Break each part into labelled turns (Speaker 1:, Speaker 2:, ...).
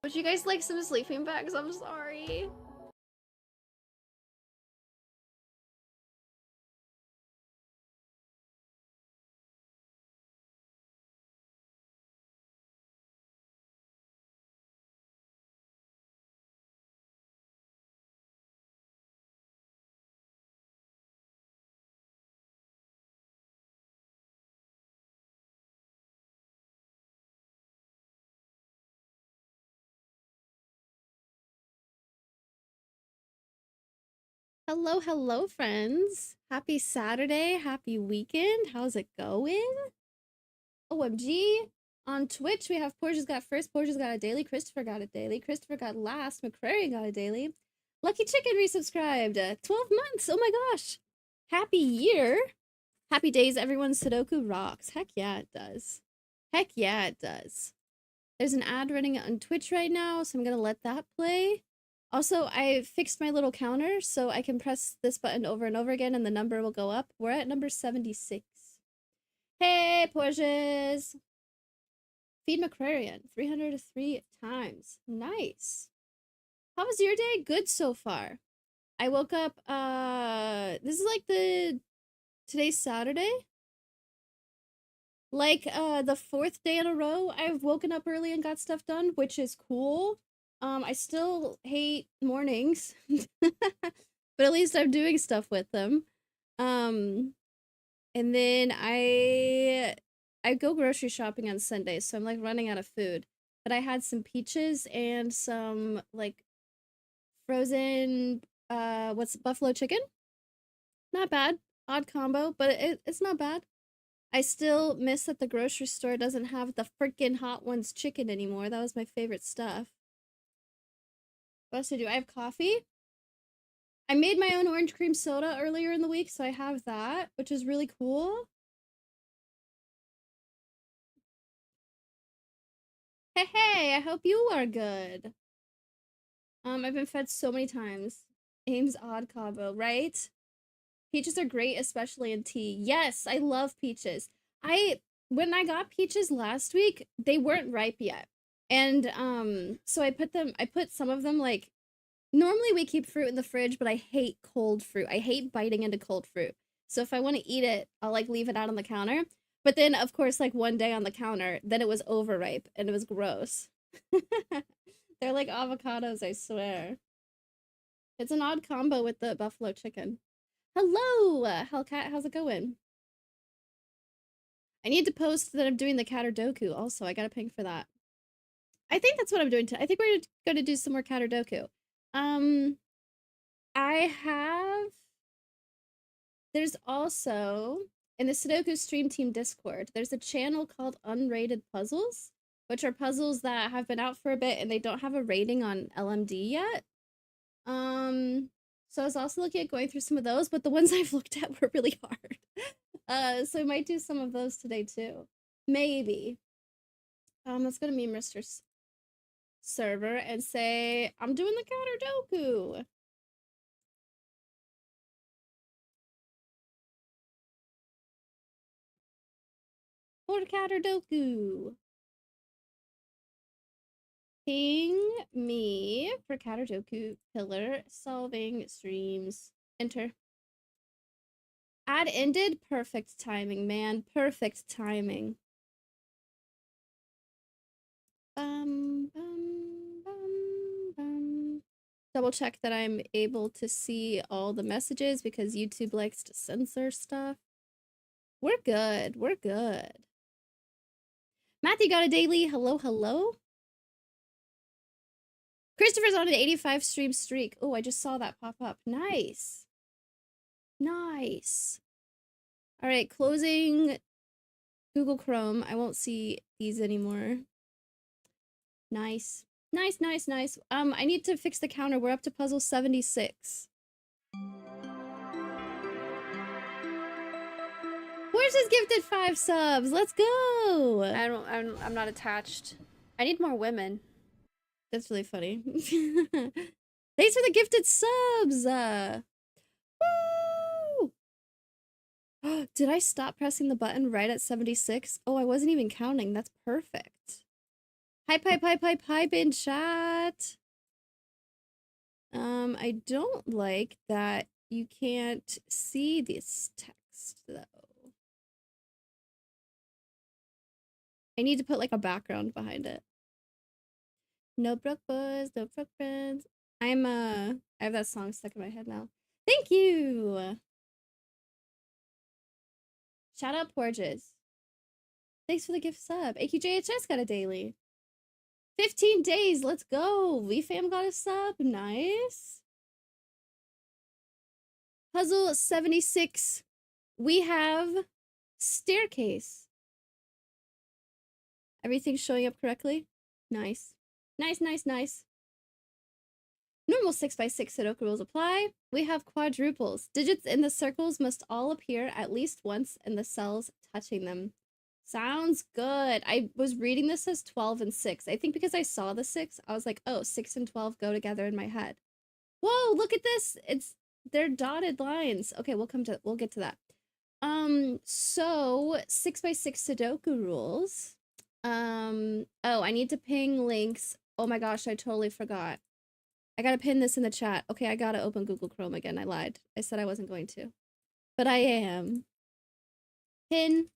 Speaker 1: Would you guys like some sleeping bags? I'm sorry. Hello, hello, friends. Happy Saturday. Happy weekend. How's it going? OMG. On Twitch, we have Portia's got first, Portia's got a daily, Christopher got a daily, Christopher got last, McCrary got a daily, Lucky Chicken resubscribed. 12 months. Oh my gosh. Happy year. Happy days, everyone. Sudoku rocks. Heck yeah, it does. Heck yeah, it does. There's an ad running on Twitch right now, so I'm gonna let that play. Also, I fixed my little counter, so I can press this button over and over again and the number will go up. We're at number 76. Hey, Porsches! Feed McCrarian, 303 times. Nice. How was your day? Good so far. I woke up, this is like today's Saturday? Like, the 4th day in a row, I've woken up early and got stuff done, which is cool. I still hate mornings, but at least I'm doing stuff with them. And then I go grocery shopping on Sundays, so I'm like running out of food. But I had some peaches and some like frozen what's buffalo chicken? Not bad. Odd combo, but it's not bad. I still miss that the grocery store doesn't have the freaking Hot Ones chicken anymore. That was my favorite stuff. What else to do? I have coffee. I made my own orange cream soda earlier in the week, so I have that, which is really cool. Hey, hey, I hope you are good. I've been fed so many times. Ames odd combo, right? Peaches are great, especially in tea. Yes, I love peaches. When I got peaches last week, they weren't ripe yet. And so I put some of them like normally we keep fruit in the fridge, but I hate cold fruit. I hate biting into cold fruit. So if I want to eat it, I'll like leave it out on the counter. But then of course like one day on the counter, then it was overripe and it was gross. They're like avocados, I swear. It's an odd combo with the buffalo chicken. Hello, Hellcat, how's it going? I need to post that I'm doing the Katadoku also. I gotta ping for that. I think that's what I'm doing. I think we're gonna do some more Katadoku. I have. There's also in the Sudoku Stream Team Discord. There's a channel called Unrated Puzzles, which are puzzles that have been out for a bit and they don't have a rating on LMD yet. So I was also looking at going through some of those, but the ones I've looked at were really hard. So I might do some of those today too. Maybe. Let's go to Meme Rister's server and say, I'm doing the Katadoku. For Katadoku. Ping me for Katadoku pillar solving streams. Enter. Ad ended. Perfect timing, man. Perfect timing. Bum, bum, bum, bum. Double check that I'm able to see all the messages because YouTube likes to censor stuff. We're good. We're good. Matthew got a daily. Hello, hello. Christopher's on an 85 stream streak. Oh, I just saw that pop up. Nice. Nice. All right, closing Google Chrome. I won't see these anymore. Nice. Nice, nice, nice. I need to fix the counter. We're up to puzzle 76. Horses gifted 5 subs. Let's go. I'm not attached. I need more women. That's really funny. Thanks for the gifted subs. Woo! Did I stop pressing the button right at 76? Oh, I wasn't even counting. That's perfect. Hype in chat. I don't like that you can't see this text, though. I need to put, like, a background behind it. No broke boys, no broke friends. I have that song stuck in my head now. Thank you! Shout out Porges. Thanks for the gift sub. AQJHS got a daily. 15 days, let's go! VFam got a sub, nice. Puzzle 76. We have staircase. Everything's showing up correctly? Nice. Nice. Normal 6x6 Sudoku rules apply. We have quadruples. Digits in the circles must all appear at least once in the cells touching them. Sounds good. I was reading this as 12 and 6. I think because I saw the 6, I was like, oh, 6 and 12 go together in my head. Whoa, look at this. They're dotted lines. Okay, we'll get to that. So 6x6 Sudoku rules. Oh, I need to ping links. Oh my gosh, I totally forgot. I gotta pin this in the chat. Okay, I gotta open Google Chrome again. I lied. I said I wasn't going to. But I am. Pin.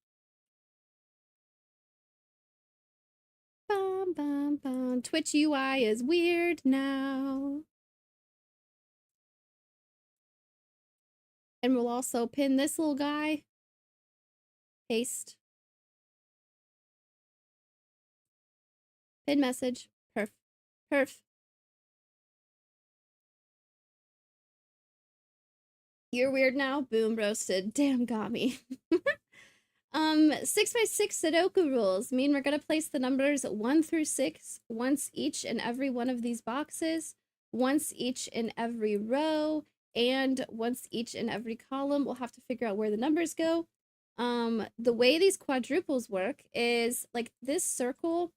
Speaker 1: Bum, bum, bum. Twitch UI is weird now. And we'll also pin this little guy. Paste. Pin message. Perf. You're weird now? Boom, roasted. Damn, got me. 6x6 Sudoku rules mean we're gonna place the numbers 1 through 6 once each in every one of these boxes, once each in every row, and once each in every column. We'll have to figure out where the numbers go. The way these quadruples work is like this circle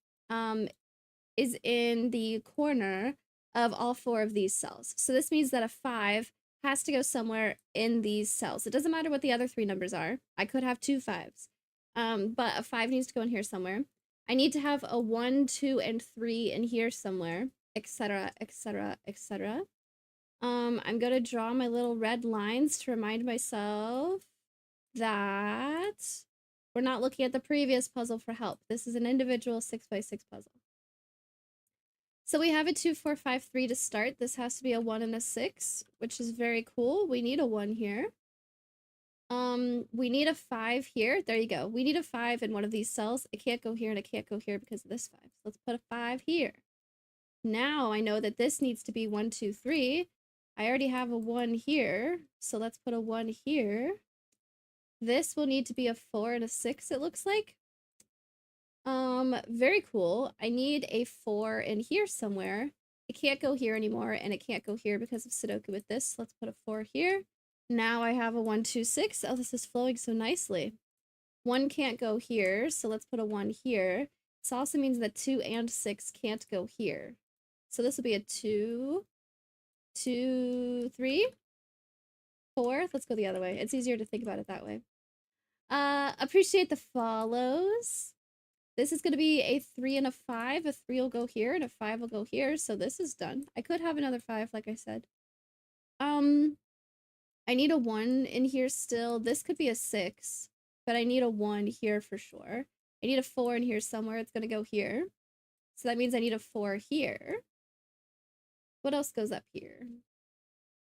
Speaker 1: is in the corner of all 4 of these cells. So this means that a 5 has to go somewhere in these cells. It doesn't matter what the other 3 numbers are. I could have 2 5s. But a 5 needs to go in here somewhere. I need to have a 1, 2, and 3 in here somewhere, etc., etc., etc. I'm gonna draw my little red lines to remind myself that we're not looking at the previous puzzle for help. This is an individual 6x6 puzzle. So we have a 2, 4, 5, 3 to start. This has to be a 1 and a 6, which is very cool. We need a 1 here. We need a 5 here. There you go. We need a 5 in one of these cells. It can't go here and it can't go here because of this 5. So let's put a 5 here. Now I know that this needs to be 1, 2, 3. I already have a 1 here. So let's put a 1 here. This will need to be a 4 and a 6, it looks like. Very cool. I need a 4 in here somewhere. It can't go here anymore, and it can't go here because of Sudoku with this. Let's put a 4 here. Now I have a 1, 2, 6. Oh, this is flowing so nicely. 1 can't go here, so let's put a 1 here. This also means that 2 and 6 can't go here. So this will be a 2, 2, 3, 4. Let's go the other way. It's easier to think about it that way. Appreciate the follows. This is going to be a 3 and a 5. A 3 will go here and a 5 will go here. So this is done. I could have another 5, like I said. I need a 1 in here still. This could be a 6, but I need a 1 here for sure. I need a 4 in here somewhere. It's going to go here. So that means I need a 4 here. What else goes up here?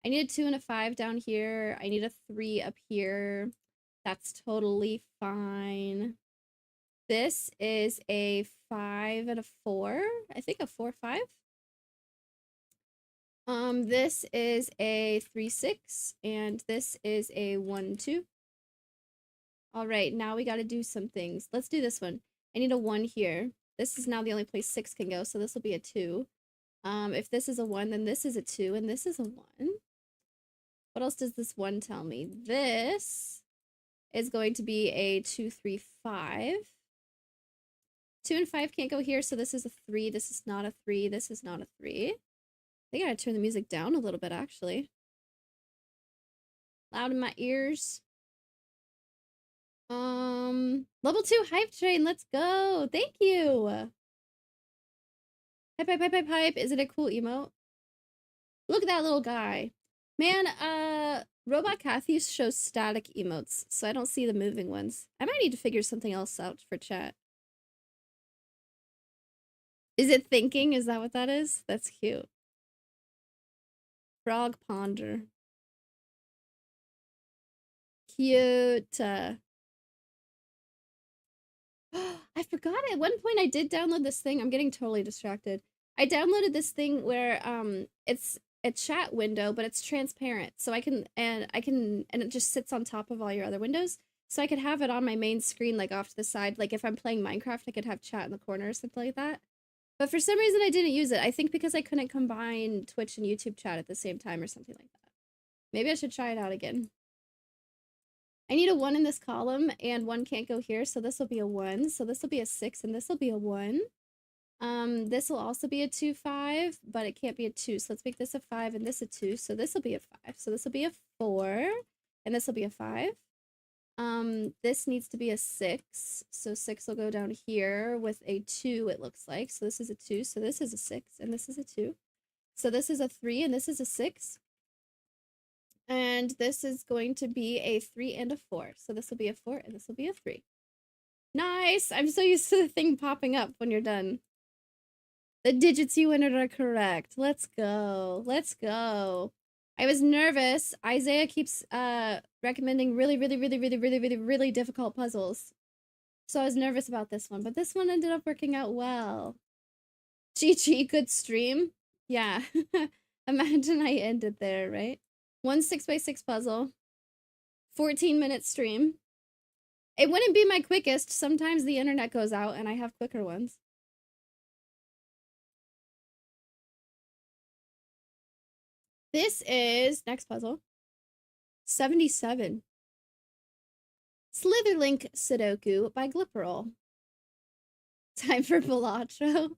Speaker 1: I need a 2 and a 5 down here. I need a 3 up here. That's totally fine. This is a 5 and a 4. I think a 4, 5. This is a 3, 6, and this is a 1, 2. All right, now we got to do some things. Let's do this one. I need a 1 here. This is now the only place 6 can go, so this will be a 2. If this is a 1, then this is a 2, and this is a 1. What else does this 1 tell me? This is going to be a 2, 3, 5. 2 and 5 can't go here, so this is a 3. This is not a 3. This is not a 3. I think I gotta turn the music down a little bit, actually. Loud in my ears. Level 2 hype train, let's go! Thank you! Hype, hype, hype, hype, hype. Is it a cool emote? Look at that little guy. Man, Robot Kathy shows static emotes, so I don't see the moving ones. I might need to figure something else out for chat. Is it thinking? Is that what that is? That's cute. Frog Ponder. Cute. I forgot at one point I did download this thing. I'm getting totally distracted. I downloaded this thing where it's a chat window, but it's transparent. So I can and it just sits on top of all your other windows. So I could have it on my main screen, like off to the side. Like if I'm playing Minecraft, I could have chat in the corner or something like that. But for some reason I didn't use it. I think because I couldn't combine Twitch and YouTube chat at the same time or something like that. Maybe I should try it out again. I need a 1 in this column, and 1 can't go here, so this will be a 1. So this will be a 6, and this will be a 1. This will also be a 2, 5, but it can't be a 2, so let's make this a 5 and this a 2. So this will be a 5. So this will be a 4, and this will be a 5. This needs to be a 6, so 6 will go down here with a 2, it looks like. So this is a 2, so this is a 6, and this is a 2. So this is a 3, and this is a 6. And this is going to be a 3 and a 4. So this will be a 4 and this will be a 3. Nice! I'm so used to the thing popping up when you're done. The digits you entered are correct. Let's go. Let's go. I was nervous. Isaiah keeps recommending really difficult puzzles. So I was nervous about this one, but this one ended up working out well. GG, good stream. Yeah. Imagine I ended there, right? 1 6x6 puzzle, 14-minute stream. It wouldn't be my quickest. Sometimes the internet goes out and I have quicker ones. This is, next puzzle, 77. Slitherlink Sudoku by Glipperol. Time for Balatro.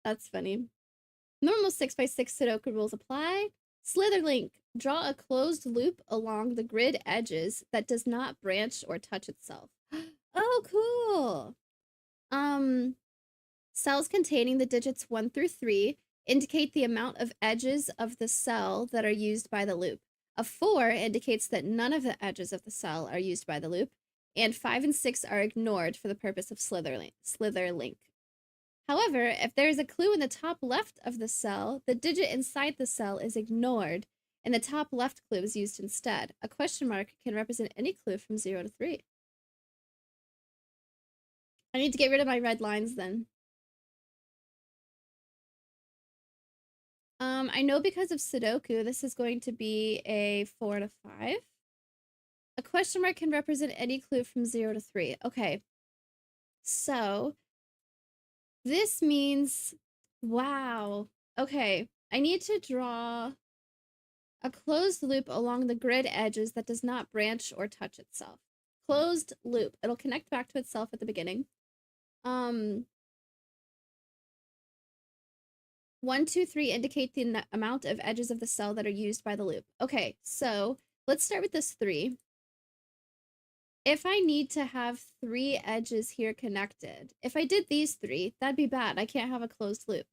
Speaker 1: That's funny. Normal 6x6 Sudoku rules apply. Slitherlink. Draw a closed loop along the grid edges that does not branch or touch itself. Oh, cool. Cells containing the digits 1 through 3 indicate the amount of edges of the cell that are used by the loop. A 4 indicates that none of the edges of the cell are used by the loop, and 5 and 6 are ignored for the purpose of Slitherlink. However, if there is a clue in the top left of the cell, the digit inside the cell is ignored, and the top left clue is used instead. A question mark can represent any clue from 0 to 3. I need to get rid of my red lines then. I know because of Sudoku, this is going to be a 4 to 5. A question mark can represent any clue from 0 to 3. Okay. So, this means, wow. Okay, I need to draw a closed loop along the grid edges that does not branch or touch itself. Closed loop. It'll connect back to itself at the beginning. 1, 2, 3 indicate the amount of edges of the cell that are used by the loop. Okay, so let's start with this 3. If I need to have 3 edges here connected, if I did these 3, that'd be bad. I can't have a closed loop.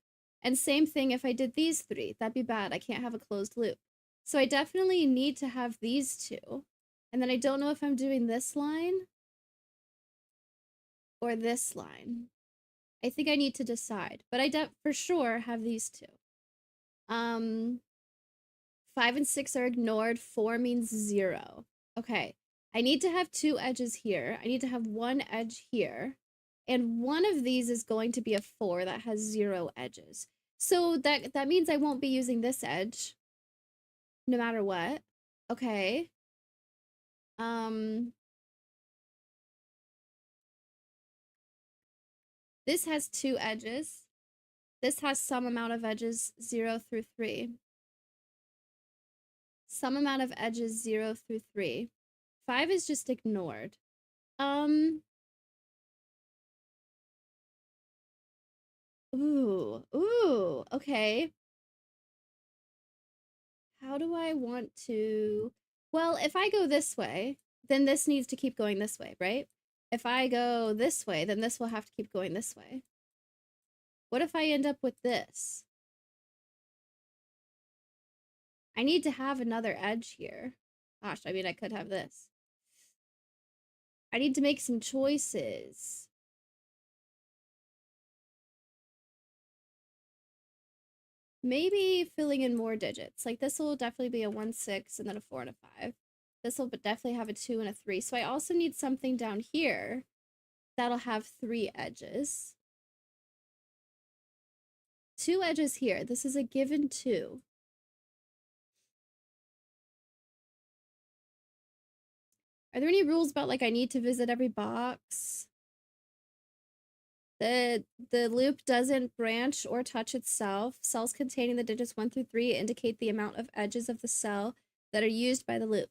Speaker 1: And same thing if I did these 3, that'd be bad. I can't have a closed loop. So I definitely need to have these 2. And then I don't know if I'm doing this line or this line. I think I need to decide, but I for sure have these 2. 5 and 6 are ignored. 4 means 0. Okay, I need to have 2 edges here. I need to have 1 edge here. And one of these is going to be a 4 that has 0 edges. So that means I won't be using this edge no matter what. Okay. This has 2 edges. This has some amount of edges, 0 through 3. Some amount of edges, 0 through 3. 5 is just ignored. Ooh, okay. How do I want to... Well, if I go this way, then this needs to keep going this way, right? If I go this way, then this will have to keep going this way. What if I end up with this? I need to have another edge here. Gosh, I mean, I could have this. I need to make some choices. Maybe filling in more digits. Like this will definitely be a 1, 6, and then a 4 and a 5. This will definitely have a 2 and a 3. So I also need something down here that'll have 3 edges. 2 edges here. This is a given 2. Are there any rules about like I need to visit every box? The loop doesn't branch or touch itself. Cells containing the digits 1 through 3 indicate the amount of edges of the cell that are used by the loop.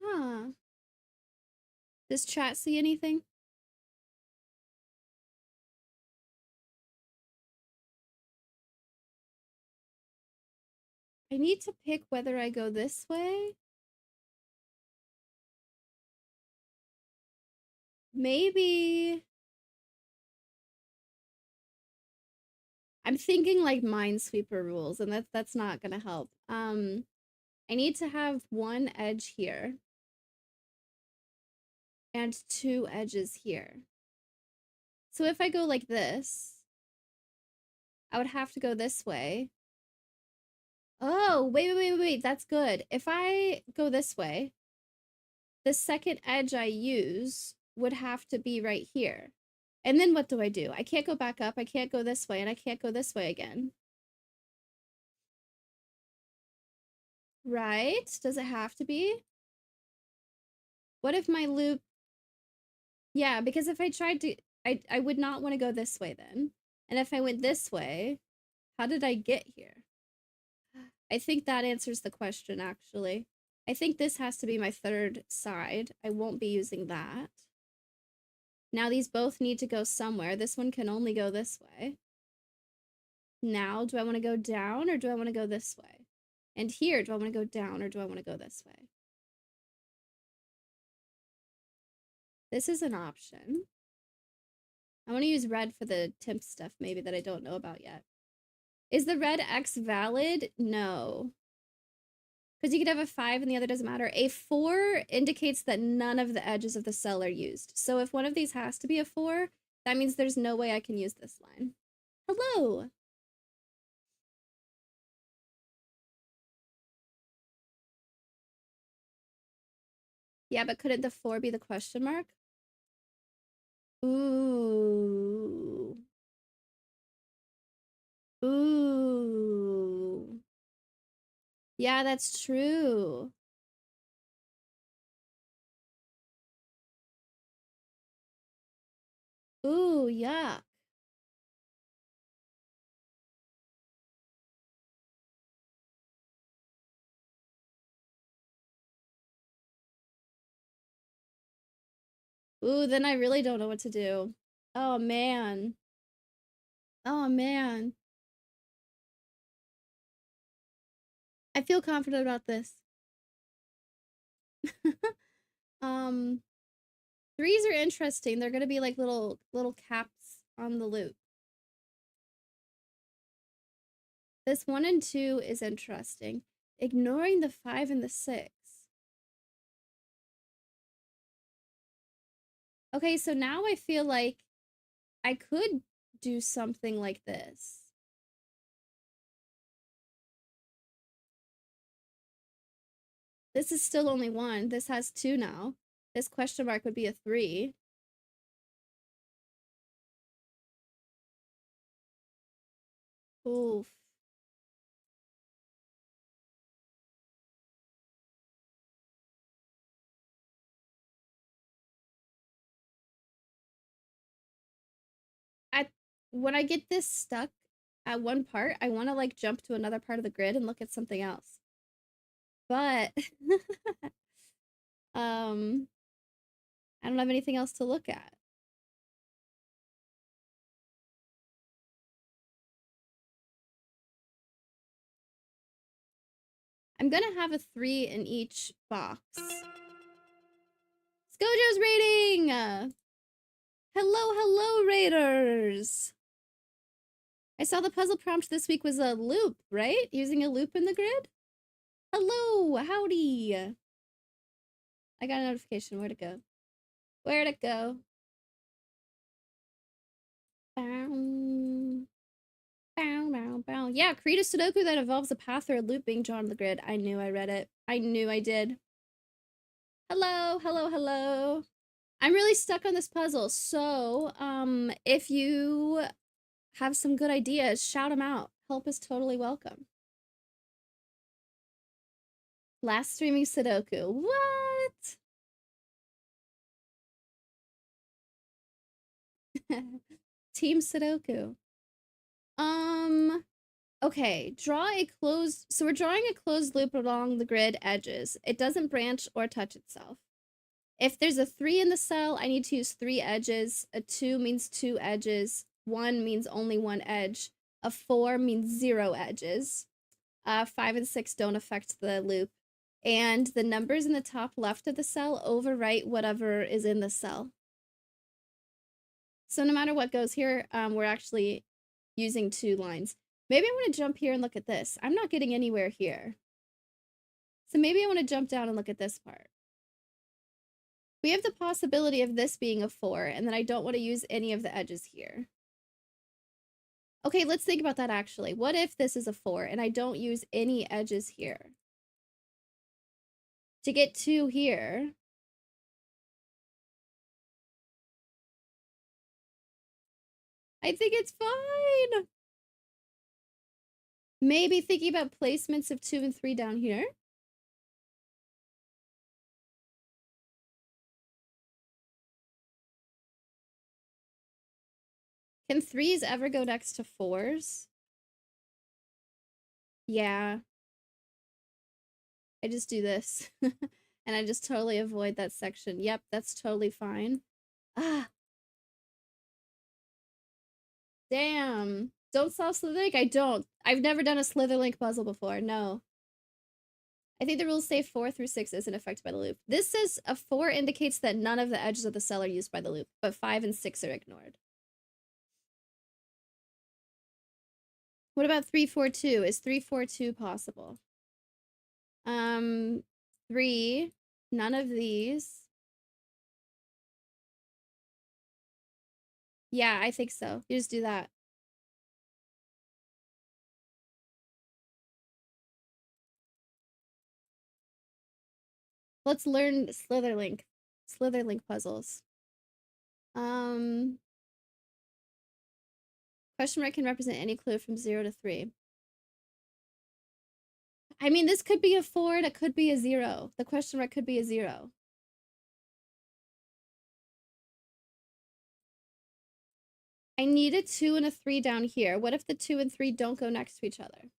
Speaker 1: Huh. Does chat see anything? I need to pick whether I go this way. Maybe I'm thinking like Minesweeper rules, and that's not gonna help. I need to have 1 edge here and 2 edges here. So if I go like this, I would have to go this way. Oh, wait, that's good. If I go this way, the second edge I use would have to be right here. And then what do? I can't go back up, I can't go this way, and I can't go this way again. Right? Does it have to be? What if my loop... Yeah, because if I tried to... I would not want to go this way then. And if I went this way, how did I get here? I think that answers the question, actually. I think this has to be my third side. I won't be using that. Now these both need to go somewhere. This one can only go this way. Now, do I want to go down or do I want to go this way? And here, do I want to go down or do I want to go this way? This is an option. I want to use red for the temp stuff maybe that I don't know about yet. Is the red X valid? No. Because you could have a 5 and the other doesn't matter. A 4 indicates that none of the edges of the cell are used. So if one of these has to be a 4, that means there's no way I can use this line. Hello! Yeah, but couldn't the 4 be the question mark? Ooh. Ooh. Yeah, that's true. Ooh, yuck. Ooh, then I really don't know what to do. Oh, man. Oh, man. I feel confident about this. um, 3s are interesting. They're gonna be like little caps on the loop. This 1 and 2 is interesting. Ignoring the 5 and the 6. Okay, so now I feel like I could do something like this. This is still only 1. This has 2 now. This question mark would be a 3. Oof. When I get this stuck at one part, I want to like jump to another part of the grid and look at something else. But I don't have anything else to look at. I'm gonna have a 3 in each box. Scojo's rating! Hello, raiders! I saw the puzzle prompt this week was a loop, right? Using a loop in the grid? Hello, howdy! I got a notification. Where'd it go? Where'd it go? Bow. Bow, bow, bow. Yeah, create a Sudoku that involves a path or a loop being drawn on the grid. I knew I read it. I knew I did. Hello. I'm really stuck on this puzzle, so, if you have some good ideas, shout them out. Help is totally welcome. Last streaming Sudoku. What? Team Sudoku. Okay, draw a closed, so we're drawing a closed loop along the grid edges. It doesn't branch or touch itself. If there's a 3 in the cell, I need to use 3 edges. A 2 means 2 edges. 1 means only 1 edge. A 4 means 0 edges. 5 and 6 don't affect the loop. And the numbers in the top left of the cell overwrite whatever is in the cell. So no matter what goes here, we're actually using 2 lines. Maybe I want to jump here and look at this. I'm not getting anywhere here. So maybe I want to jump down and look at this part. We have the possibility of this being a 4, and then I don't want to use any of the edges here. Okay, let's think about that actually. What if this is a 4, and I don't use any edges here? To get 2 here... I think it's fine! Maybe thinking about placements of 2 and 3 down here? Can 3s ever go next to 4s? Yeah. I just do this. And I just totally avoid that section. Yep, that's totally fine. Ah. Damn. Don't solve Slitherlink? I don't. I've never done a Slitherlink puzzle before. No. I think the rules say 4 through 6 isn't affected by the loop. This says a 4 indicates that none of the edges of the cell are used by the loop, but 5 and 6 are ignored. What about 3, 4, 2? Is 3, 4, 2 possible? 3. None of these. Yeah, I think so. You just do that. Let's learn Slitherlink puzzles. Question mark can represent any clue from 0 to 3. I mean, this could be a 4, and it could be a 0. The question mark could be a 0. I need a 2 and a 3 down here. What if the 2 and 3 don't go next to each other?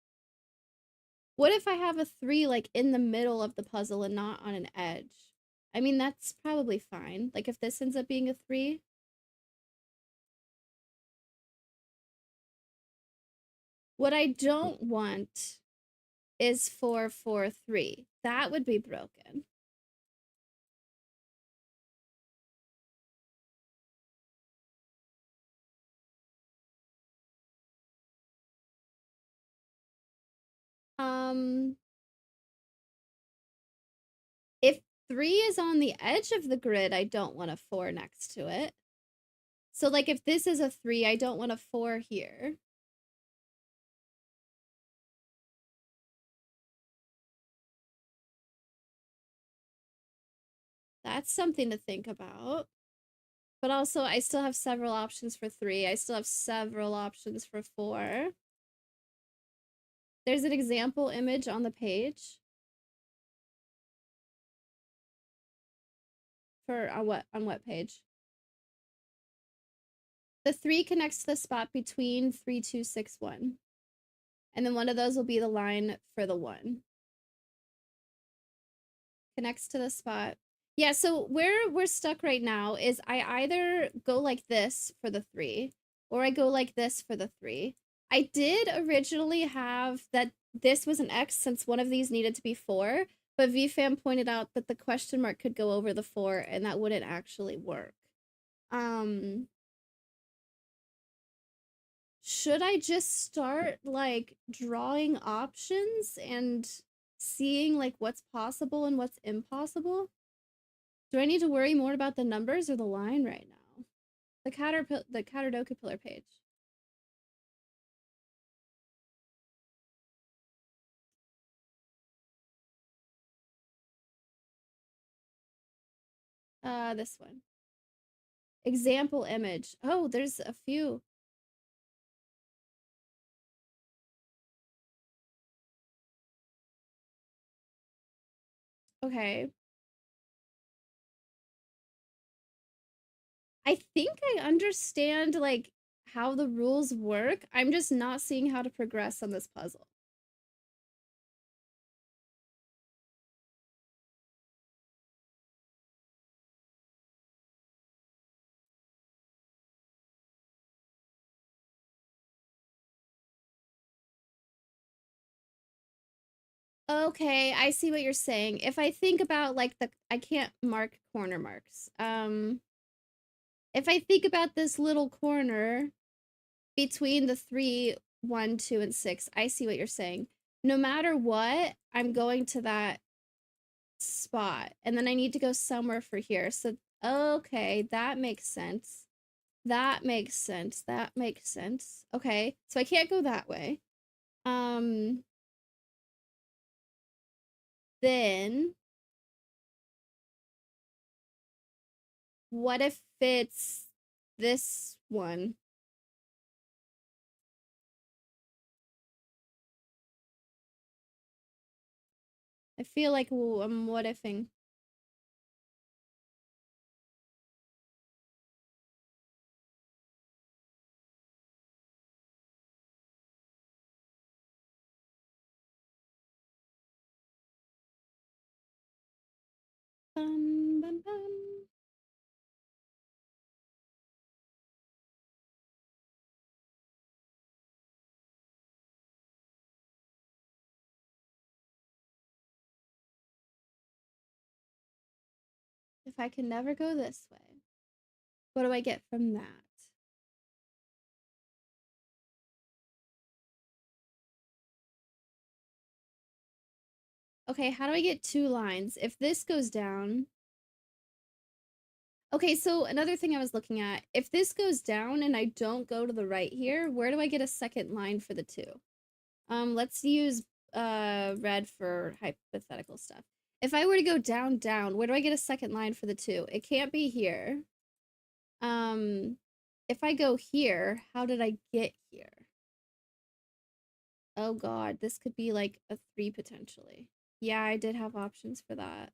Speaker 1: What if I have a 3, like, in the middle of the puzzle and not on an edge? I mean, that's probably fine. Like, if this ends up being a 3. What I don't want is 4, 4, 3. That would be broken. If 3 is on the edge of the grid, I don't want a 4 next to it. So, like, if this is a 3, I don't want a 4 here. That's something to think about. But also, I still have several options for 3. I still have several options for 4. There's an example image on the page. On what page? The 3 connects to the spot between 3, 2, 6, 1. And then one of those will be the line for the 1. Connects to the spot. Yeah, so where we're stuck right now is I either go like this for the 3, or I go like this for the 3. I did originally have that this was an X since one of these needed to be 4, but VFam pointed out that the question mark could go over the 4 and that wouldn't actually work. Should I just start like drawing options and seeing like what's possible and what's impossible? Do I need to worry more about the numbers or the line right now? The Caterdoku pillar page. This one. Example image. Oh, there's a few. Okay. I think I understand like how the rules work. I'm just not seeing how to progress on this puzzle. Okay, I see what you're saying. If I think about like I can't mark corner marks. If I think about this little corner between the 3, 1, 2, and 6, I see what you're saying. No matter what, I'm going to that spot, and then I need to go somewhere for here. So, okay, that makes sense. That makes sense. That makes sense. Okay, so I can't go that way. Then what if it's this one? I feel like I'm what ifing. Bum, bum. If I can never go this way, what do I get from that? Okay, how do I get 2 lines? If this goes down... Okay, so another thing I was looking at, if this goes down and I don't go to the right here, where do I get a second line for the 2? Let's use red for hypothetical stuff. If I were to go down, down, where do I get a second line for the 2? It can't be here. If I go here, how did I get here? Oh god, this could be like a 3 potentially. Yeah, I did have options for that.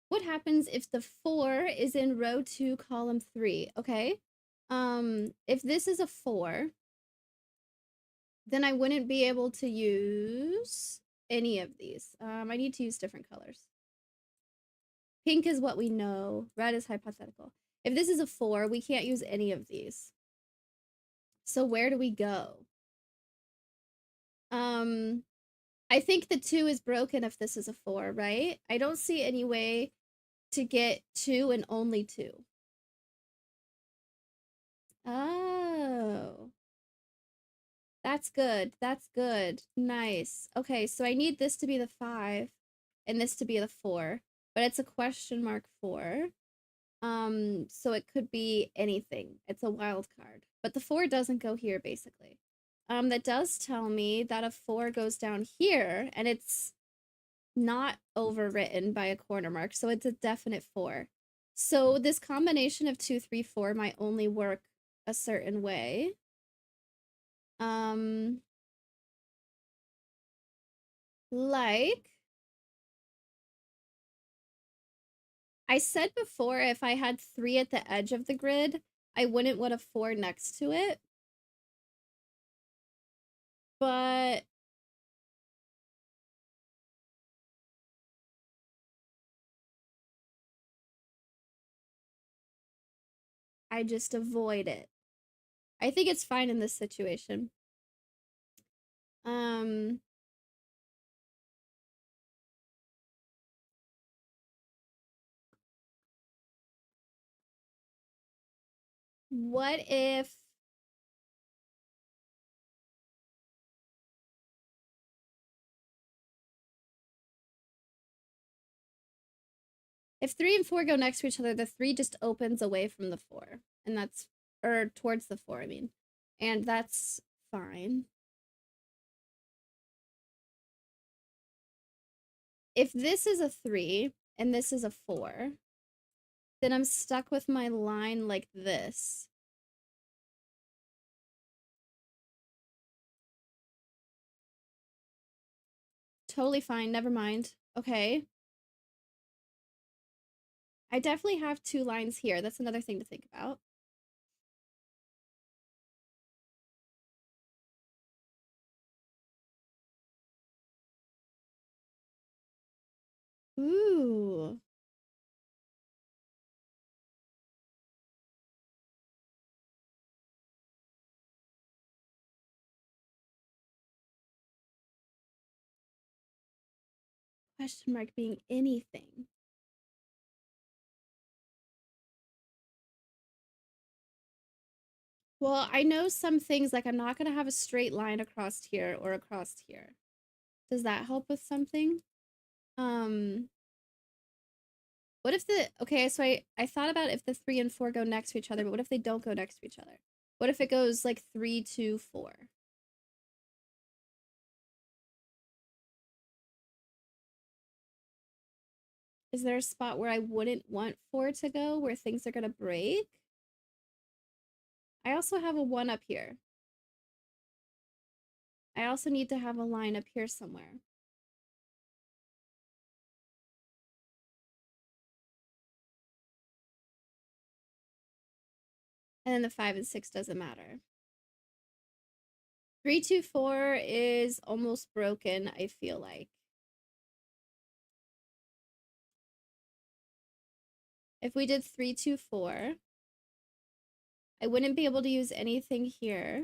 Speaker 1: What happens if the 4 is in row 2, column 3? Okay. If this is a 4, then I wouldn't be able to use any of these. I need to use different colors. Pink is what we know. Red is hypothetical. If this is a 4, we can't use any of these. So where do we go? I think the 2 is broken if this is a 4, right? I don't see any way to get 2 and only 2. Oh. That's good. That's good. Nice. Okay, so I need this to be the 5 and this to be the 4, but it's a question mark 4. So it could be anything. It's a wild card. But the 4 doesn't go here, basically. That does tell me that a 4 goes down here, and it's not overwritten by a corner mark, so it's a definite 4. So this combination of 2, 3, 4 might only work a certain way. Like I said before, if I had 3 at the edge of the grid, I wouldn't want a 4 next to it. But I just avoid it. I think it's fine in this situation. What if 3 and 4 go next to each other, the 3 just opens away from the 4. And that's, or towards the 4, I mean. And that's fine. If this is a 3 and this is a 4, then I'm stuck with my line like this. Totally fine, never mind. Okay. I definitely have 2 lines here. That's another thing to think about. Ooh. Question mark being anything. Well, I know some things, like I'm not going to have a straight line across here or across here. Does that help with something? What if the, okay, so I thought about if the 3 and 4 go next to each other, but what if they don't go next to each other? What if it goes like 3, 2, 4? Is there a spot where I wouldn't want 4 to go, where things are going to break? I also have a 1 up here. I also need to have a line up here somewhere. And then the 5 and 6 doesn't matter. 3, 2, 4 is almost broken, I feel like. If we did 3, 2, 4, I wouldn't be able to use anything here.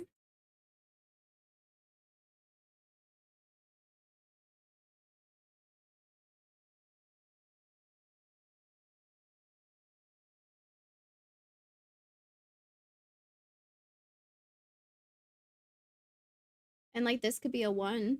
Speaker 1: And like this could be a 1.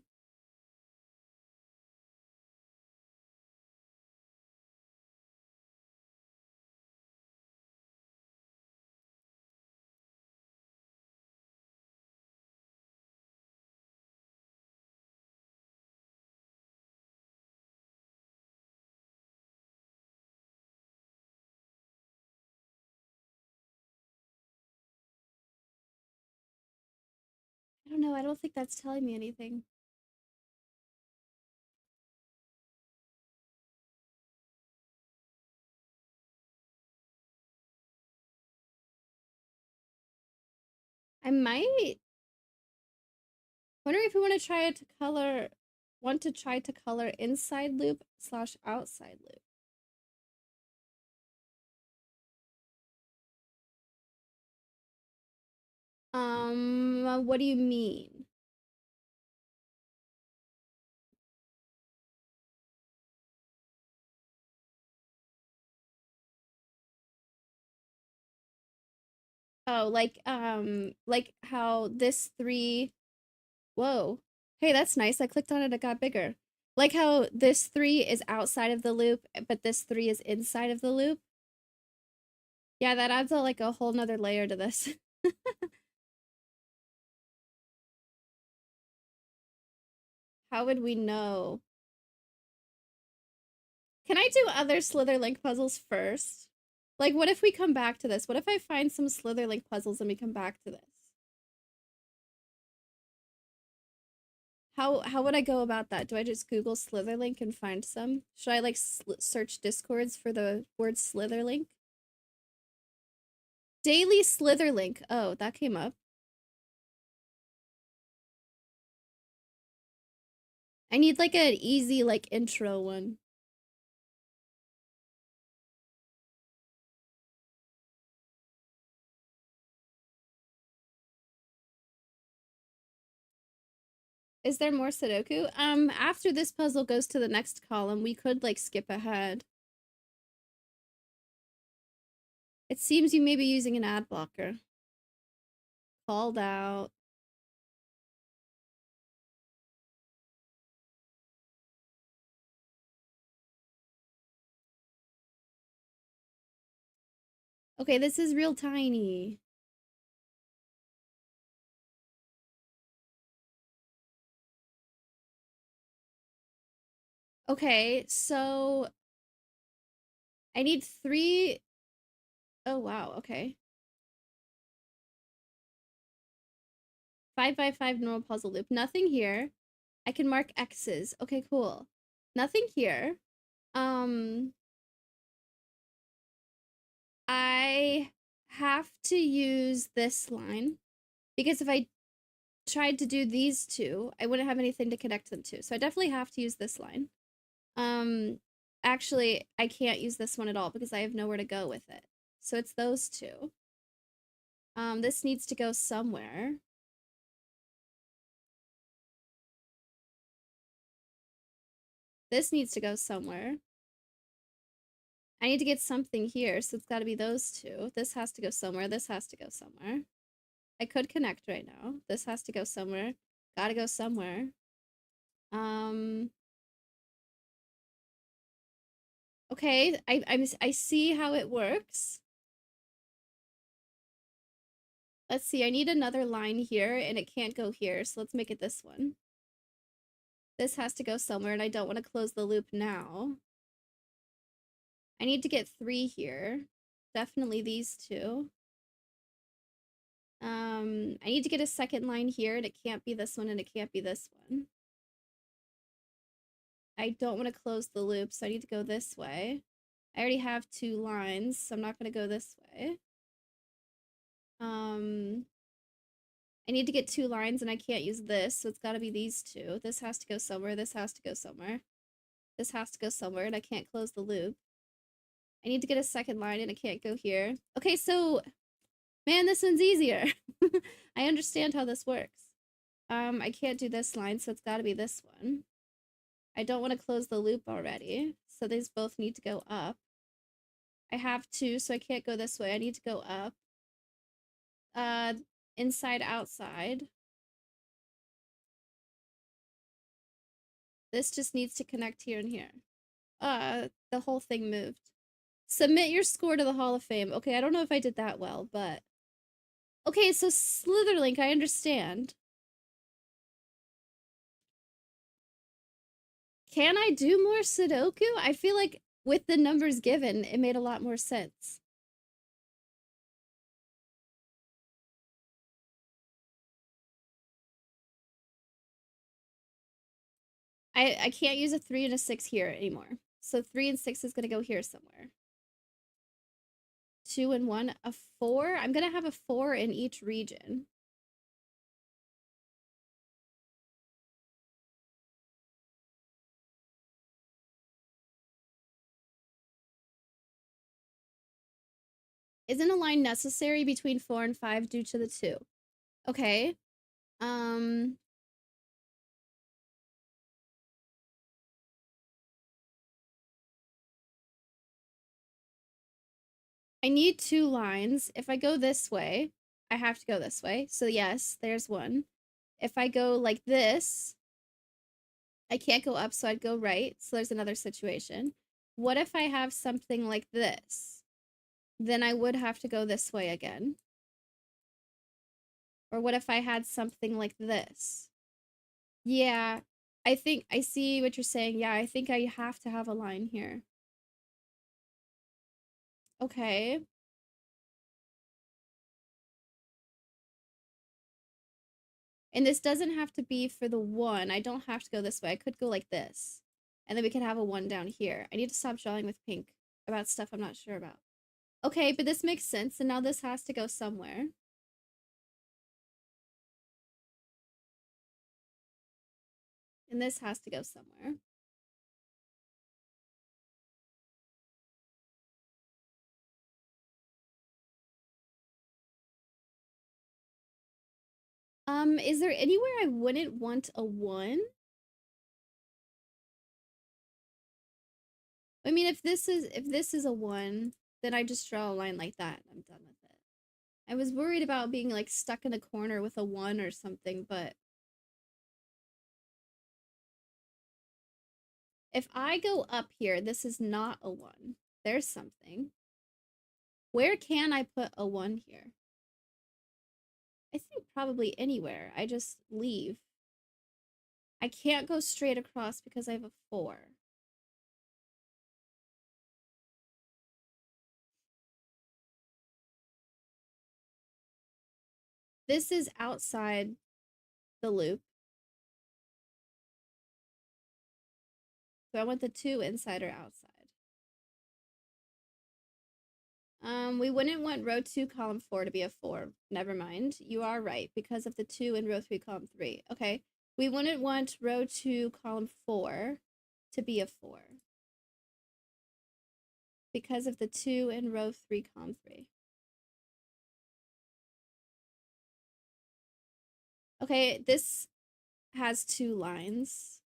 Speaker 1: I don't know, I don't think that's telling me anything. I might wonder if we want to try to color inside loop / outside loop. What do you mean? Oh, like how this 3, whoa. Hey, that's nice. I clicked on it, it got bigger. Like how this 3 is outside of the loop, but this 3 is inside of the loop. Yeah, that adds like a whole nother layer to this. How would we know? Can I do other Slitherlink puzzles first? Like, what if we come back to this? What if I find some Slitherlink puzzles and we come back to this? How would I go about that? Do I just Google Slitherlink and find some? Should I like search Discords for the word Slitherlink? Daily Slitherlink. Oh, that came up. I need like an easy like intro one. Is there more Sudoku? After this puzzle goes to the next column, we could, like, skip ahead. It seems you may be using an ad blocker. Called out. Okay, this is real tiny. Okay, so I need 3. Oh, wow, okay. 5 by 5 normal puzzle loop. Nothing here. I can mark X's. Okay, cool. Nothing here. I have to use this line because if I tried to do these two, I wouldn't have anything to connect them to. So I definitely have to use this line. Actually, I can't use this one at all because I have nowhere to go with it. So it's those two. This needs to go somewhere. This needs to go somewhere. I need to get something here, so it's got to be those two. This has to go somewhere. This has to go somewhere. I could connect right now. This has to go somewhere. Gotta go somewhere. Okay, I see how it works. Let's see, I need another line here, and it can't go here, so let's make it this one. This has to go somewhere, and I don't want to close the loop now. I need to get 3 here. Definitely these two. I need to get a second line here, and it can't be this one, and it can't be this one. I don't want to close the loop, so I need to go this way. I already have 2 lines, so I'm not going to go this way. I need to get 2 lines, and I can't use this, so it's got to be these two. This has to go somewhere. This has to go somewhere. This has to go somewhere, and I can't close the loop. I need to get a second line, and it can't go here. Okay, so, man, this one's easier. I understand how this works. I can't do this line, so it's got to be this one. I don't want to close the loop already, so these both need to go up. I have 2, so I can't go this way. I need to go up. Inside, outside. This just needs to connect here and here. The whole thing moved. Submit your score to the Hall of Fame. Okay, I don't know if I did that well, but... Okay, so Slitherlink, I understand. Can I do more Sudoku? I feel like with the numbers given, it made a lot more sense. I can't use a 3 and a 6 here anymore. So 3 and 6 is going to go here somewhere. 2 and 1, a 4? I'm going to have a 4 in each region. Isn't a line necessary between 4 and 5 due to the 2? Okay. I need 2 lines. If I go this way, I have to go this way. So yes, there's one. If I go like this, I can't go up, so I'd go right. So there's another situation. What if I have something like this? Then I would have to go this way again. Or what if I had something like this? Yeah, I think I see what you're saying. Yeah, I think I have to have a line here. Okay. And this doesn't have to be for the 1. I don't have to go this way. I could go like this. And then we can have a 1 down here. I need to stop drawing with pink about stuff I'm not sure about. Okay, but this makes sense. And now this has to go somewhere. And this has to go somewhere. Is there anywhere I wouldn't want a 1? I mean, if this is a 1, then I just draw a line like that and I'm done with it. I was worried about being like stuck in a corner with a 1 or something, but if I go up here, this is not a 1. There's something. Where can I put a 1 here? I think probably anywhere. I just leave. I can't go straight across because I have a 4. This is outside the loop. So I want the 2 inside or outside. We wouldn't want row 2, column 4 to be a 4. Never mind. You are right because of the 2 in row 3, column 3. Okay. We wouldn't want row 2, column 4 to be a 4 because of the 2 in row 3, column 3. Okay, this has 2 lines.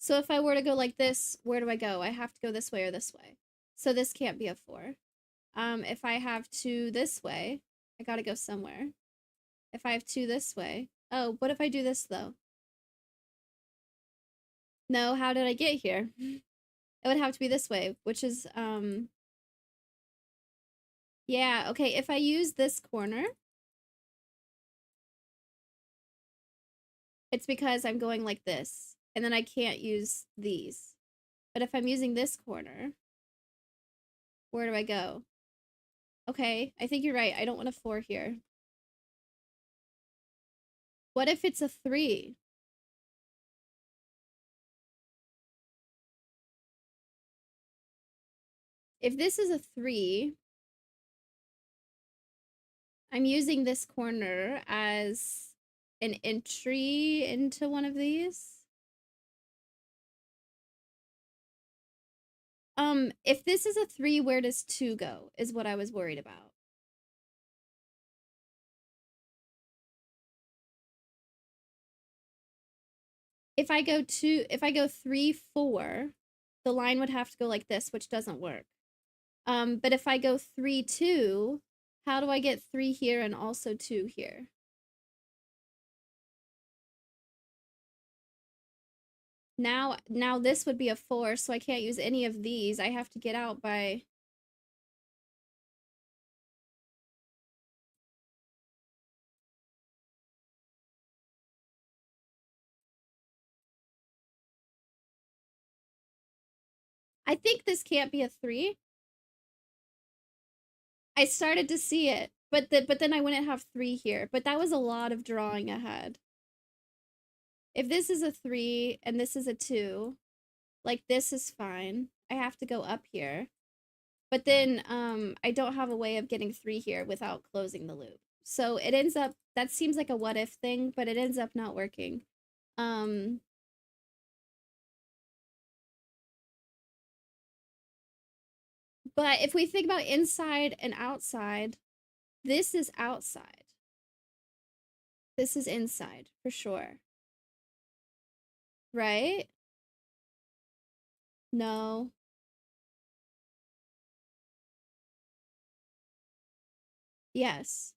Speaker 1: So if I were to go like this, where do I go? I have to go this way or this way. So this can't be a 4. If I have 2 this way, I gotta go somewhere. If I have 2 this way. Oh, what if I do this though? No, how did I get here? It would have to be this way, which is, yeah, okay, if I use this corner, it's because I'm going like this, and then I can't use these. But if I'm using this corner, where do I go? Okay, I think you're right. I don't want a 4 here. What if it's a 3? If this is a 3, I'm using this corner as an entry into one of these. If this is a 3, where does 2 go? Is what I was worried about. If I go 3, 4, the line would have to go like this, which doesn't work. But if I go 3, 2, how do I get 3 here and also 2 here? Now this would be a 4, so I can't use any of these. I have to get out by... I think this can't be a 3. I started to see it, but then I wouldn't have 3 here. But that was a lot of drawing ahead. If this is a 3 and this is a 2, like this is fine. I have to go up here. But then I don't have a way of getting 3 here without closing the loop. So it ends up, that seems like a what if thing, but it ends up not working. But if we think about inside and outside, this is outside. This is inside, for sure. Right? No. Yes.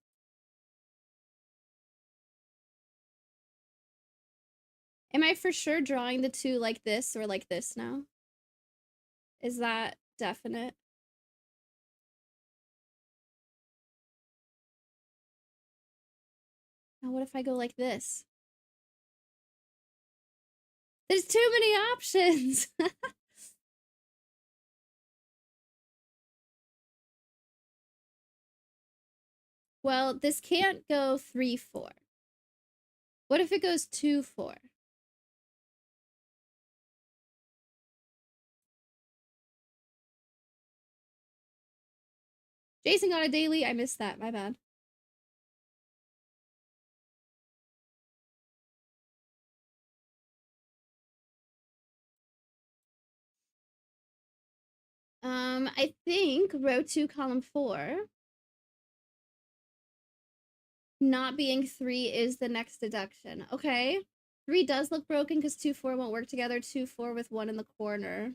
Speaker 1: Am I for sure drawing the 2 like this or like this now? Is that definite? Now what if I go like this? There's too many options! Well, this can't go 3, 4. What if it goes 2, 4? Jason got a daily. I missed that. My bad. I think row 2, column 4, not being 3 is the next deduction. Okay. 3 does look broken because 2, 4 won't work together. 2, 4 with 1 in the corner.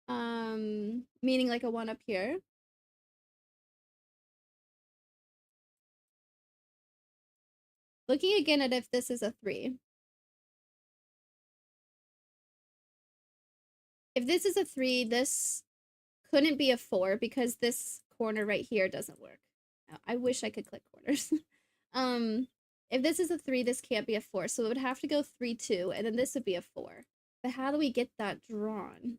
Speaker 1: Meaning like a 1 up here. Looking again at if this is a 3. If this is a 3, this couldn't be a 4 because this corner right here doesn't work. I wish I could click corners. um, if this is a 3, this can't be a 4. So it would have to go 3, 2, and then this would be a 4. But how do we get that drawn?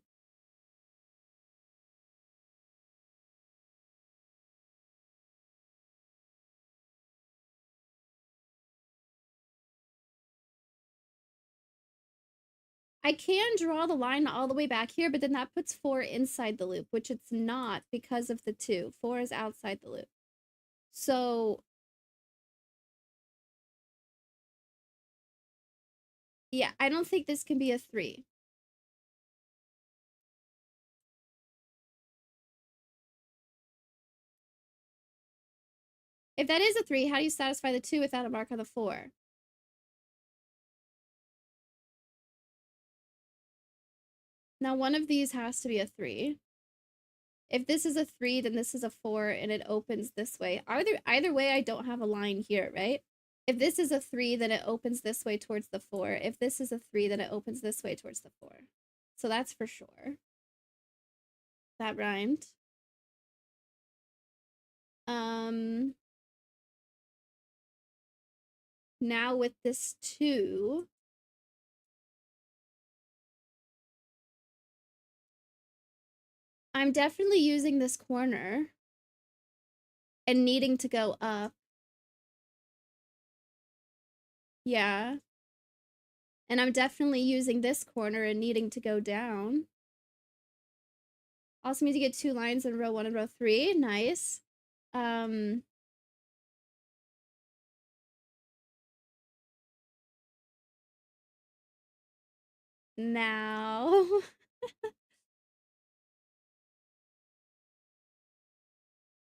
Speaker 1: I can draw the line all the way back here, but then that puts 4 inside the loop, which it's not because of the 2. 4 is outside the loop. So, yeah, I don't think this can be a 3. If that is a 3, how do you satisfy the 2 without a mark on the 4? Now, one of these has to be a 3. If this is a 3, then this is a 4, and it opens this way. Either way, I don't have a line here, right? If this is a 3, then it opens this way towards the 4. If this is a 3, then it opens this way towards the 4. So that's for sure. That rhymed. Now with this 2, I'm definitely using this corner and needing to go up. Yeah. And I'm definitely using this corner and needing to go down. Also means you get 2 lines in row 1 and row 3. Nice. Now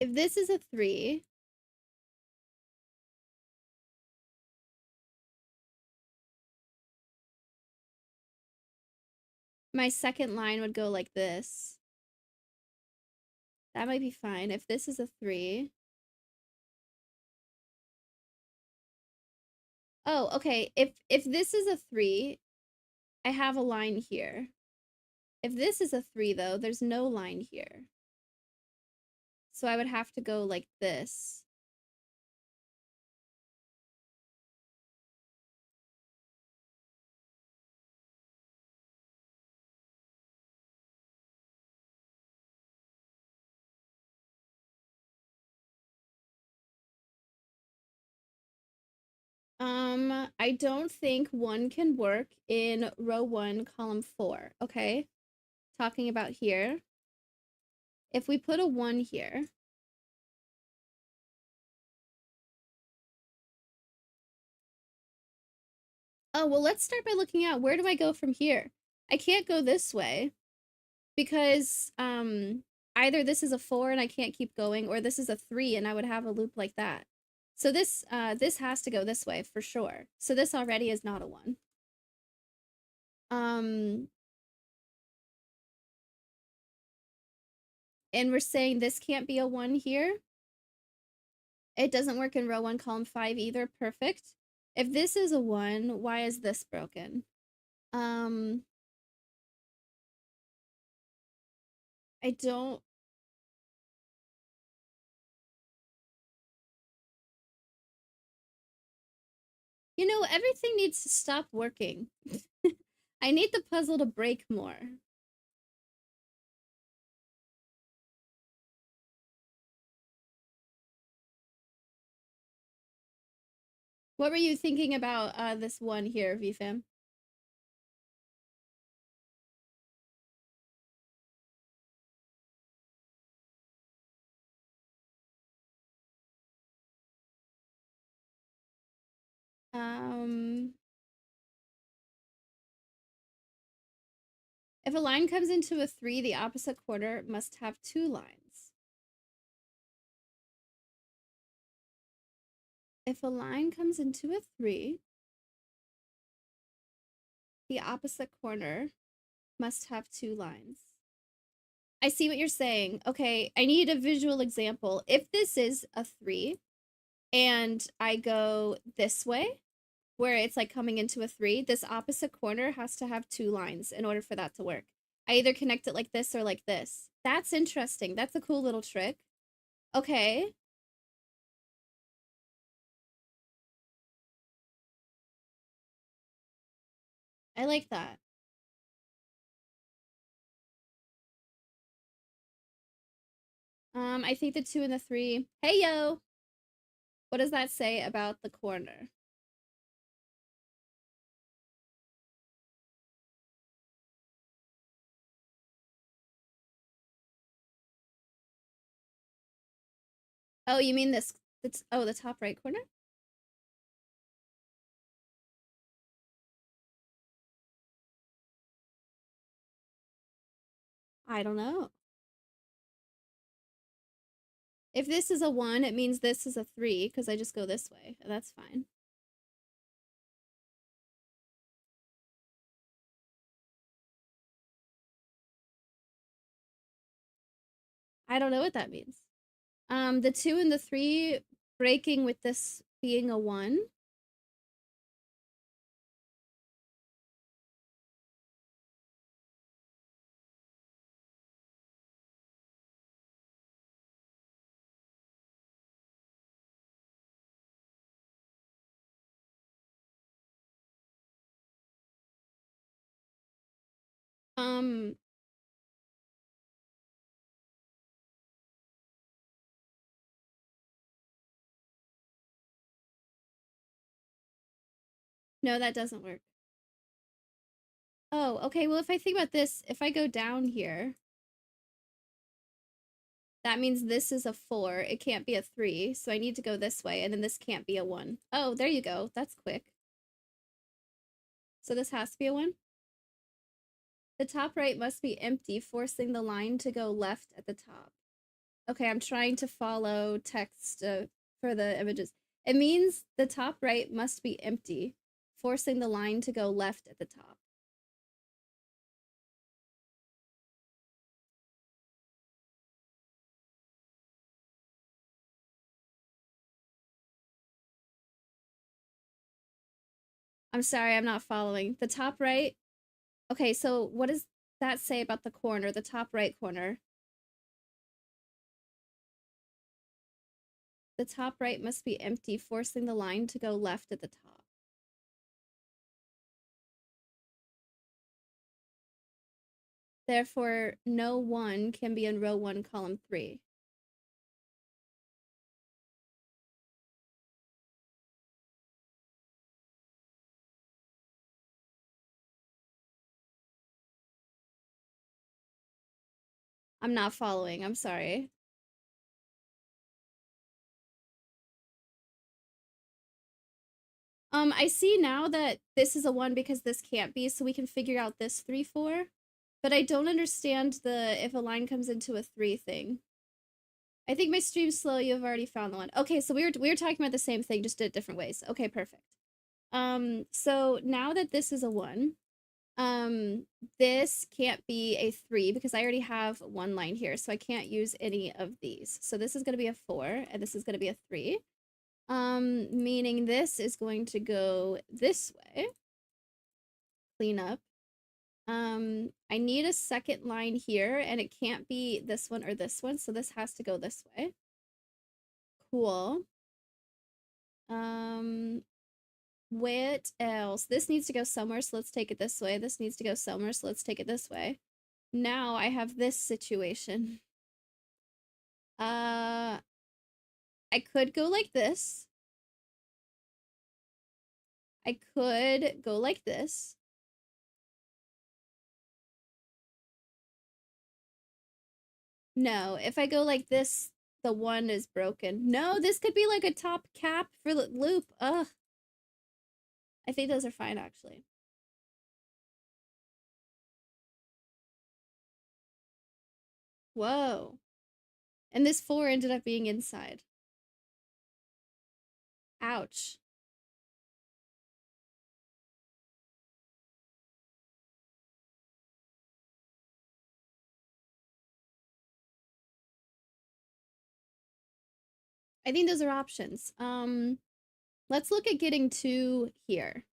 Speaker 1: if this is a 3, my second line would go like this. That might be fine. If this is a 3. Oh, okay. If this is a 3, I have a line here. If this is a 3 though, there's no line here. So I would have to go like this. I don't think 1 can work in row 1, column 4, okay? Talking about here. If we put a 1 here, oh, well, let's start by looking at where do I go from here? I can't go this way because either this is a 4 and I can't keep going, or this is a 3 and I would have a loop like that. So this has to go this way for sure. So this already is not a 1. And we're saying this can't be a 1 here. It doesn't work in row 1, column 5 either. Perfect. If this is a 1, why is this broken? I don't... You know, everything needs to stop working. I need the puzzle to break more. What were you thinking about this 1 here, VFam? Um, If a line comes into a 3, the opposite corner must have 2 lines. If a line comes into a 3, the opposite corner must have 2 lines. I see what you're saying. Okay, I need a visual example. If this is a 3 and I go this way, where it's like coming into a 3, this opposite corner has to have 2 lines in order for that to work. I either connect it like this or like this. That's interesting. That's a cool little trick. Okay. I like that. I think the 2 and the 3. Hey, yo! What does that say about the corner? Oh, you mean this? It's, oh, the top right corner? I don't know. If this is a 1, it means this is a 3, because I just go this way. That's fine. I don't know what that means. The 2 and the 3 breaking with this being a 1. Um, no, that doesn't work. Oh, okay, well, if I think about this, if I go down here, that means this is a 4. It can't be a 3, so I need to go this way, and then this can't be a 1. Oh, there you go. That's quick. So this has to be a 1? The top right must be empty, forcing the line to go left at the top. Okay, I'm trying to follow text for the images. It means the top right must be empty, forcing the line to go left at the top. I'm sorry, I'm not following. The top right. Okay, so what does that say about the corner, the top right corner? The top right must be empty, forcing the line to go left at the top. Therefore, no 1 can be in row 1, column 3. I'm not following. I'm sorry. I see now that this is a 1 because this can't be, so we can figure out this 3, 4. But I don't understand the if a line comes into a 3 thing. I think my stream's slow. You've already found the one. Okay, so we were talking about the same thing, just did it different ways. Okay, perfect. So now that this is a 1, this can't be a 3 because I already have 1 line here, so I can't use any of these. So this is going to be a 4, and this is going to be a 3. Meaning this is going to go this way. Clean up. I need a second line here, and it can't be this one or this one, so this has to go this way. Cool. What else? This needs to go somewhere, so let's take it this way. This needs to go somewhere, so let's take it this way. Now I have this situation. I could go like this. I could go like this. No, if I go like this, the 1 is broken. No, this could be like a top cap for the loop. Ugh. I think those are fine, actually. Whoa. And this 4 ended up being inside. Ouch. I think those are options. Let's look at getting 2 here.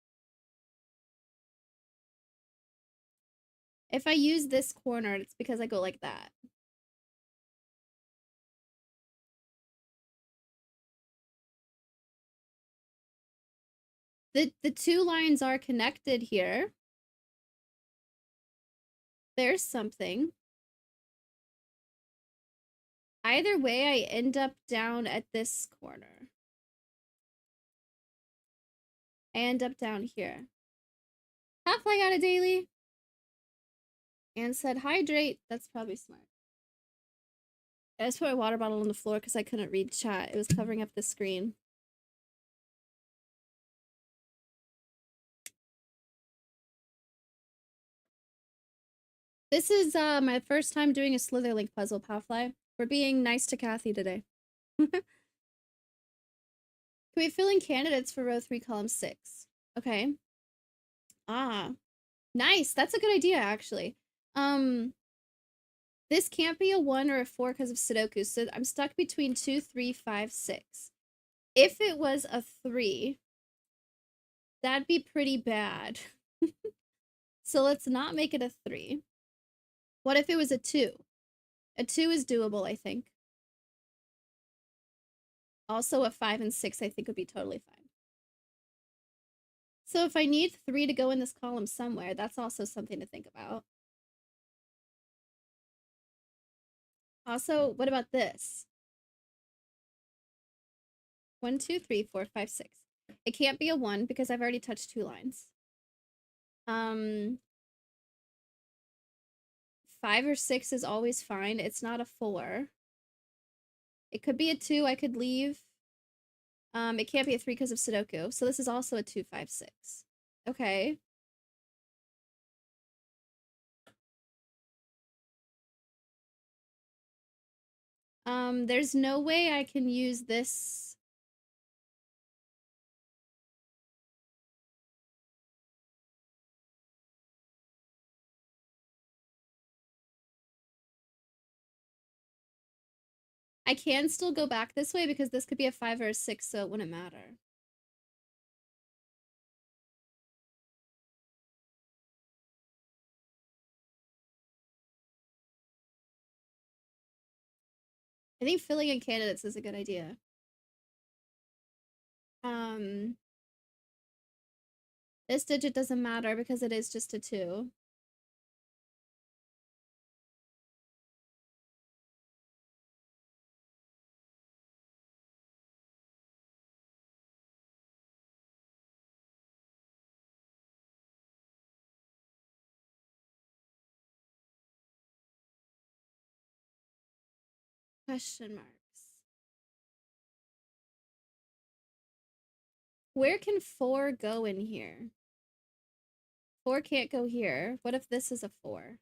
Speaker 1: If I use this corner, it's because I go like that. The 2 lines are connected here. There's something. Either way, I end up down at this corner. I end up down here. Halfway got a daily. And said hydrate. That's probably smart. I just put my water bottle on the floor because I couldn't read chat. It was covering up the screen. This is my first time doing a Slitherlink puzzle, Powfly. We're being nice to Kathy today. Can we fill in candidates for row 3, column 6? Okay. Ah. Nice. That's a good idea, actually. This can't be a 1 or a 4 because of Sudoku, so I'm stuck between 2, 3, 5, 6. If it was a 3, that'd be pretty bad. So let's not make it a 3. What if it was a 2? A 2 is doable, I think. Also, a 5 and 6, I think, would be totally fine. So if I need 3 to go in this column somewhere, that's also something to think about. Also, what about this? 1, 2, 3, 4, 5, 6. It can't be a 1 because I've already touched 2 lines. 5 or 6 is always fine. It's not a 4. It could be a 2. I could leave. It can't be a 3 because of Sudoku. So this is also a 2, 5, 6. Okay. There's no way I can use this. I can still go back this way because this could be a 5 or a 6, so it wouldn't matter. I think filling in candidates is a good idea. This digit doesn't matter because it is just a 2. Question marks. Where can 4 go in here? 4 can't go here. What if this is a 4?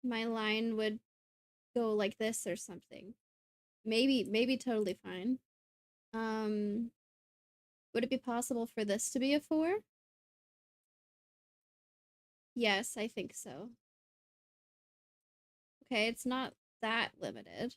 Speaker 1: My line would go like this or something. Maybe totally fine. Would it be possible for this to be a 4? Yes, I think so. Okay, it's not that limited.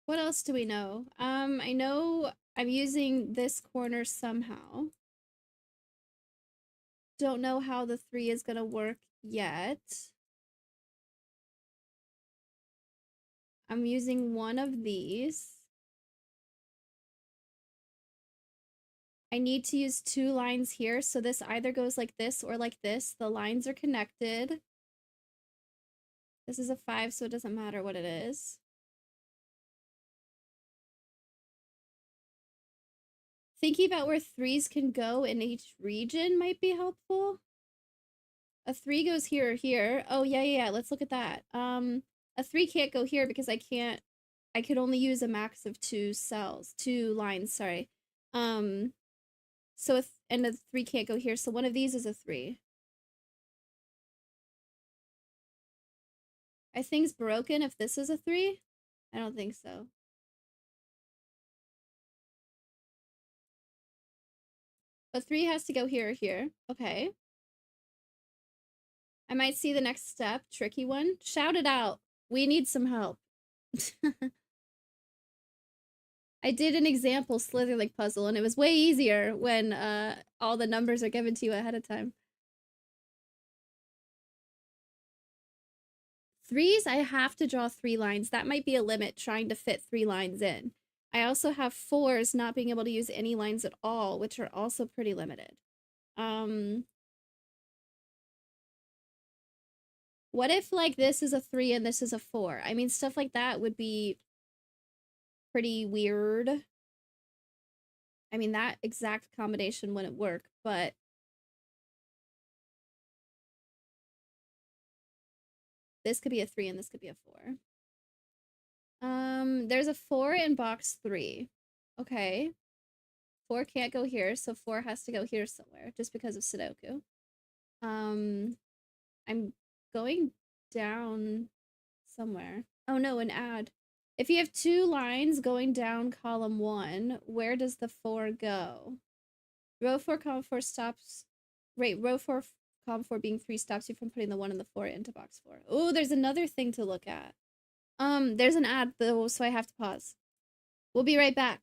Speaker 1: What else do we know? I know I'm using this corner somehow. Don't know how the 3 is gonna work yet. I'm using one of these. I need to use 2 lines here, so this either goes like this or like this. The lines are connected. This is a 5, so it doesn't matter what it is. Thinking about where 3s can go in each region might be helpful. A 3 goes here or here. Oh, yeah. Let's look at that. A 3 can't go here because I could only use a max of 2 lines, sorry. So and a 3 can't go here, so one of these is a 3. Are things broken if this is a 3? I don't think so. But 3 has to go here or here. Okay. I might see the next step. Tricky one. Shout it out. We need some help. I did an example Slitherlink puzzle, and it was way easier when all the numbers are given to you ahead of time. 3s, I have to draw 3 lines. That might be a limit, trying to fit 3 lines in. I also have 4s not being able to use any lines at all, which are also pretty limited. What if, like, this is a 3 and this is a 4? I mean, stuff like that would be pretty weird. I mean, that exact combination wouldn't work, but this could be a 3 and this could be a 4. There's a 4 in box 3. Okay. 4 can't go here, so 4 has to go here somewhere, just because of Sudoku. I'm going down somewhere. Oh no, an ad. If you have 2 lines going down column 1, where does the 4 go? Row 4, column 4 stops. Wait, row 4, column 4 being 3 stops you from putting the 1 and the 4 into box 4. Oh, there's another thing to look at. There's an ad though, so I have to pause. We'll be right back.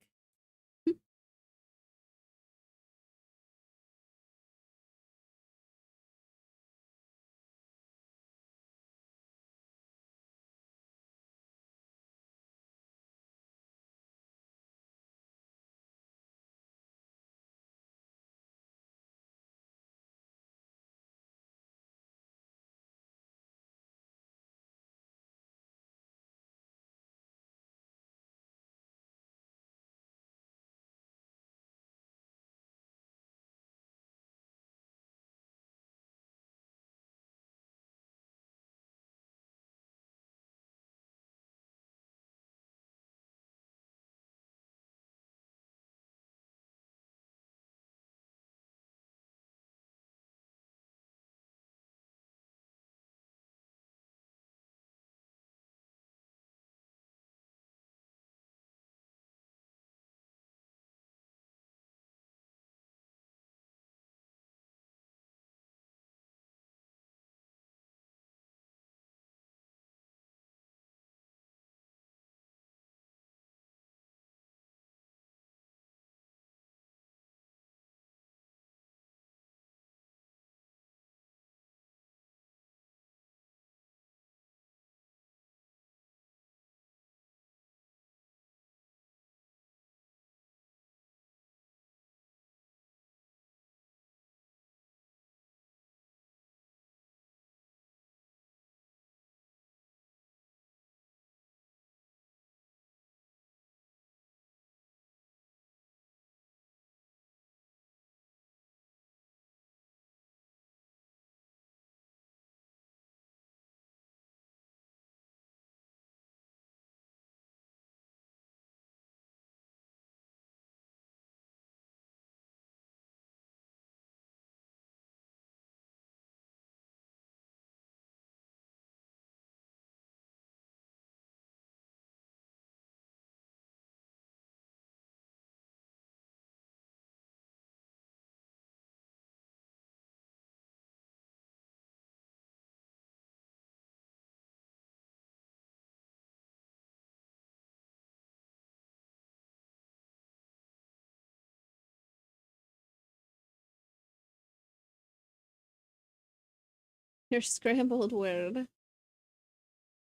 Speaker 1: Your scrambled word.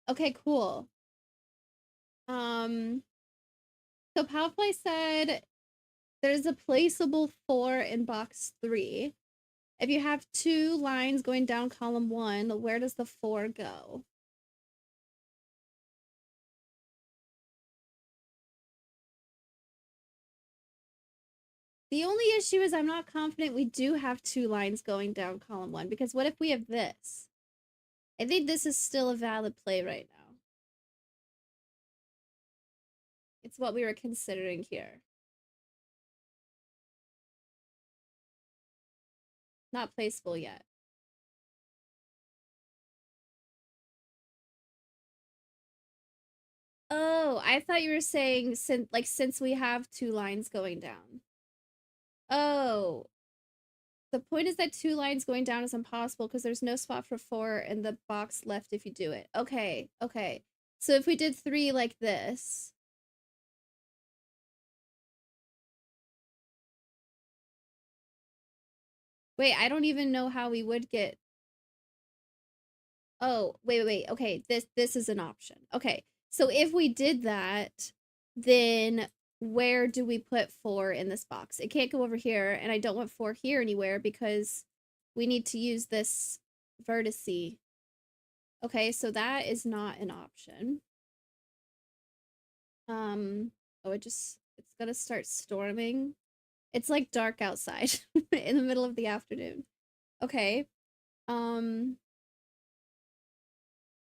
Speaker 1: Okay, cool. Um, so Powplay said there's a placeable 4 in box 3. If you have 2 lines going down column 1, where does the 4 go? The only issue is I'm not confident we do have 2 lines going down column 1, because what if we have this? I think this is still a valid play right now. It's what we were considering here. Not placeable yet. Oh, I thought you were saying since we have 2 lines going down. Oh. The point is that 2 lines going down is impossible because there's no spot for 4 in the box left if you do it. Okay, okay. So if we did 3 like this. Wait, I don't even know how we would get. Oh, wait. Okay, this is an option. Okay. So if we did that, then where do we put 4 in this box? It can't go over here, and I don't want 4 here anywhere because we need to use this vertice. Okay, so that is not an option. Oh, it's gonna start storming. It's like dark outside in the middle of the afternoon. Okay. Um,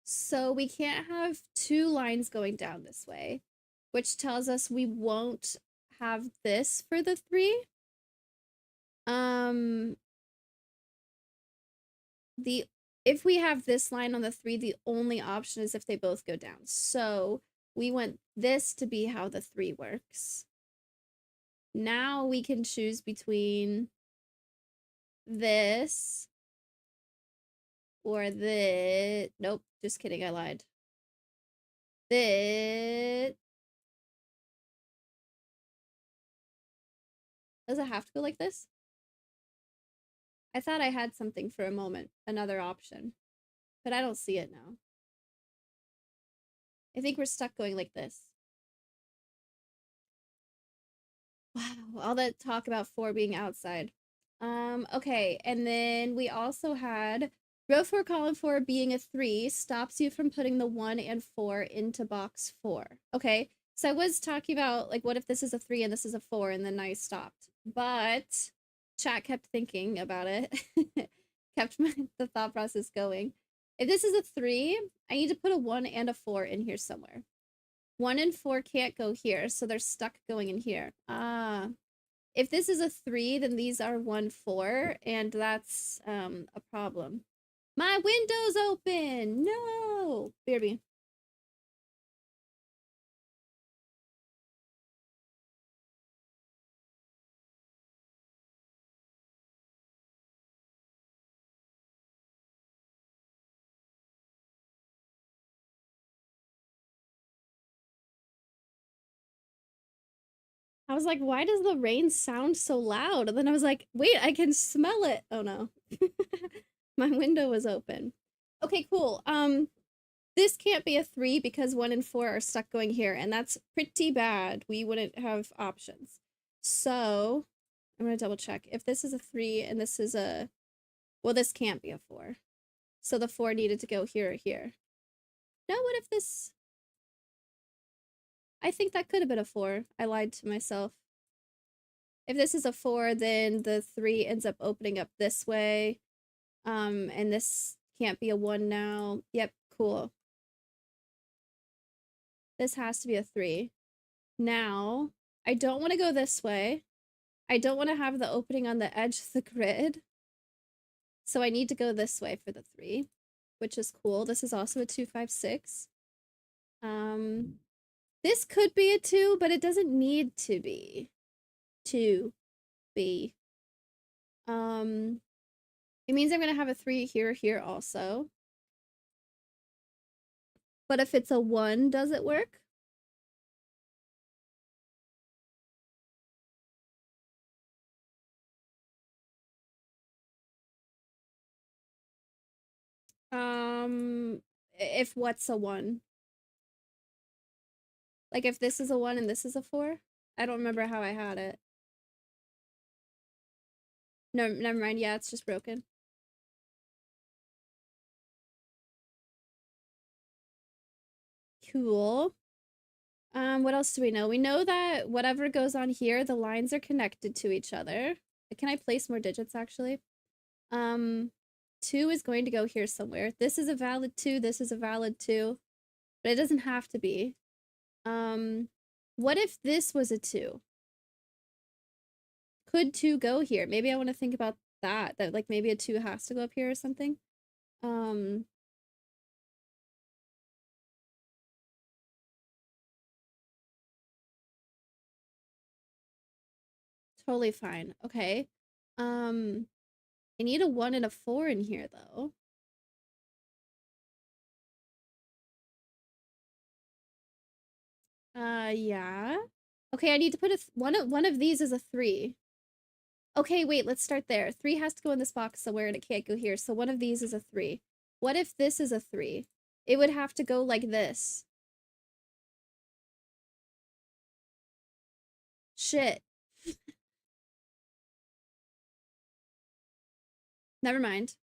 Speaker 1: so we can't have 2 lines going down this way, which tells us we won't have this for the 3. Um, the if we have this line on the 3, the only option is if they both go down. So we want this to be how the 3 works. Now we can choose between this or this. Nope, just kidding, I lied. This. Does it have to go like this? I thought I had something for a moment, another option, but I don't see it now. I think we're stuck going like this. Wow, all that talk about 4 being outside. Okay, and then we also had row 4, column 4 being a 3 stops you from putting the 1 and 4 into box 4. Okay, so I was talking about, like, what if this is a 3 and this is a 4, and then I stopped. But chat kept thinking about it, kept the thought process going. If this is a 3, I need to put a 1 and a 4 in here somewhere. 1 and 4 can't go here, so they're stuck going in here. Ah. If this is a 3, then these are 1, 4, and that's a problem. My window's open! No! BRB. I was like, why does the rain sound so loud? And then I was like, wait, I can smell it. Oh no. My window was open. Okay, cool. This can't be a 3 because 1 and 4 are stuck going here, and that's pretty bad. We wouldn't have options. So, I'm gonna double check. If this is a 3 and this is a... Well, this can't be a 4. So the 4 needed to go here or here. Now, what if this... I think that could have been a 4. I lied to myself. If this is a 4, then the 3 ends up opening up this way. And this can't be a 1 now. Yep, cool. This has to be a 3. Now, I don't want to go this way. I don't want to have the opening on the edge of the grid. So I need to go this way for the 3, which is cool. This is also a 2, 5, 6. This could be a 2, but it doesn't need to be. It means I'm gonna have a 3 here also. But if it's a 1, does it work? If what's a 1? Like if this is a 1 and this is a 4? I don't remember how I had it. No, never mind. Yeah, it's just broken. Cool. What else do we know? We know that whatever goes on here, the lines are connected to each other. Can I place more digits, actually? 2 is going to go here somewhere. This is a valid 2, this is a valid 2, but it doesn't have to be. What if this was a 2? Could 2 go here? Maybe I want to think about that like maybe a 2 has to go up here or something. Totally fine. Okay. I need a 1 and a 4 in here though. Yeah. Okay, I need to put one of these is a 3. Okay, wait, let's start there. 3 has to go in this box somewhere and it can't go here. So one of these is a 3. What if this is a 3? It would have to go like this. Shit. Never mind.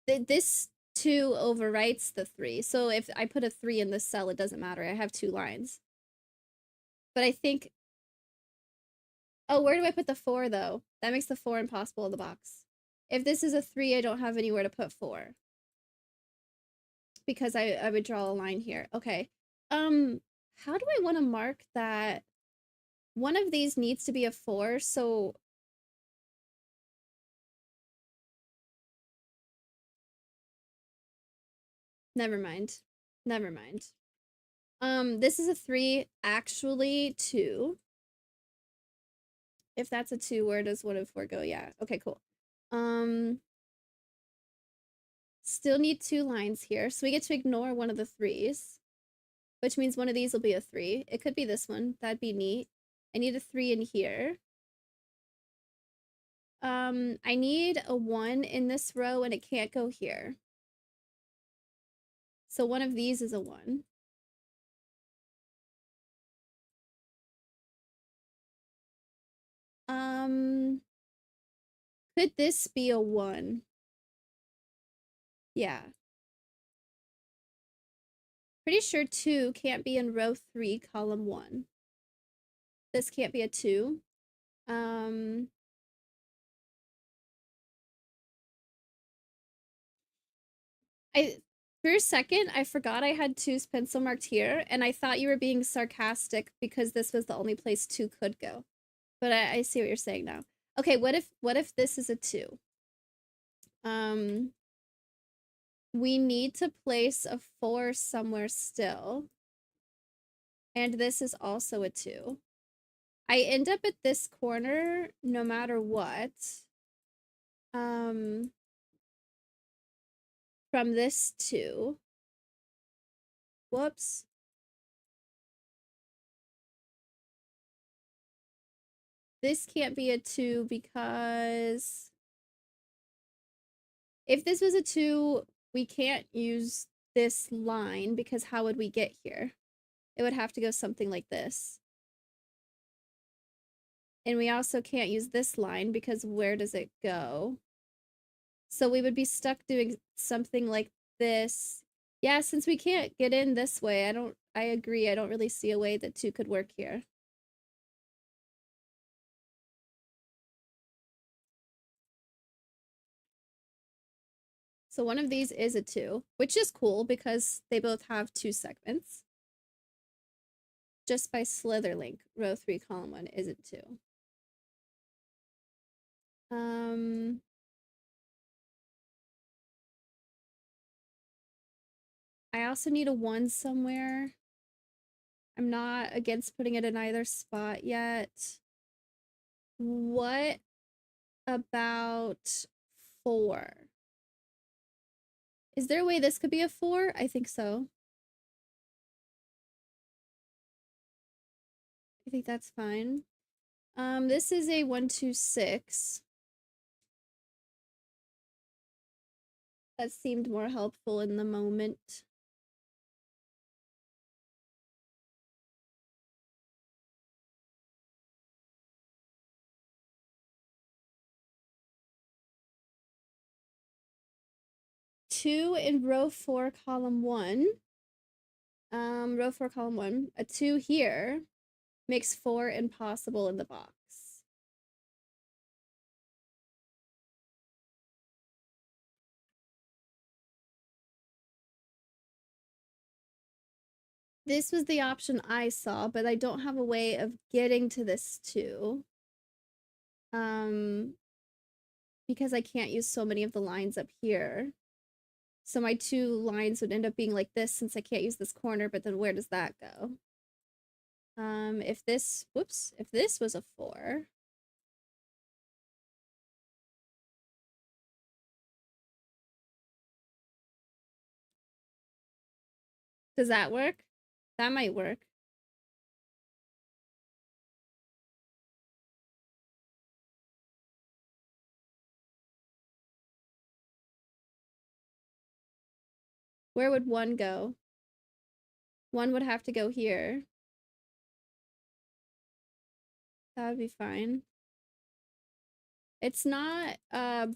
Speaker 1: This 2 overwrites the 3. So if I put a 3 in this cell, it doesn't matter. I have 2 lines. But I think... Oh, where do I put the 4, though? That makes the 4 impossible in the box. If this is a 3, I don't have anywhere to put 4. Because I would draw a line here. Okay. How do I want to mark that one of these needs to be a 4, so... Never mind. Never mind. This is a 3, actually 2. If that's a 2, where does 1 and 4 go? Yeah. Okay, cool. Still need 2 lines here, so we get to ignore one of the 3s, which means one of these will be a 3. It could be this one. That'd be neat. I need a 3 in here. I need a 1 in this row, and it can't go here. So one of these is a 1. Could this be a 1? Yeah. Pretty sure 2 can't be in row 3, column 1. This can't be a 2. For a second, I forgot I had 2's pencil marked here, and I thought you were being sarcastic because this was the only place 2 could go. But I see what you're saying now. Okay, what if this is a 2? We need to place a 4 somewhere still. And this is also a 2. I end up at this corner no matter what. From this 2. Whoops. This can't be a 2 because if this was a 2, we can't use this line because how would we get here? It would have to go something like this. And we also can't use this line because where does it go? So we would be stuck doing something like this. Yeah, since we can't get in this way, I agree. I don't really see a way that 2 could work here. So one of these is a 2, which is cool because they both have 2 segments. Just by Slitherlink, row 3, column 1 isn't 2. I also need a 1 somewhere. I'm not against putting it in either spot yet. What about 4? Is there a way this could be a 4? I think so. I think that's fine. This is a 1, 2, 6. That seemed more helpful in the moment. Two in row 4, column 1. Row 4, column 1. A 2 here makes 4 impossible in the box. This was the option I saw, but I don't have a way of getting to this 2. Because I can't use so many of the lines up here. So my 2 lines would end up being like this since I can't use this corner, but then where does that go? If this was a 4. Does that work? That might work. Where would 1 go? 1 would have to go here. That would be fine. It's not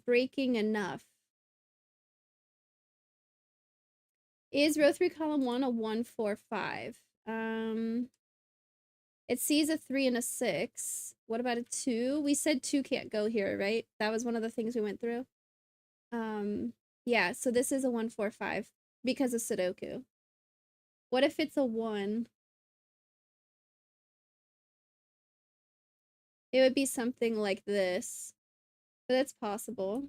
Speaker 1: breaking enough. Is row 3, column 1 a 1, 4, 5? It sees a 3 and a 6. What about a 2? We said 2 can't go here, right? That was one of the things we went through. Yeah, so this is a 1, 4, 5 because of Sudoku. What if it's a 1? It would be something like this, but that's possible.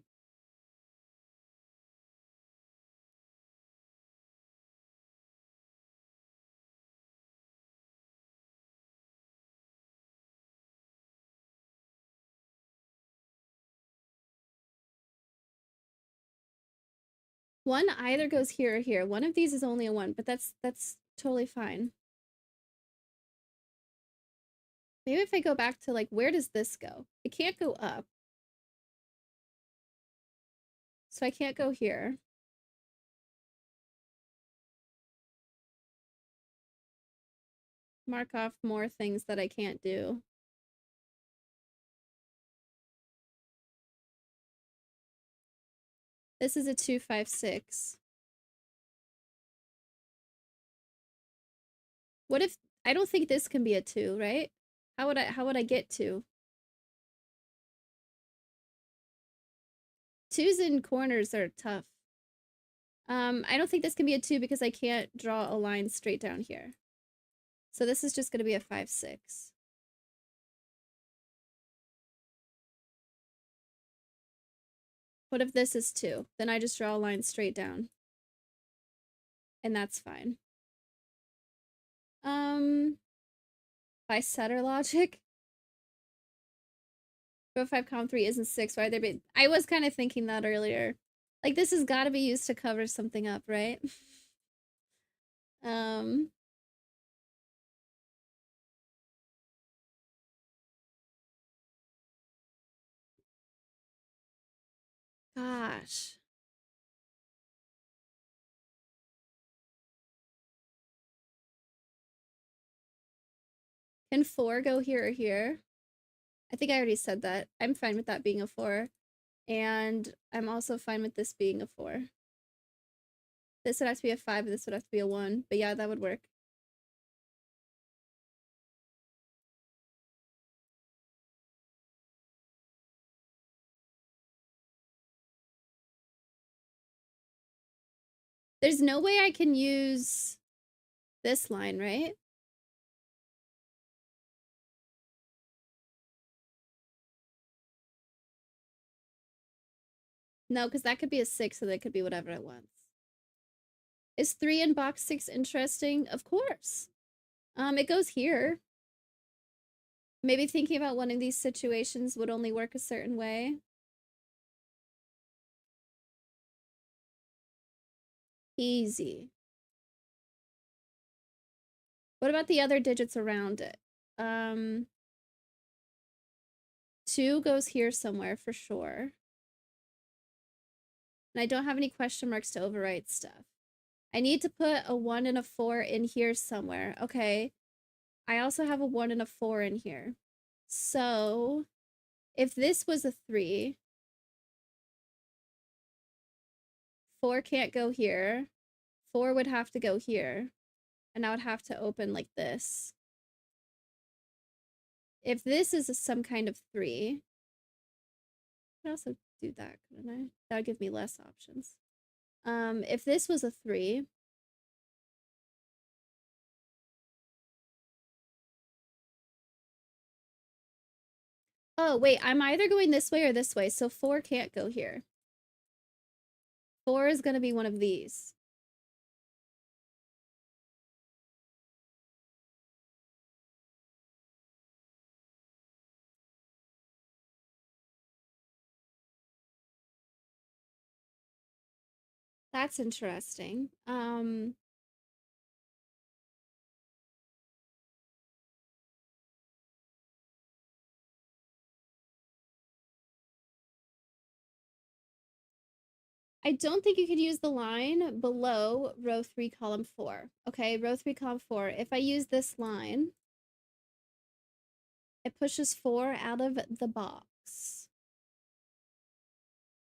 Speaker 1: One either goes here or here. One of these is only a 1, but that's totally fine. Maybe if I go back to, like, where does this go? It can't go up. So I can't go here. Mark off more things that I can't do. This is a 2, 5, 6. What if I don't think this can be a 2, right? How would I get to? 2s in corners are tough. I don't think this can be a 2 because I can't draw a line straight down here. So this is just going to be a 5, 6. What if this is 2? Then I just draw a line straight down. And that's fine. By setter logic, row 5, column 3 isn't 6. Why are they be? I was kind of thinking that earlier. Like, this has got to be used to cover something up, right? Gosh. Can 4 go here or here? I think I already said that. I'm fine with that being a 4. And I'm also fine with this being a 4. This would have to be a 5, and this would have to be a 1. But yeah, that would work. There's no way I can use this line, right? No, because that could be a 6, and that could be whatever it wants. Is 3 in box 6 interesting? Of course. It goes here. Maybe thinking about one of these situations would only work a certain way. Easy. What about the other digits around it? 2 goes here somewhere for sure. And I don't have any question marks to overwrite stuff. I need to put a 1 and a 4 in here somewhere. Okay. I also have a 1 and a 4 in here. So, if this was a 3, 4 can't go here. 4 would have to go here. And I would have to open like this. If this is some kind of 3, I could also do that, couldn't I? That would give me less options. If this was a 3, oh, wait, I'm either going this way or this way, so 4 can't go here. 4 is going to be one of these. That's interesting. I don't think you could use the line below row 3, column 4. Okay, row 3, column 4. If I use this line, it pushes 4 out of the box.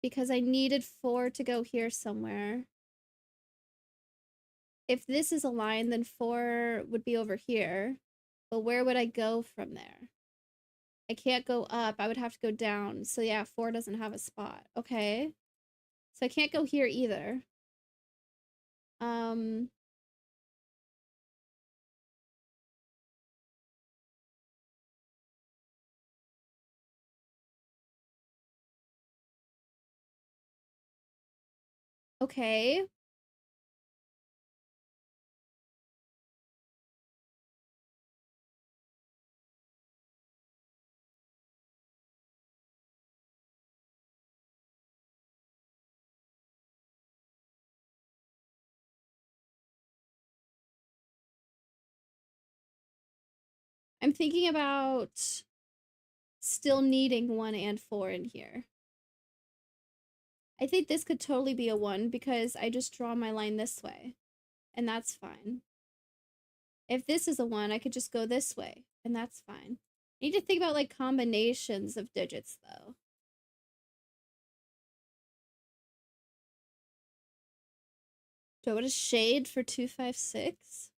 Speaker 1: Because I needed 4 to go here somewhere. If this is a line, then 4 would be over here. But where would I go from there? I can't go up. I would have to go down. So yeah, 4 doesn't have a spot. Okay. So I can't go here either. Okay. I'm thinking about still needing 1 and 4 in here. I think this could totally be a 1 because I just draw my line this way. And that's fine. If this is a 1, I could just go this way. And that's fine. I need to think about like combinations of digits though. Do I want a shade for 256?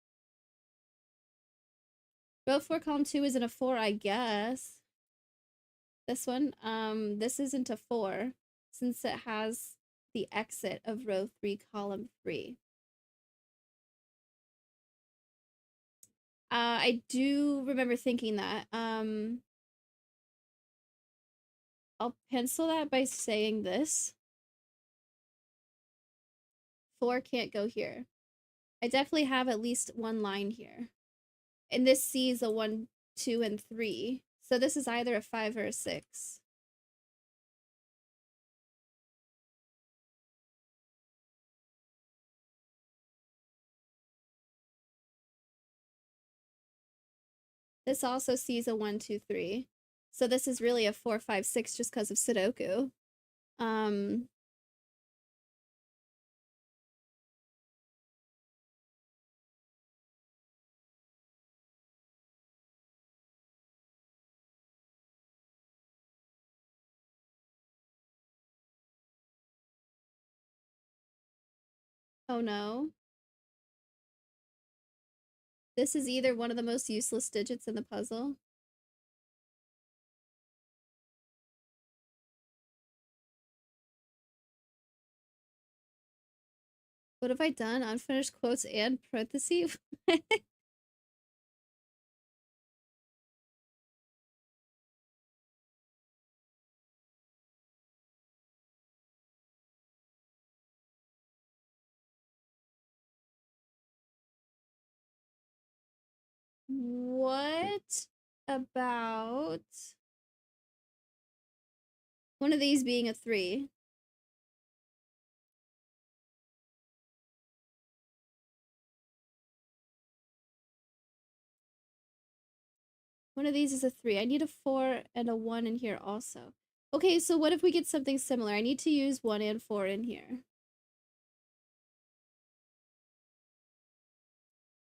Speaker 1: Row 4, column 2 isn't a 4, I guess. This one, this isn't a 4 since it has the exit of row 3, column 3. I do remember thinking that. I'll pencil that by saying this. 4 can't go here. I definitely have at least 1 line here. And this C is a 1, 2, and 3. So this is either a 5 or a 6. This also sees a 1, 2, 3. So this is really a 4, 5, 6 just because of Sudoku. Oh no. This is either one of the most useless digits in the puzzle. What have I done? Unfinished quotes and parentheses? What about one of these being a 3? One of these is a 3. I need a 4 and a 1 in here also. Okay, so what if we get something similar? I need to use 1 and 4 in here.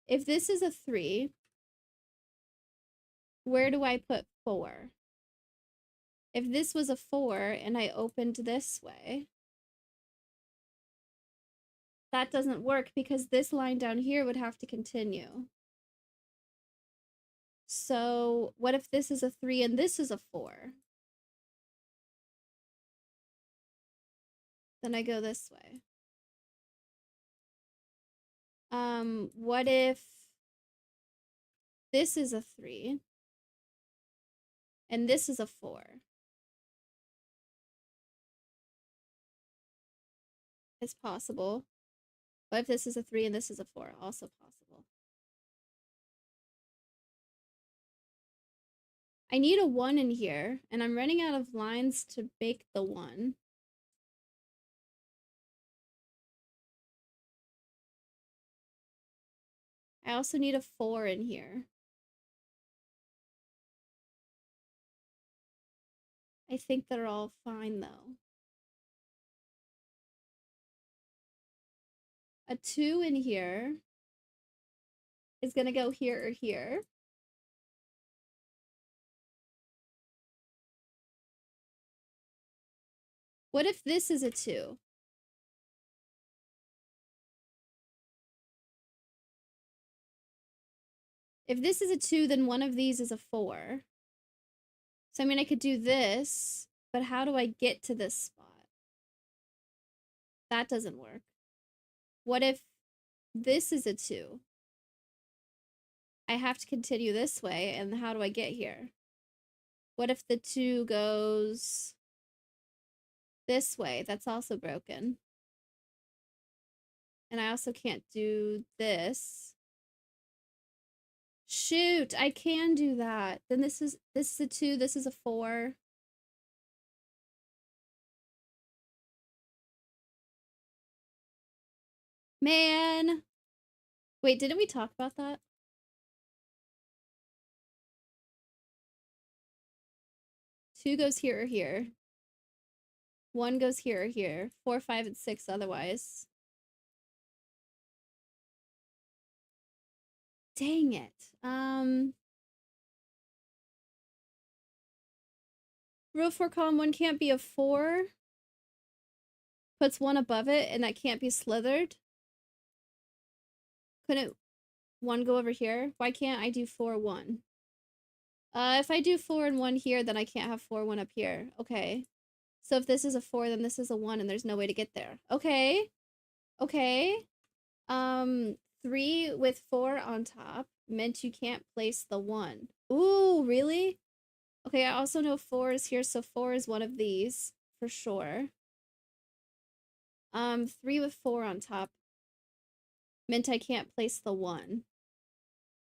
Speaker 1: If this is a 3, where do I put 4? If this was a 4 and I opened this way, that doesn't work because this line down here would have to continue. So what if this is a 3 and this is a 4? Then I go this way. What if this is a 3 and this is a 4? It's possible. What if this is a 3 and this is a 4? Also possible. I need a 1 in here, and I'm running out of lines to make the 1. I also need a 4 in here. I think they're all fine, though. A 2 in here is going to go here or here. What if this is a 2? If this is a 2, then one of these is a 4. So, I mean, I could do this, but how do I get to this spot? That doesn't work. What if this is a 2? I have to continue this way, and how do I get here? What if the 2 goes this way? That's also broken. And I also can't do this. Shoot, I can do that. Then this is a 2, this is a 4. Man. Wait, didn't we talk about that? 2 goes here or here. 1 goes here or here. 4, 5, and 6 otherwise. Dang it. Row 4 column 1 can't be a 4. Puts 1 above it, and that can't be slithered. Couldn't 1 go over here? Why can't I do 4, 1? If I do 4 and 1 here, then I can't have 4, 1 up here. Okay. So if this is a 4, then this is a 1, and there's no way to get there. Okay. Okay. 3 with 4 on top meant you can't place the 1. Ooh, really? Okay, I also know 4 is here, so 4 is one of these for sure. 3 with 4 on top meant I can't place the 1.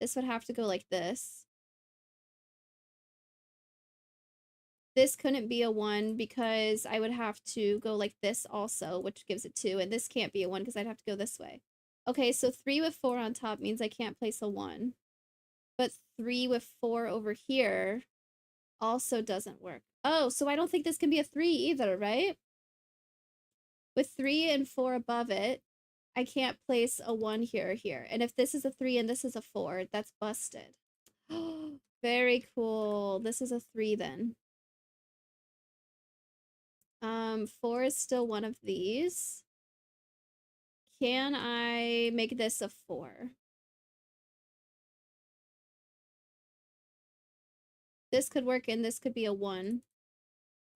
Speaker 1: This would have to go like this. This couldn't be a 1 because I would have to go like this also, which gives it 2, and this can't be a 1 because I'd have to go this way. Okay, so 3 with 4 on top means I can't place a 1. But 3 with 4 over here also doesn't work. Oh, so I don't think this can be a 3 either, right? With 3 and 4 above it, I can't place a 1 here or here. And if this is a 3 and this is a 4, that's busted. Very cool. This is a 3 then. 4 is still one of these. Can I make this a 4? This could work and this could be a 1.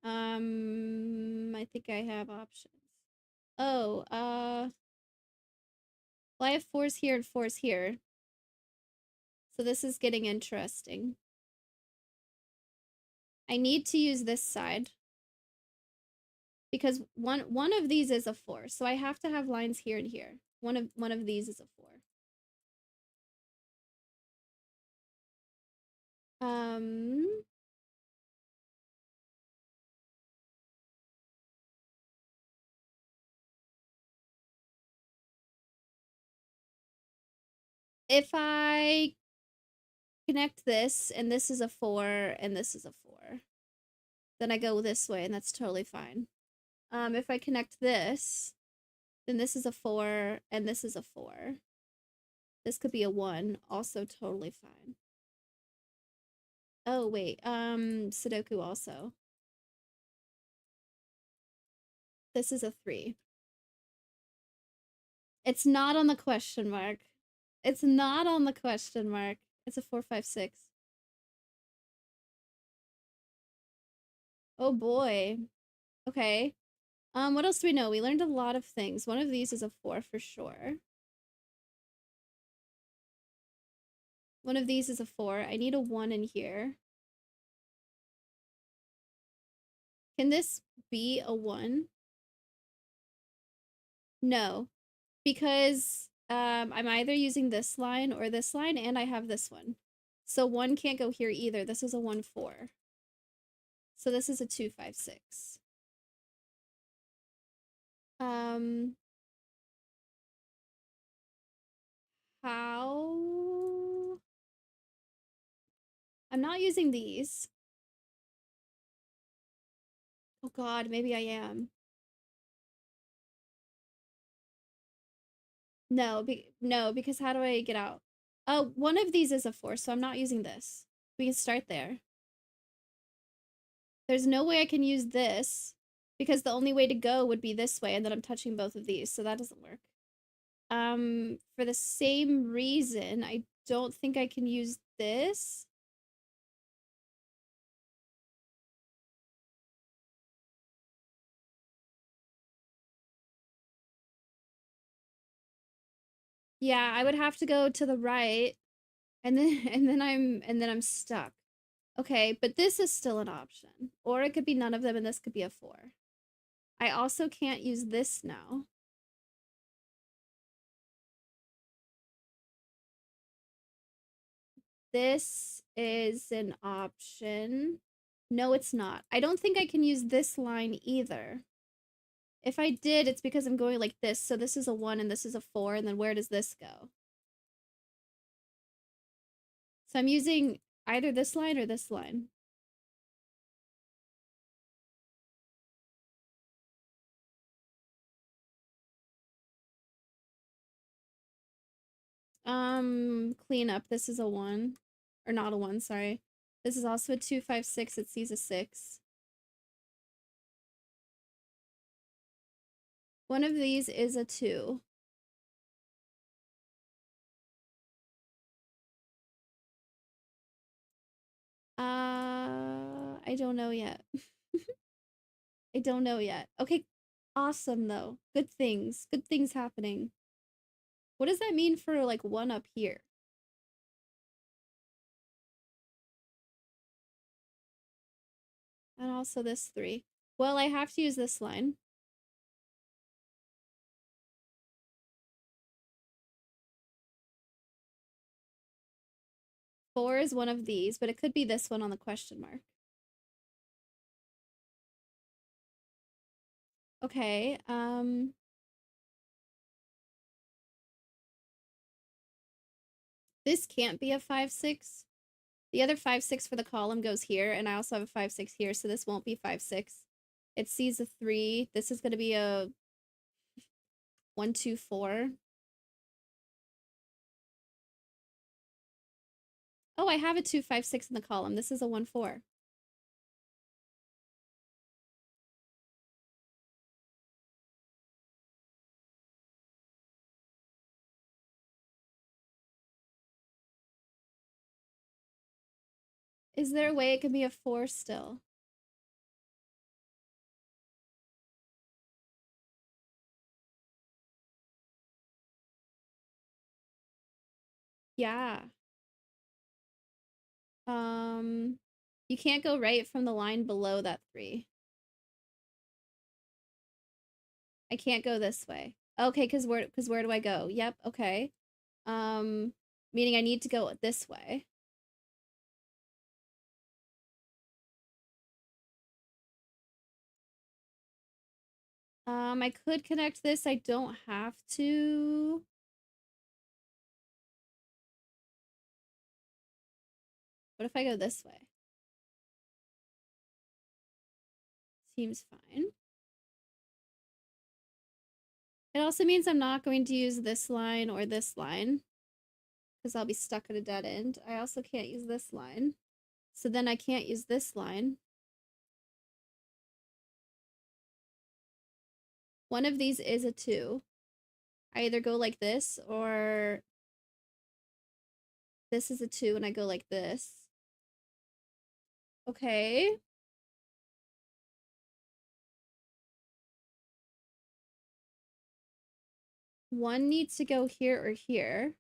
Speaker 1: I think I have options. Oh, well, I have 4s here and 4s here. So this is getting interesting. I need to use this side. Because one of these is a 4. So I have to have lines here and here. One of these is a 4. If I connect this and this is a 4 and this is a 4, then I go this way and that's totally fine. If I connect this, then this is a 4 and this is a 4. This could be a 1, also totally fine. Oh, wait, Sudoku also. This is a 3. It's not on the question mark. It's not on the question mark. It's a 4, 5, 6. Oh boy. Okay. What else do we know? We learned a lot of things. One of these is a 4 for sure. One of these is a 4. I need a 1 in here. Can this be a 1? No. Because I'm either using this line or this line, and I have this one. So 1 can't go here either. This is a 1, 4. So this is a 2, 5, 6. Um, how? I'm not using these. Oh god, maybe I am. No, no, because how do I get out? Oh, one of these is a 4, so I'm not using this. We can start there. There's no way I can use this because the only way to go would be this way, and then I'm touching both of these, so that doesn't work. For the same reason, I don't think I can use this. Yeah, I would have to go to the right, and then I'm stuck. Okay, but this is still an option. Or it could be none of them and this could be a 4. I also can't use this now. This is an option. No, it's not. I don't think I can use this line either. If I did, it's because I'm going like this. So this is a 1 and this is a 4. And then where does this go? So I'm using either this line or this line. Clean up. This is a 1. Or not a 1, sorry. This is also a 2, 5, 6. It sees a 6. One of these is a 2. I don't know yet. I don't know yet. Okay, awesome though. Good things. Good things happening. What does that mean for like 1 up here? And also this 3. Well, I have to use this line. Four is one of these, but it could be this one on the question mark. Okay, this can't be a 5, 6. The other 5, 6 for the column goes here, and I also have a 5, 6 here, so this won't be 5, 6. It sees a 3. This is going to be a 1, 2, 4. Oh, I have a 2, 5, 6 in the column. This is a 1, 4. Is there a way it can be a 4 still? Yeah. You can't go right from the line below that 3. I can't go this way. Okay, cause where do I go? Yep, okay. Um, Meaning I need to go this way. I could connect this. I don't have to. What if I go this way? Seems fine. It also means I'm not going to use this line or this line because I'll be stuck at a dead end. I also can't use this line. So then I can't use this line. One of these is a 2. I either go like this, or this is a 2 and I go like this. Okay. One needs to go here or here.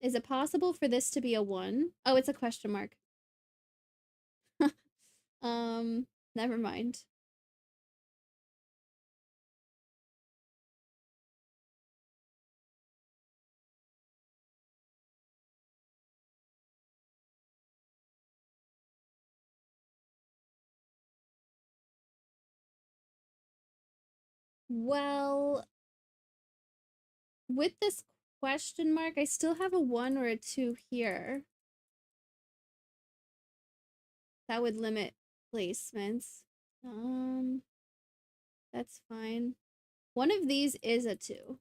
Speaker 1: Is it possible for this to be a 1? Oh, it's a question mark. Never mind. Well, with this question mark, I still have a 1 or a 2 here. That would limit placements. That's fine. One of these is a 2.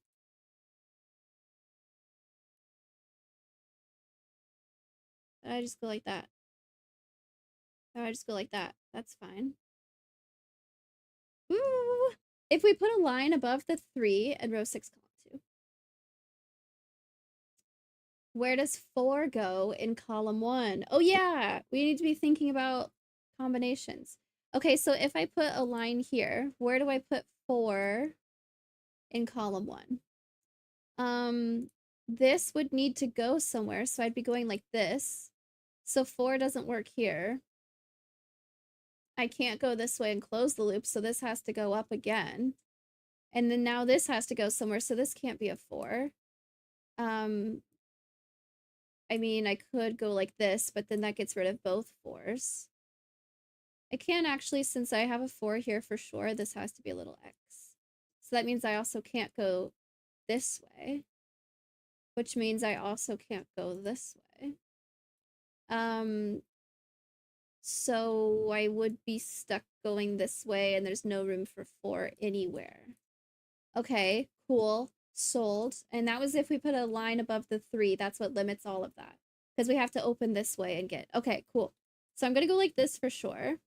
Speaker 1: I just go like that. I just go like that. That's fine. Ooh! If we put a line above the 3 and row 6, column 2. Where does 4 go in column 1? Oh yeah, we need to be thinking about combinations. Okay, so if I put a line here, where do I put 4 in column 1? This would need to go somewhere, so I'd be going like this. So 4 doesn't work here. I can't go this way and close the loop, so this has to go up again. And then now this has to go somewhere, so this can't be a 4. I mean, I could go like this, but then that gets rid of both 4s. I can't actually, since I have a 4 here for sure, this has to be a little X. So that means I also can't go this way, which means I also can't go this way. So I would be stuck going this way, and there's no room for 4 anywhere. Okay, cool. Sold. And that was if we put a line above the 3. That's what limits all of that. Because we have to open this way and get... Okay, cool. So I'm going to go like this for sure.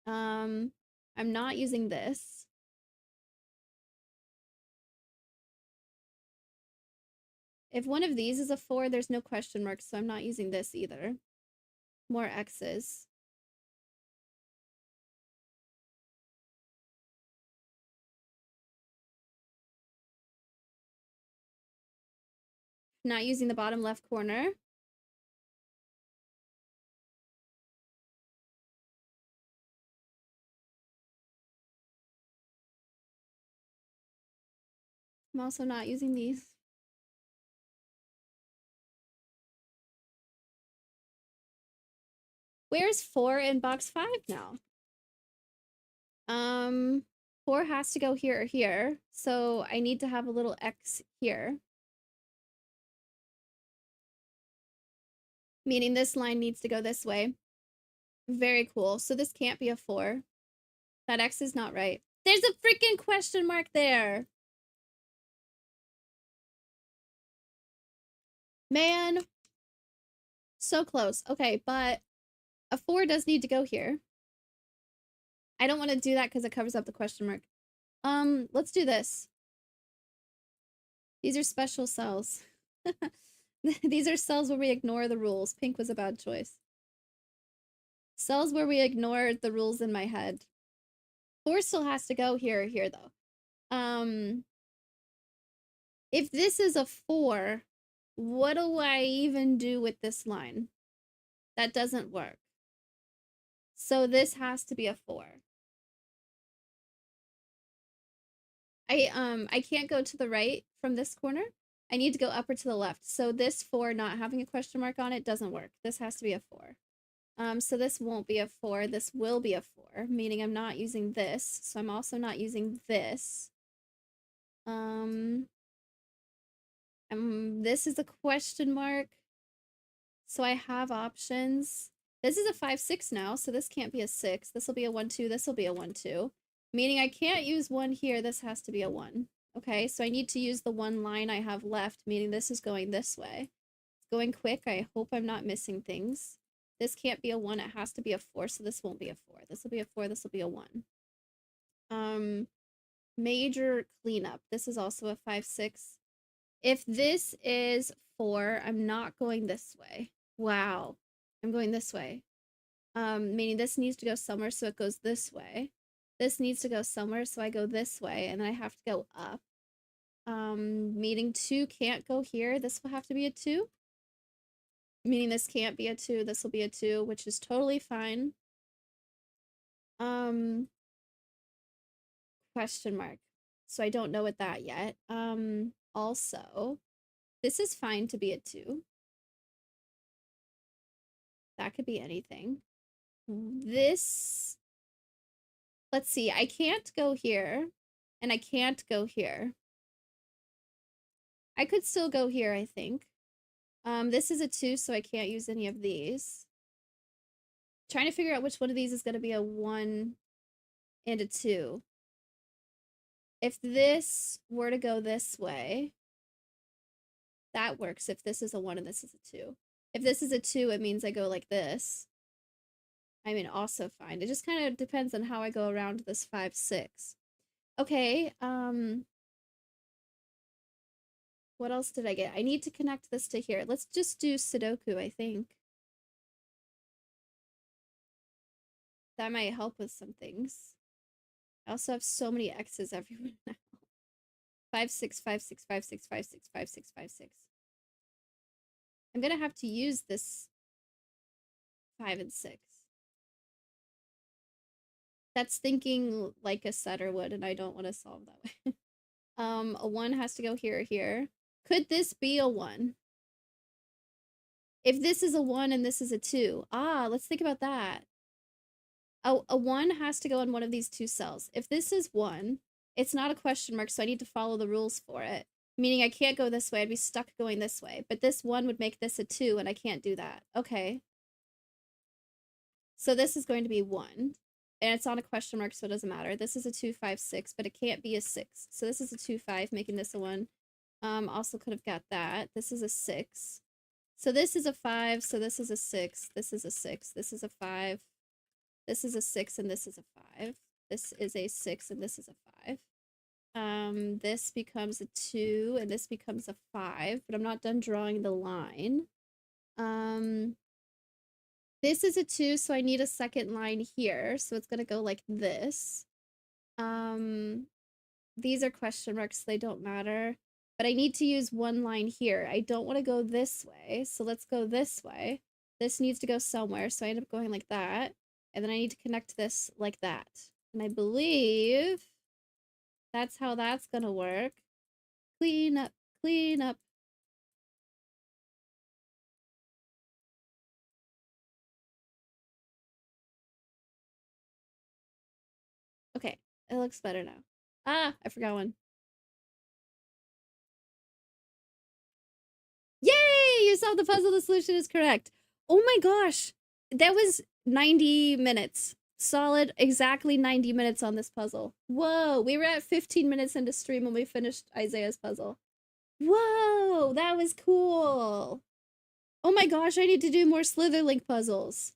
Speaker 1: I'm not using this. If one of these is a 4, there's no question mark, so I'm not using this either. More X's. Not using the bottom left corner. I'm also not using these. Where's 4 in box 5 now? 4 has to go here or here, so I need to have a little X here. Meaning this line needs to go this way. Very cool. So this can't be a 4. That X is not right. There's a freaking question mark there! Man! So close. Okay, but a 4 does need to go here. I don't want to do that because it covers up the question mark. Let's do this. These are special cells. These are cells where we ignore the rules. Pink was a bad choice. Cells where we ignore the rules in my head. 4 still has to go here or here, though. If this is a 4, what do I even do with this line? That doesn't work. So this has to be a 4. I can't go to the right from this corner. I need to go up or to the left. So this 4 not having a question mark on it doesn't work. This has to be a 4. So this won't be a 4. This will be a 4, meaning I'm not using this. So I'm also not using this. This is a question mark. So I have options. This is a 5, 6 now, so this can't be a 6. This will be a 1, 2. This will be a 1, 2. Meaning I can't use 1 here. This has to be a 1. Okay, so I need to use the one line I have left, meaning this is going this way. It's going quick. I hope I'm not missing things. This can't be a 1. It has to be a 4, so this won't be a 4. This will be a 4. This will be a 1. major cleanup. This is also a 5-6. If this is 4, I'm not going this way. Wow. I'm going this way. Meaning this needs to go somewhere, so it goes this way. This needs to go somewhere, so I go this way, and then I have to go up. Meaning 2 can't go here. This will have to be a 2. Meaning this can't be a 2. This will be a 2, which is totally fine. Question mark. So I don't know what that yet. Also, this is fine to be a 2. That could be anything. This, let's see, I can't go here, and I can't go here. I could still go here, I think. This is a 2, so I can't use any of these. Trying to figure out which one of these is going to be a 1 and a 2. If this were to go this way, that works if this is a 1 and this is a 2. If this is a 2, it means I go like this. I mean, also fine. It just kind of depends on how I go around this 5-6. Okay, what else did I get? I need to connect this to here. Let's just do Sudoku, I think. That might help with some things. I also have so many X's everywhere now. 5-6, 5-6, 5-6, 5-6, 5-6, 5-6. I'm gonna have to use this 5 and 6. That's thinking like a setter would, and I don't want to solve that way. A 1 has to go here or here. Could this be a 1? If this is a 1 and this is a 2. Let's think about that. A 1 has to go in one of these 2 cells. If this is 1, it's not a question mark, so I need to follow the rules for it. Meaning I can't go this way, I'd be stuck going this way. But this 1 would make this a 2, and I can't do that. Okay. So this is going to be 1. And it's on a question mark, so it doesn't matter. This is a 2, 5, 6, but it can't be a 6. So this is a 2, 5, making this a 1. Also could have got that. This is a 6. So this is a 5, so this is a 6. This is a 6. This is a 5. This is a 6, and this is a 5. This is a 6, and this is a 5. This becomes a 2, and this becomes a 5, but I'm not done drawing the line. This is a 2, so I need a second line here, so it's gonna go like this. These are question marks, so they don't matter. But I need to use one line here. I don't want to go this way, so let's go this way. This needs to go somewhere, so I end up going like that. And then I need to connect this like that. And I believe that's how that's gonna work. Clean up, clean up. Okay, it looks better now. I forgot one. Yay! You solved the puzzle. The solution is correct. Oh my gosh. That was 90 minutes. Solid, exactly 90 minutes on this puzzle. Whoa, we were at 15 minutes into stream when we finished Isaiah's puzzle. Whoa, that was cool. Oh my gosh, I need to do more Slitherlink puzzles.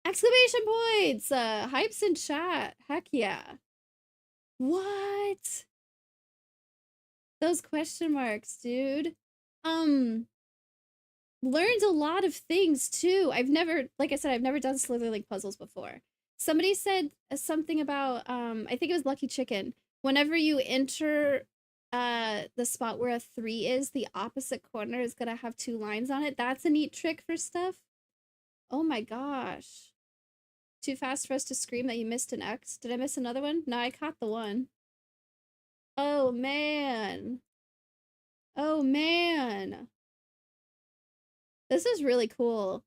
Speaker 1: Exclamation points! Hypes in chat. Heck yeah. What? Those question marks, dude. Learned a lot of things too. I've never, like I said, I've never done Slitherlink puzzles before. Somebody said something about, I think it was Lucky Chicken. Whenever you enter the spot where a 3 is, the opposite corner is gonna have 2 lines on it. That's a neat trick for stuff. Oh my gosh. Too fast for us to scream that you missed an X. Did I miss another one? No, I caught the one. Oh man. Oh man. This is really cool.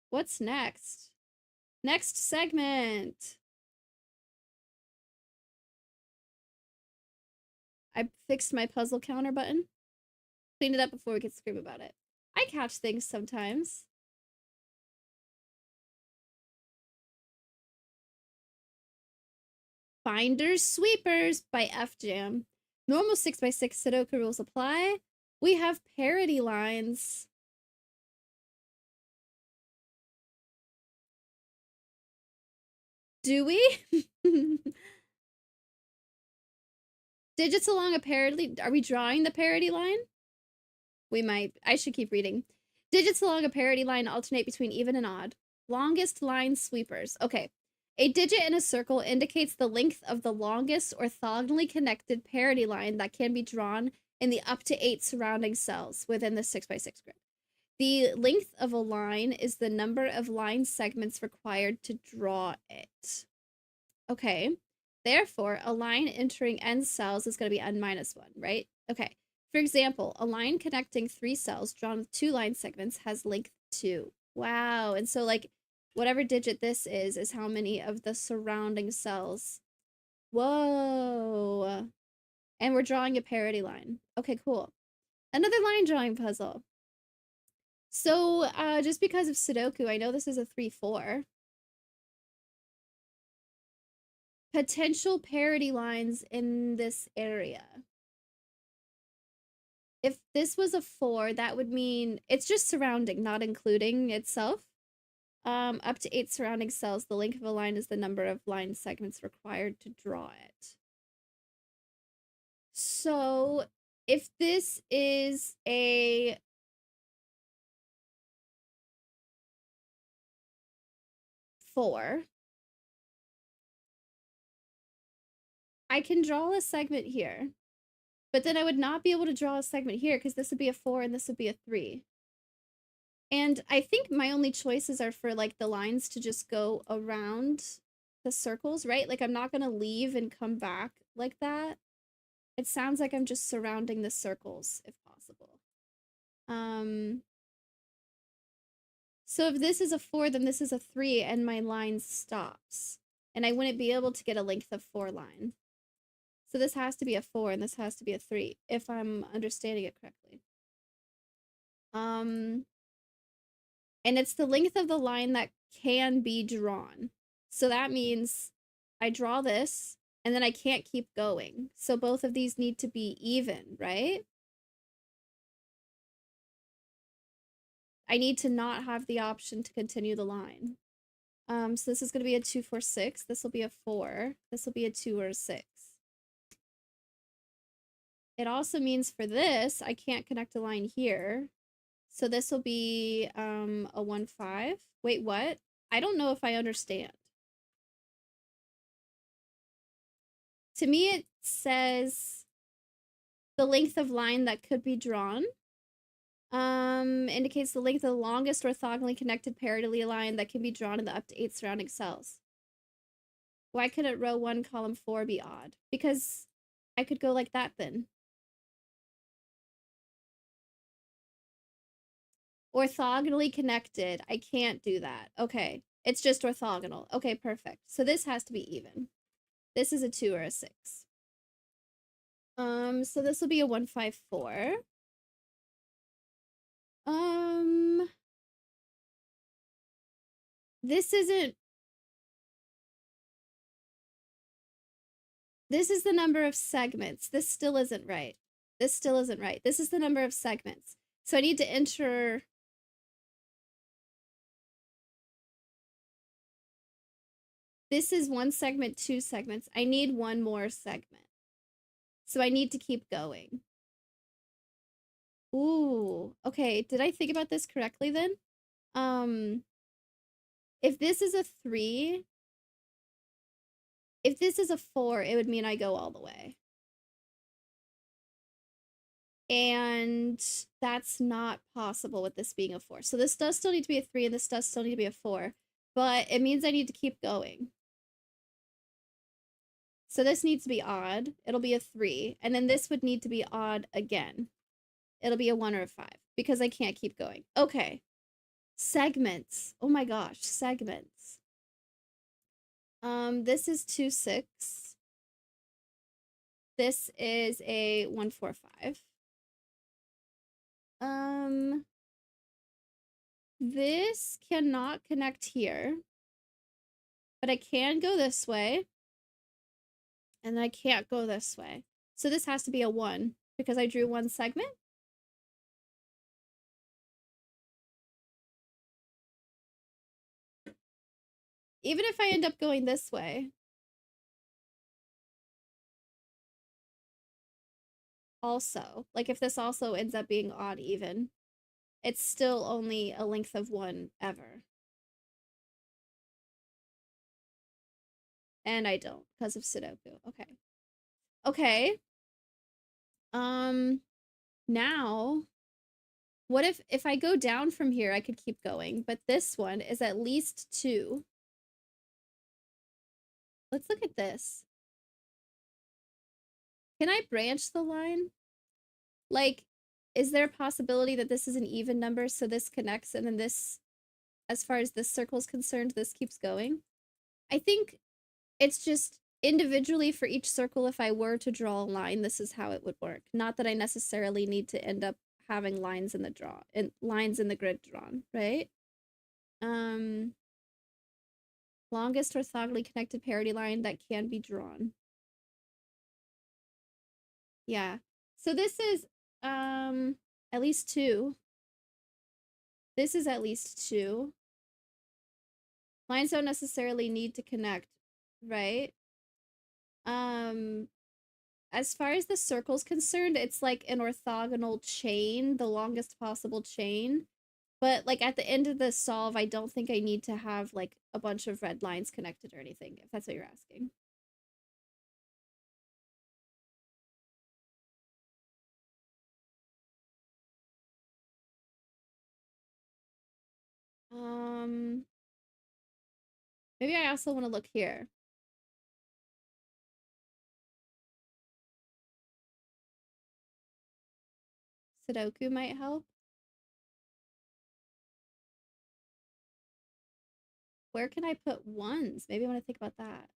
Speaker 1: What's next? Next segment. I fixed my puzzle counter button. Cleaned it up before we could scream about it. I catch things sometimes. Finders Sweepers by F Jam. Normal 6x6 Sudoku rules apply. We have parody lines. Do we? Digits along a parity. Are we drawing the parity line? We might. I should keep reading. Digits along a parity line alternate between even and odd. Longest line sweepers. Okay. A digit in a circle indicates the length of the longest orthogonally connected parity line that can be drawn in the up to 8 surrounding cells within the 6x6 grid. The length of a line is the number of line segments required to draw it. Okay. Therefore, a line entering n cells is going to be n minus 1, right? Okay. For example, a line connecting 3 cells drawn with 2 line segments has length 2. Wow. And so, like, whatever digit this is how many of the surrounding cells. Whoa. And we're drawing a parity line. Okay, cool. Another line drawing puzzle. So, just because of Sudoku, I know this is a 3-4. Potential parity lines in this area. If this was a 4, that would mean it's just surrounding, not including itself. Up to 8 surrounding cells, the length of a line is the number of line segments required to draw it. So, if this is a four, I can draw a segment here, but then I would not be able to draw a segment here because this would be a 4 and this would be a 3. And I think my only choices are for like the lines to just go around the circles, right? Like I'm not going to leave and come back like that. It sounds like I'm just surrounding the circles if possible. So if this is a 4, then this is a 3 and my line stops. And I wouldn't be able to get a length of 4 line. So this has to be a 4 and this has to be a 3 if I'm understanding it correctly. And it's the length of the line that can be drawn. So that means I draw this and then I can't keep going. So both of these need to be even, right? I need to not have the option to continue the line. So this is going to be a 2, 4, 6. This will be a 4. This will be a 2 or a 6. It also means for this, I can't connect a line here. So this will be a 1, 5. Wait, what? I don't know if I understand. To me, it says the length of line that could be drawn. Indicates the length of the longest orthogonally connected parity line that can be drawn in the up to 8 surrounding cells. Why couldn't row 1, column 4 be odd? Because I could go like that then. Orthogonally connected. I can't do that. Okay. It's just orthogonal. Okay, perfect. So this has to be even. This is a 2 or a 6. So this will be a 1, 5, 4. This isn't. This is the number of segments. This still isn't right. This still isn't right. This is the number of segments. So I need to enter. This is 1 segment, 2 segments. I need 1 more segment. So I need to keep going. Ooh, okay. Did I think about this correctly then? If this is a 3, if this is a 4, it would mean I go all the way. And that's not possible with this being a 4. So this does still need to be a 3 and this does still need to be a 4. But it means I need to keep going. So this needs to be odd. It'll be a 3. And then this would need to be odd again. It'll be a 1 or a 5 because I can't keep going. Okay. Segments. Oh my gosh, segments. This is 2, 6. This is a 1, 4, 5. This cannot connect here. But I can go this way. And I can't go this way. So this has to be a 1 because I drew 1 segment. Even if I end up going this way. also. Like if this also ends up being odd even, it's still only a length of 1 ever. And I don't because of Sudoku. Okay. Okay. Now, what if I go down from here, I could keep going, but this one is at least 2. Let's look at this. Can I branch the line? Like, is there a possibility that this is an even number, so this connects, and then this, as far as this circle is concerned, this keeps going? I think it's just individually for each circle, if I were to draw a line, this is how it would work. Not that I necessarily need to end up having lines in the lines in the grid drawn, right? Longest orthogonally connected parity line that can be drawn. Yeah. So this is at least 2. This is at least 2. Lines don't necessarily need to connect, right? As far as the circle's concerned, it's like an orthogonal chain, the longest possible chain. But like at the end of the solve, I don't think I need to have like a bunch of red lines connected or anything, if that's what you're asking. Maybe I also want to look here. Sudoku might help. Where can I put ones? Maybe I want to think about that.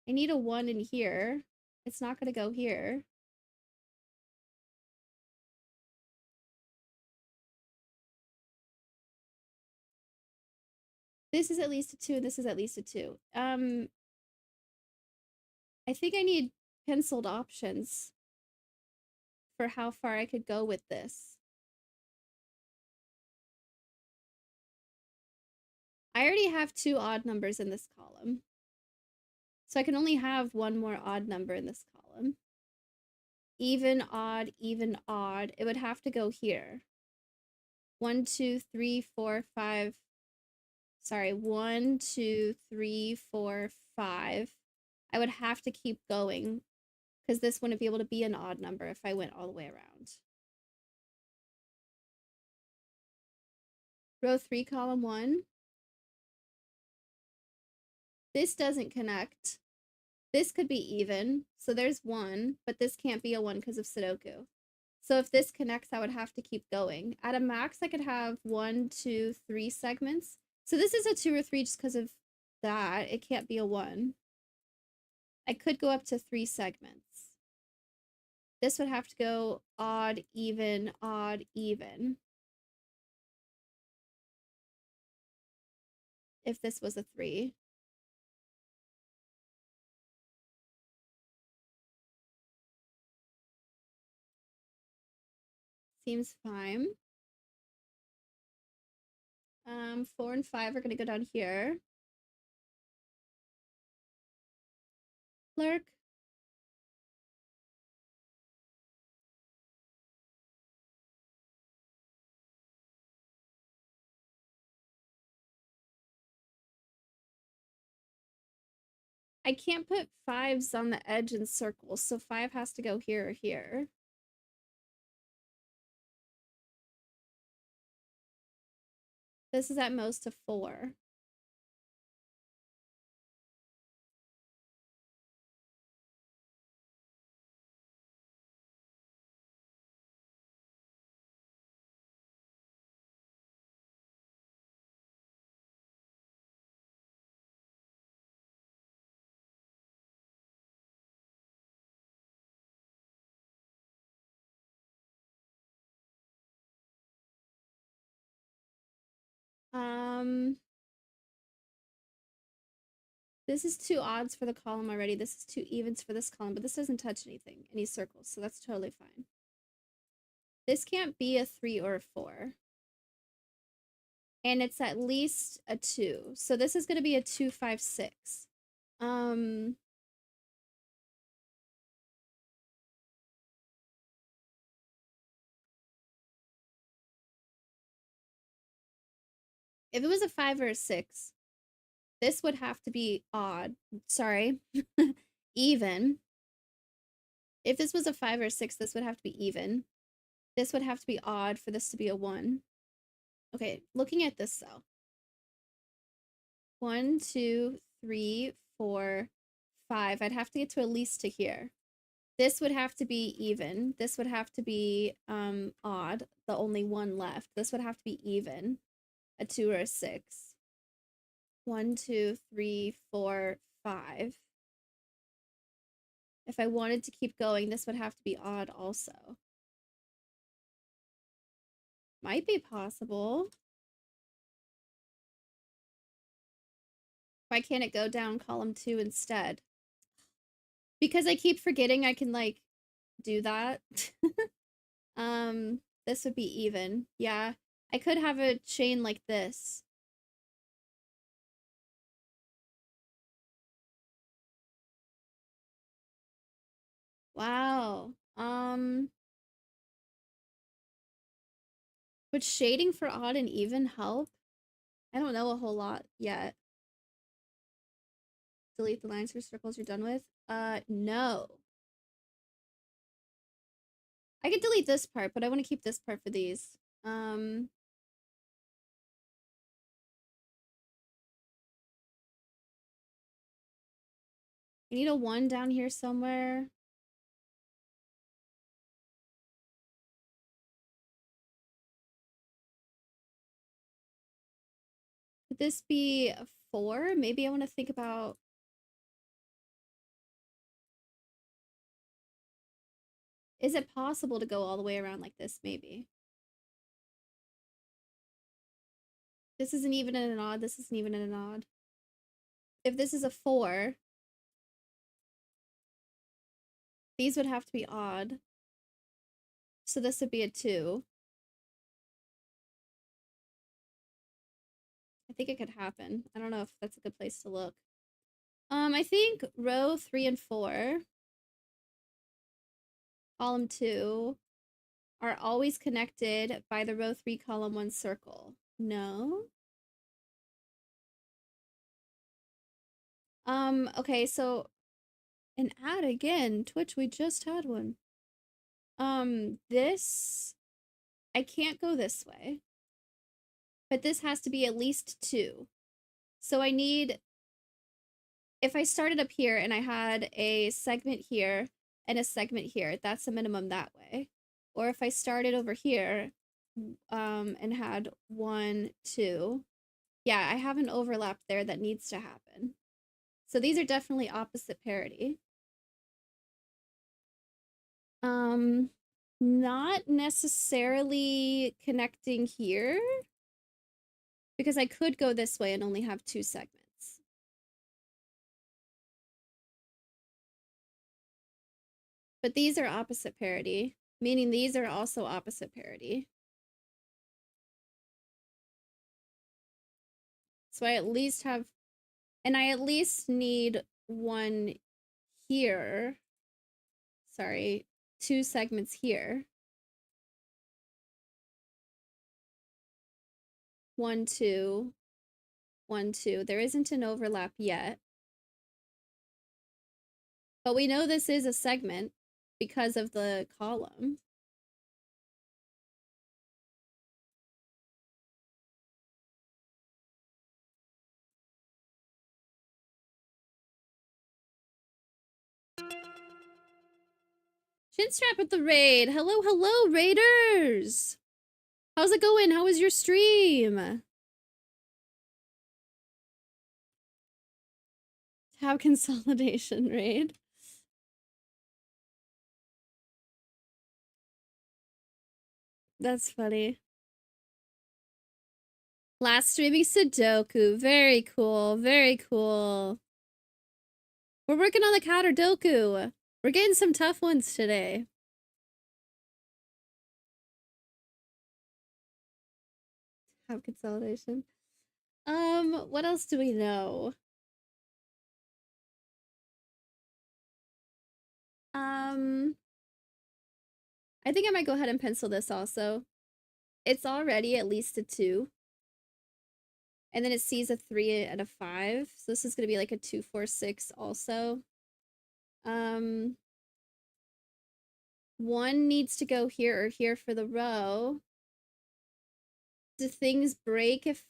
Speaker 1: I need a 1 in here. It's not going to go here. This is at least a 2, and this is at least a 2. I think I need penciled options for how far I could go with this. I already have 2 odd numbers in this column. So I can only have 1 more odd number in this column. Even, odd, even, odd. It would have to go here. 1, 2, 3, 4, 5. Sorry, 1, 2, 3, 4, 5. I would have to keep going because this wouldn't be able to be an odd number if I went all the way around. Row 3, column 1. This doesn't connect. This could be even, so there's 1, but this can't be a 1 because of Sudoku. So if this connects, I would have to keep going. At a max, I could have 1, 2, 3 segments. So this is a 2 or 3 just because of that. It can't be a 1. I could go up to 3 segments. This would have to go odd, even, if this was a 3. Seems fine. 4 and 5 are going to go down here. Lurk. I can't put 5s on the edge in circles, so 5 has to go here or here. This is at most a 4. This is 2 odds for the column already. This is 2 evens for this column, but this doesn't touch anything, any circles, so that's totally fine. This can't be a 3 or a 4. And it's at least a 2. So this is going to be a 2, 5, 6. If it was a 5 or a 6, this would have to be odd. Sorry. Even. If this was a 5 or a 6, this would have to be even. This would have to be odd for this to be a 1. Okay, looking at this though. 1, 2, 3, 4, 5. I'd have to get to at least to here. This would have to be even. This would have to be odd. The only one left. This would have to be even. A 2 or a 6. 1, 2, 3, 4, 5. If I wanted to keep going, this would have to be odd also. Might be possible. Why can't it go down column 2 instead? Because I keep forgetting I can, like, do that. This would be even. Yeah. I could have a chain like this. Wow. Would shading for odd and even help? I don't know a whole lot yet. Delete the lines for circles you're done with? No. I could delete this part, but I want to keep this part for these. I need a 1 down here somewhere. Could this be a 4? Maybe I want to think about... Is it possible to go all the way around like this? Maybe. This isn't even an odd. This isn't even an odd. If this is a 4, these would have to be odd. So this would be a 2. I think it could happen. I don't know if that's a good place to look. I think row 3 and 4, column 2, are always connected by the row 3, column 1 circle. No? Okay, so an ad again. Twitch, we just had one. This, I can't go this way. But this has to be at least 2. So I need, if I started up here and I had a segment here and a segment here, that's a minimum that way. Or if I started over here, and had 1, 2, yeah, I have an overlap there that needs to happen. So these are definitely opposite parity. Not necessarily connecting here, because I could go this way and only have 2 segments. But these are opposite parity, meaning these are also opposite parity. So I at least have, and I at least need 1 here. Sorry, 2 segments here. 1, 2, 1, 2. There isn't an overlap yet. But we know this is a segment because of the column. Chinstrap with the raid. Hello, hello, raiders. How's it going? How was your stream? Tab consolidation raid. That's funny. Last streaming Sudoku. Very cool. Very cool. We're working on the Doku. We're getting some tough ones today. Tab consolidation. What else do we know? I think I might go ahead and pencil this also. It's already at least a 2. And then it sees a 3 and a 5. So this is going to be like a 2, 4, 6 also. 1 needs to go here or here for the row. Do things break if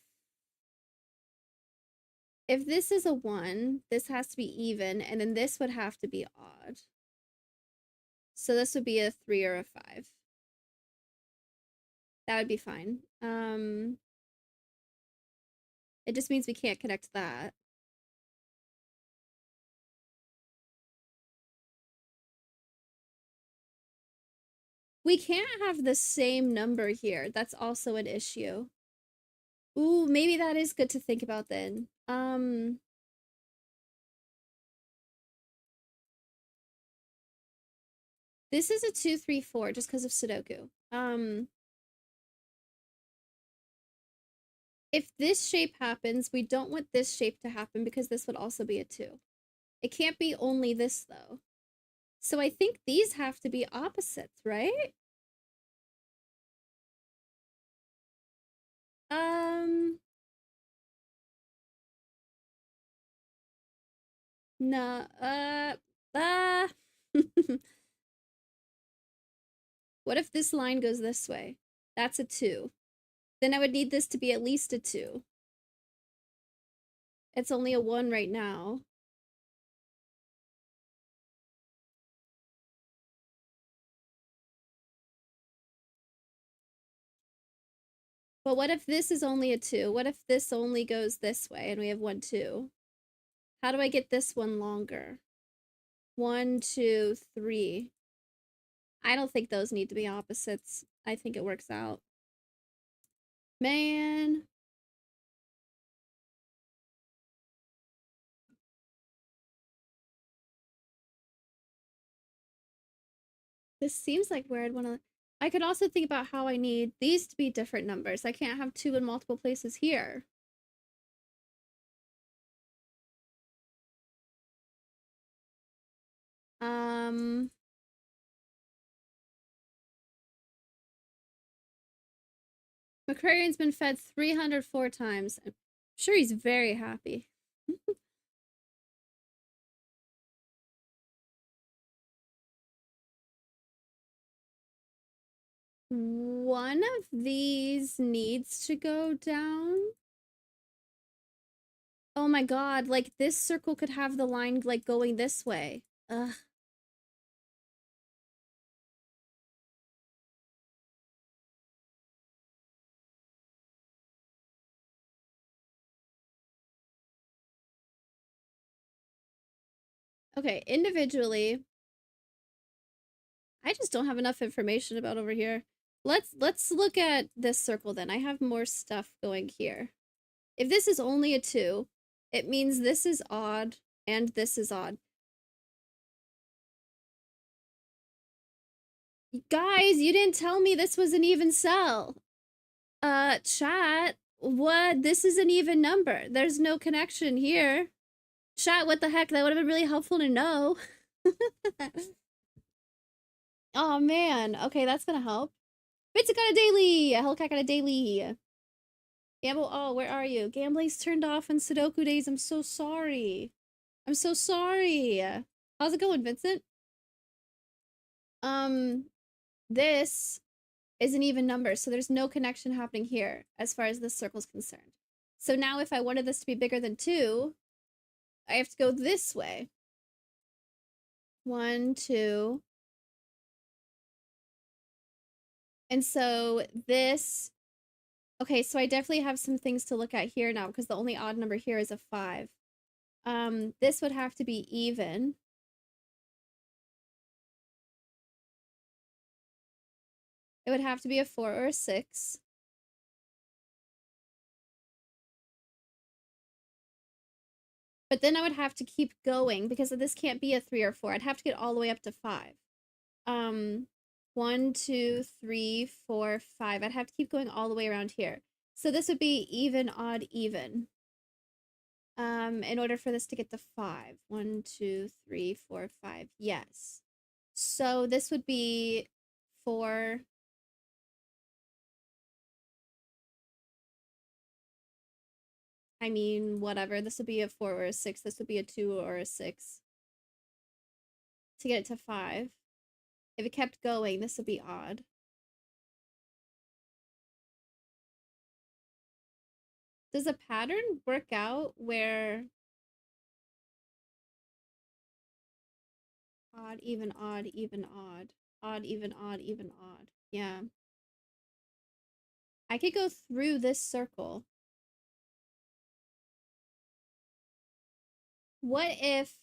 Speaker 1: this is a 1, this has to be even, and then this would have to be odd. So this would be a 3 or a 5. That would be fine. It just means we can't connect that. We can't have the same number here. That's also an issue. Ooh, maybe that is good to think about then. This is a 2, 3, 4 just because of Sudoku. If this shape happens, we don't want this shape to happen because this would also be a 2. It can't be only this though. So I think these have to be opposites, right? No, uh. What if this line goes this way? That's a 2. Then I would need this to be at least a 2. It's only a 1 right now. But what if this is only a 2? What if this only goes this way and we have 1, 2? How do I get this one longer? 1, 2, 3. I don't think those need to be opposites. I think it works out. Man. This seems like where I'd want to... I could also think about how I need these to be different numbers. I can't have 2 in multiple places here. McCrarion's been fed 304 times. I'm sure he's very happy. One of these needs to go down. Oh my god, like this circle could have the line like going this way. Ugh. Okay, individually, I just don't have enough information about over here. Let's look at this circle then. I have more stuff going here. If this is only a 2, it means this is odd and this is odd. Guys, you didn't tell me this was an even cell. Chat, what? This is an even number. There's no connection here. Chat, what the heck? That would have been really helpful to know. Oh man. Okay, that's gonna help. Bitsy got a daily. Hellcat got a daily. Gamble. Oh, where are you? Gambling's turned off in Sudoku days. I'm so sorry. I'm so sorry. How's it going, Vincent? This is an even number, so there's no connection happening here as far as this circle's concerned. So now if I wanted this to be bigger than 2, I have to go this way. 1, 2. And so this... Okay, so I definitely have some things to look at here now because the only odd number here is a 5. This would have to be even. It would have to be a 4 or a 6. But then I would have to keep going because this can't be a 3 or 4. I'd have to get all the way up to 5. 1, 2, 3, 4, 5. I'd have to keep going all the way around here. So this would be even, odd, even. In order for this to get to 5. 1, 2, 3, 4, 5. Yes. So this would be 4. I mean, whatever. This would be a 4 or a 6. This would be a 2 or a 6. To get it to 5. If it kept going, this would be odd. Does a pattern work out where odd, even, odd, even, odd, odd, even, odd, even, odd? Yeah. I could go through this circle. What if...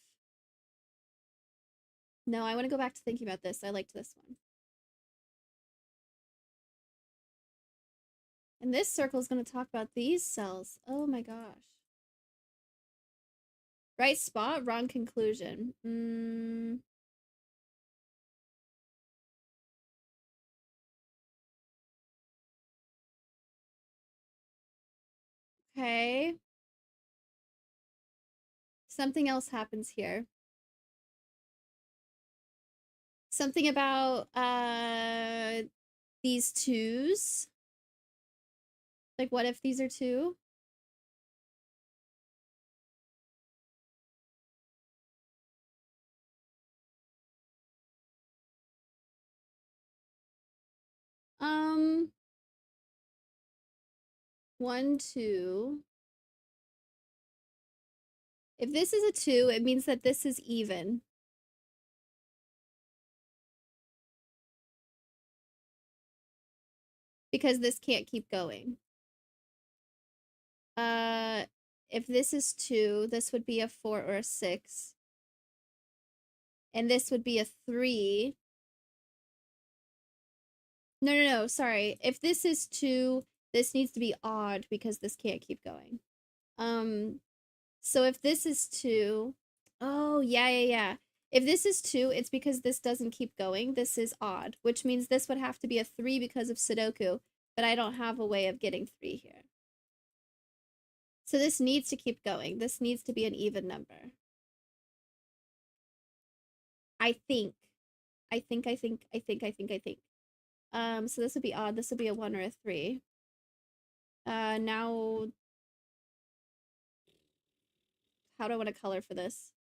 Speaker 1: No, I want to go back to thinking about this. I liked this one. And this circle is going to talk about these cells. Oh my gosh. Right spot, wrong conclusion. Okay. Something else happens here. Something about these twos. Like, what if these are 2? Um, 1, 2. If this is a 2, it means that this is even. Because this can't keep going. If this is 2, this would be a 4 or a 6. And this would be a 3. No, sorry. If this is 2, this needs to be odd because this can't keep going. So if this is 2, oh, yeah. If this is 2, it's because this doesn't keep going. This is odd, which means this would have to be a 3 because of Sudoku, but I don't have a way of getting 3 here. So this needs to keep going. This needs to be an even number. I think. So this would be odd. This would be a 1 or a 3. Now, how do I want to color for this?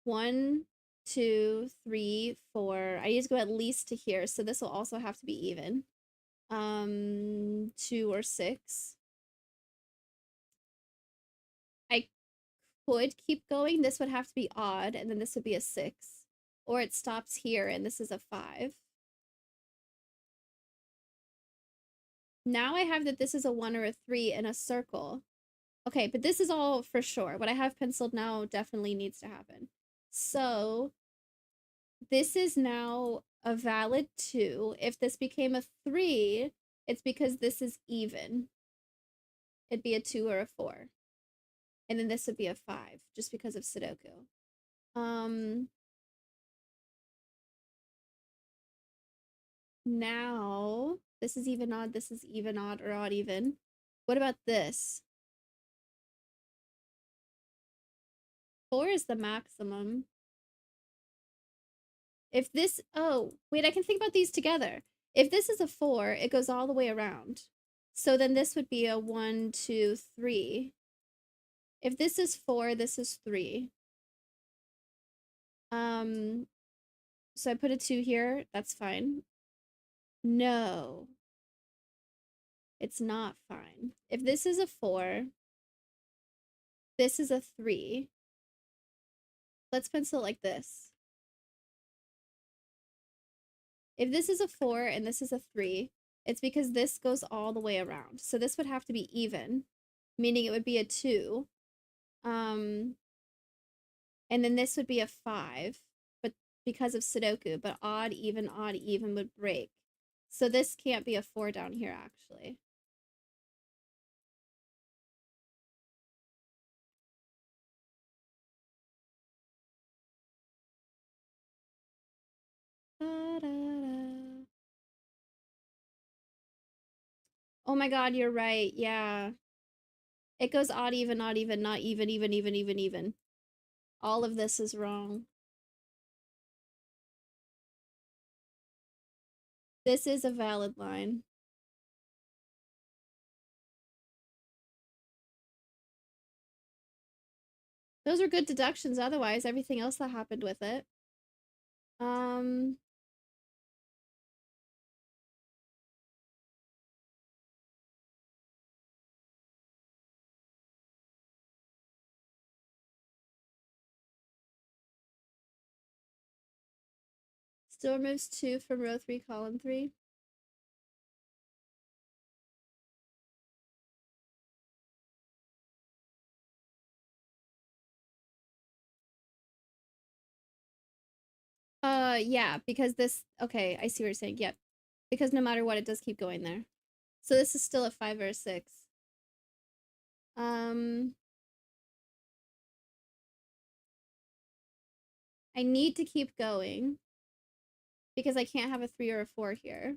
Speaker 1: 1, 2, 3, 4. I need to go at least to here, so this will also have to be even. 2 or 6. I could keep going. This would have to be odd, and then this would be a 6. Or it stops here, and this is a 5. Now I have that this is a 1 or a 3 in a circle. Okay, but this is all for sure. What I have penciled now definitely needs to happen. So this is now a valid 2. If this became a 3, it's because this is even. It'd be a 2 or a 4. And then this would be a 5, just because of Sudoku. Now, this is even odd, this is even odd, or odd even. What about this? 4 is the maximum. If this, oh, wait, I can think about these together. If this is a 4, it goes all the way around. So then this would be a 1, 2, 3. If this is 4, this is 3. So I put a 2 here. That's fine. No. It's not fine. If this is a 4, this is a 3. Let's pencil it like this. If this is a 4 and this is a 3, it's because this goes all the way around. So this would have to be even, meaning it would be a 2. And then this would be a 5, but because of Sudoku, but odd, even would break. So this can't be a 4 down here, actually. Da-da-da. Oh my god, you're right. Yeah. It goes odd, even, not even. All of this is wrong. This is a valid line. Those are good deductions otherwise, everything else that happened with it. Still removes 2 from row 3, column 3. Yeah, because this, okay, I see what you're saying, yep. Because no matter what, it does keep going there. So this is still a 5 or a 6. I need to keep going because I can't have a 3 or a 4 here.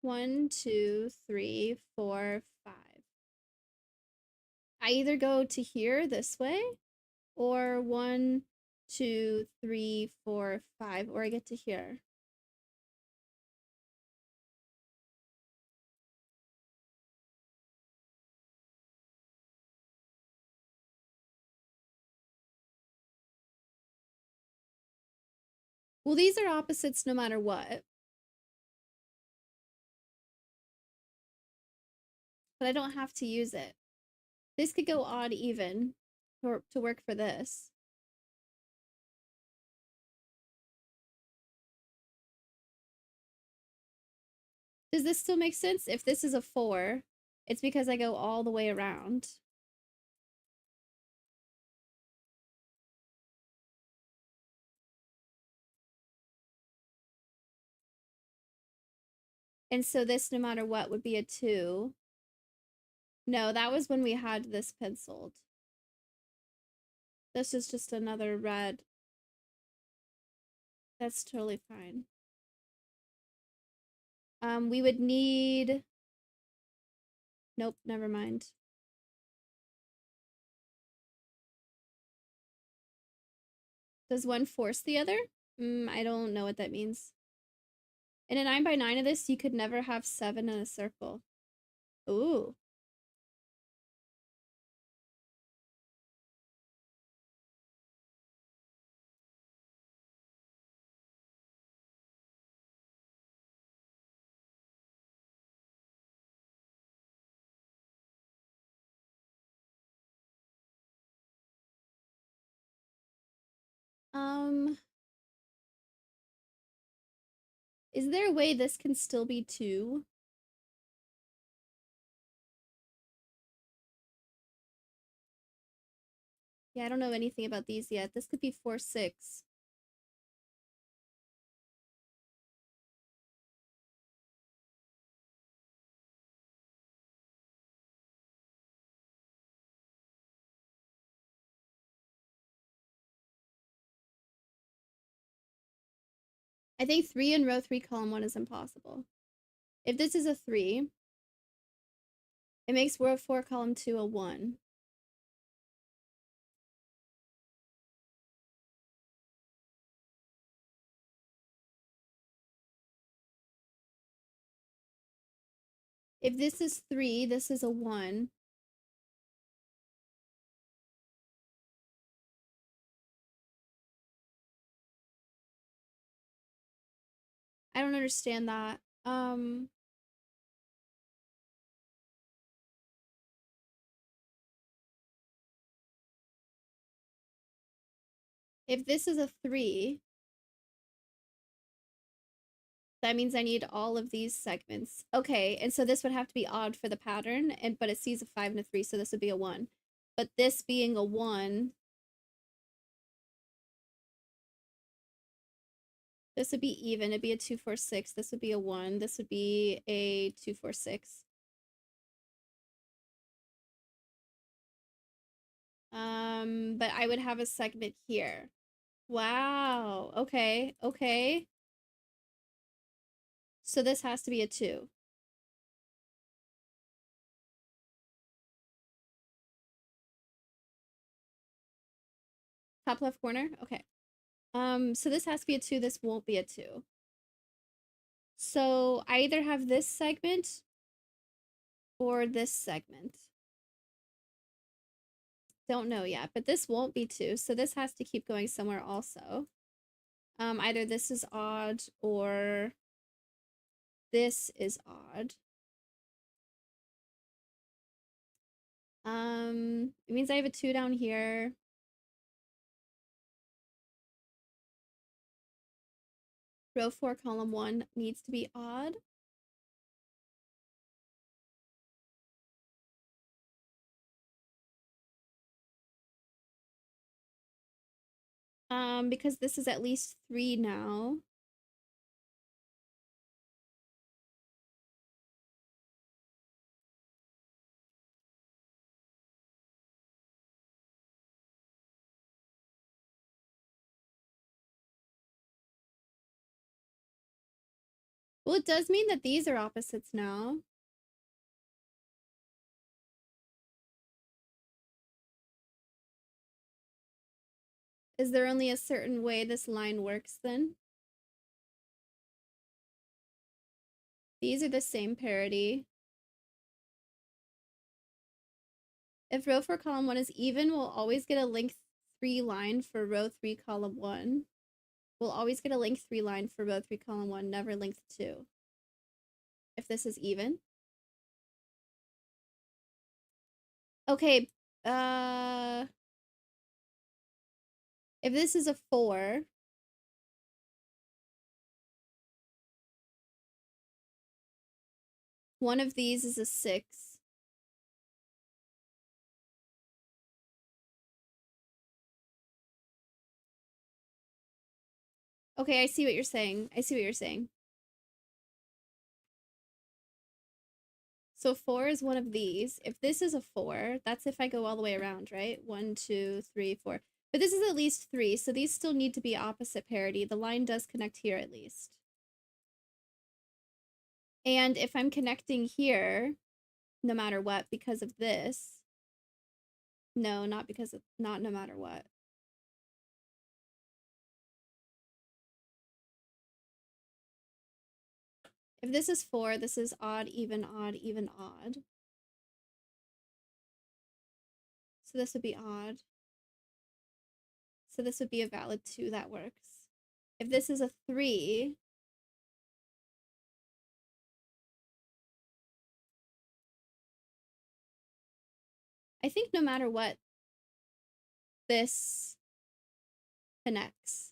Speaker 1: One, two, three, four, 5. I either go to here this way, or 1, 2, 3, 4, 5, or I get to here. Well, these are opposites no matter what. But I don't have to use it. This could go odd even to work for this. Does this still make sense? If this is a 4, it's because I go all the way around. And so this, no matter what, would be a 2. No, that was when we had this penciled. This is just another red. That's totally fine. We would need... Nope, never mind. Does one force the other? I don't know what that means. In a 9x9 of this, you could never have 7 in a circle. Ooh. Is there a way this can still be 2? Yeah, I don't know anything about these yet. This could be 4, 6. I think 3 in row 3, column 1 is impossible. If this is a 3, it makes row 4, column 2 a 1. If this is 3, this is a 1. I don't understand that. If this is a 3, that means I need all of these segments. Okay, and so this would have to be odd for the pattern, but it sees a 5 and a 3, so this would be a 1. But this being a 1, this would be even. It'd be a 2, 4, 6. This would be a 1. This would be a 2, 4, 6. But I would have a segment here. Wow. Okay. Okay. So this has to be a 2. Top left corner? Okay. So this has to be a 2, this won't be a 2. So I either have this segment or this segment. Don't know yet, but this won't be 2, so this has to keep going somewhere also. Either this is odd or this is odd. It means I have a 2 down here. Row 4, column 1 needs to be odd. Because this is at least 3 now. Well, it does mean that these are opposites now. Is there only a certain way this line works then? These are the same parity. If row 4, column 1 is even, we'll always get a length 3 line for row 3, column 1. We'll always get a length 3 line for row 3, column 1, never length 2. If this is even. Okay, if this is a 4, one of these is a 6. Okay, I see what you're saying. I see what you're saying. So 4 is one of these. If this is a 4, that's if I go all the way around, right? 1, 2, 3, 4. But this is at least 3, so these still need to be opposite parity. The line does connect here at least. And if I'm connecting here, no matter what, because of this, no, not because of, not no matter what. If this is 4, this is odd, even, odd, even, odd. So this would be odd. So this would be a valid 2, that works. If this is a 3, I think no matter what, this connects.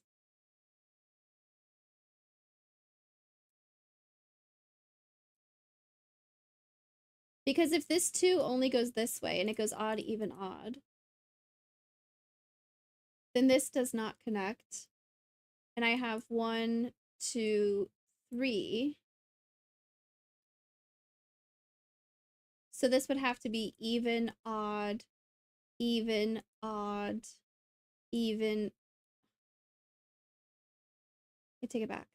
Speaker 1: Because if this 2 only goes this way and it goes odd, even, odd, then this does not connect. And I have 1, 2, 3. So this would have to be even, odd, even, odd, even. I take it back.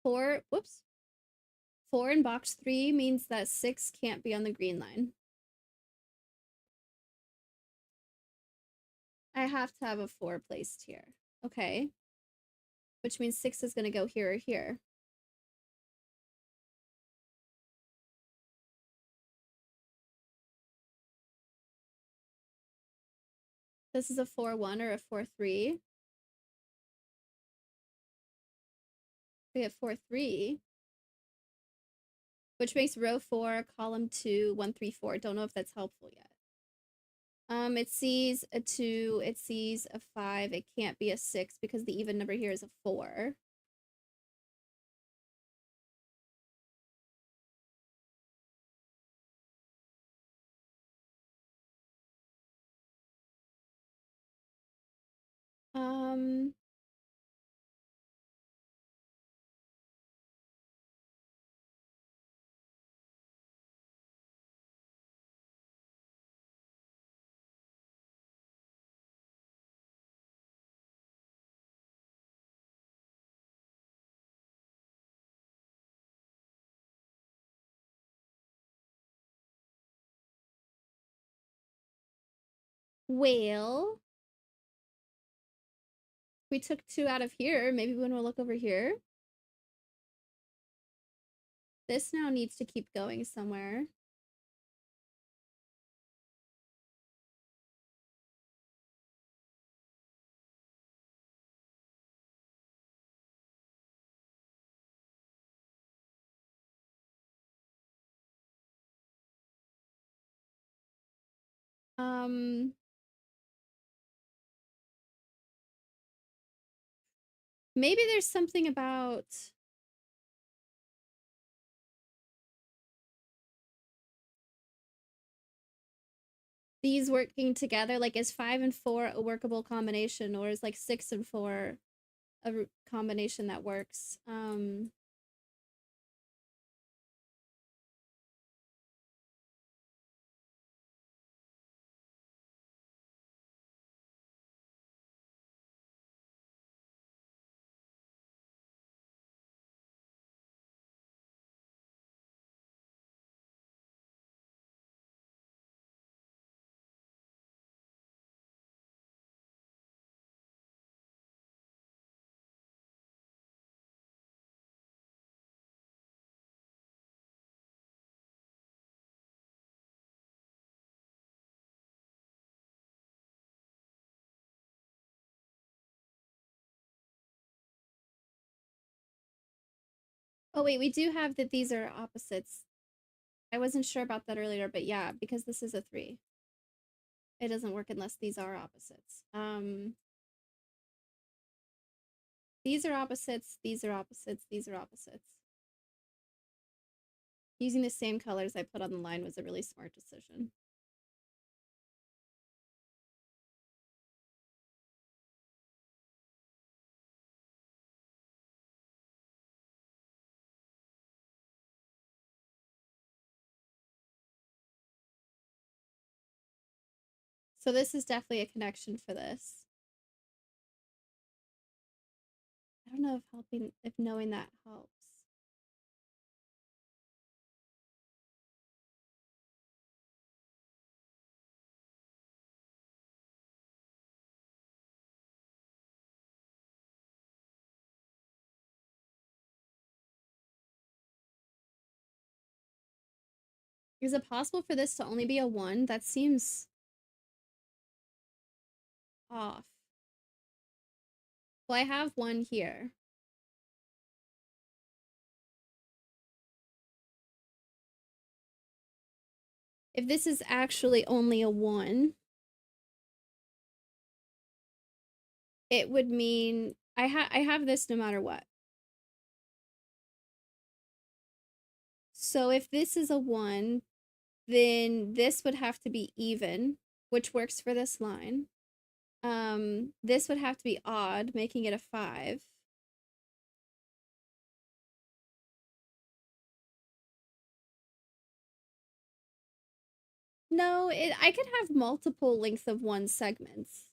Speaker 1: Whoops. 4 in box 3 means that 6 can't be on the green line. I have to have a 4 placed here. Okay. Which means 6 is going to go here or here. This is a 4-1 or a 4-3. We have 4-3. Which makes row 4, column 2, 1, 3, 4. Don't know if that's helpful yet. It sees a 2, it sees a 5, it can't be a 6 because the even number here is a 4. Um, Well, we took 2 out of here. Maybe when we'll look over here. This now needs to keep going somewhere. Um, maybe there's something about these working together. Like, is 5 and 4 a workable combination, or is like 6 and 4 a combination that works? Oh wait, we do have that these are opposites. I wasn't sure about that earlier, but yeah, because this is a 3. It doesn't work unless these are opposites. These are opposites, these are opposites, these are opposites. Using the same colors I put on the line was a really smart decision. So this is definitely a connection for this. I don't know if knowing that helps. Is it possible for this to only be a 1? That seems off. Well, I have 1 here. If this is actually only a 1, it would mean I have this no matter what. So if this is a 1, then this would have to be even, which works for this line. This would have to be odd, making it a 5. No, I could have multiple lengths of 1 segments,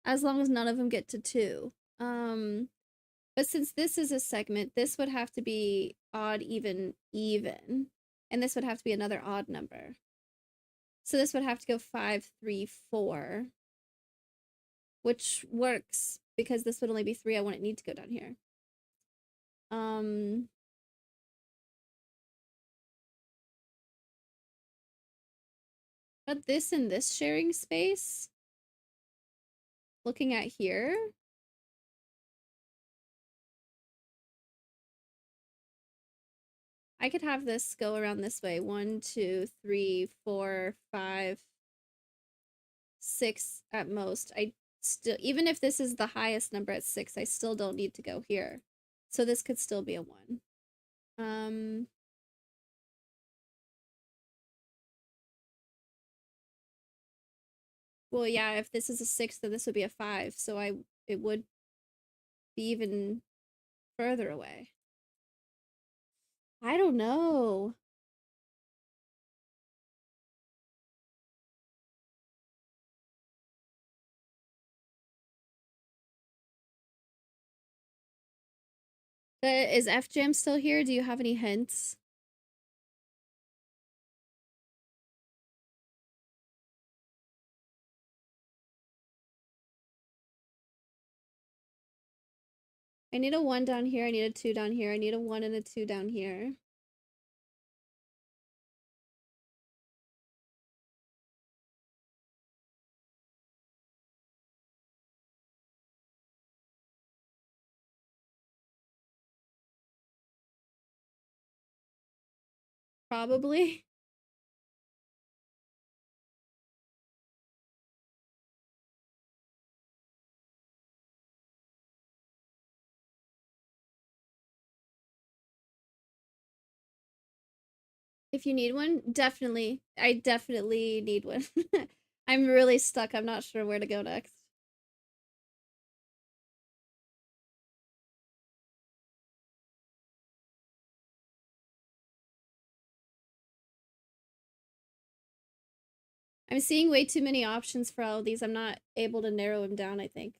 Speaker 1: as long as none of them get to 2. But since this is a segment, this would have to be odd, even, even. And this would have to be another odd number. So this would have to go 5, 3, 4. Which works because this would only be 3. I wouldn't need to go down here. But this and this sharing space, looking at here, I could have this go around this way. 1, 2, 3, 4, 5, 6 at most. I still, even if this is the highest number at 6, I still don't need to go here. So this could still be a 1. Well, yeah, if this is a 6, then this would be a 5. So it would be even further away. I don't know. Is F Jam still here? Do you have any hints? I need a 1 down here, I need a 2 down here, I need a 1 and a 2 down here. Probably. If you need one, definitely. I definitely need one. I'm really stuck. I'm not sure where to go next. I'm seeing way too many options for all of these. I'm not able to narrow them down, I think.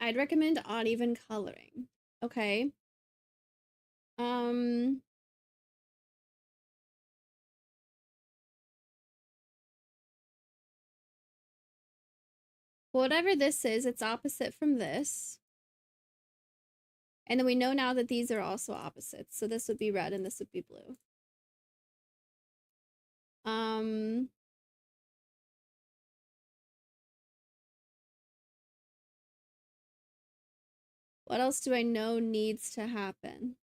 Speaker 1: I'd recommend uneven coloring. Okay. Um, whatever this is, it's opposite from this. And then we know now that these are also opposites. So this would be red and this would be blue. Um, what else do I know needs to happen?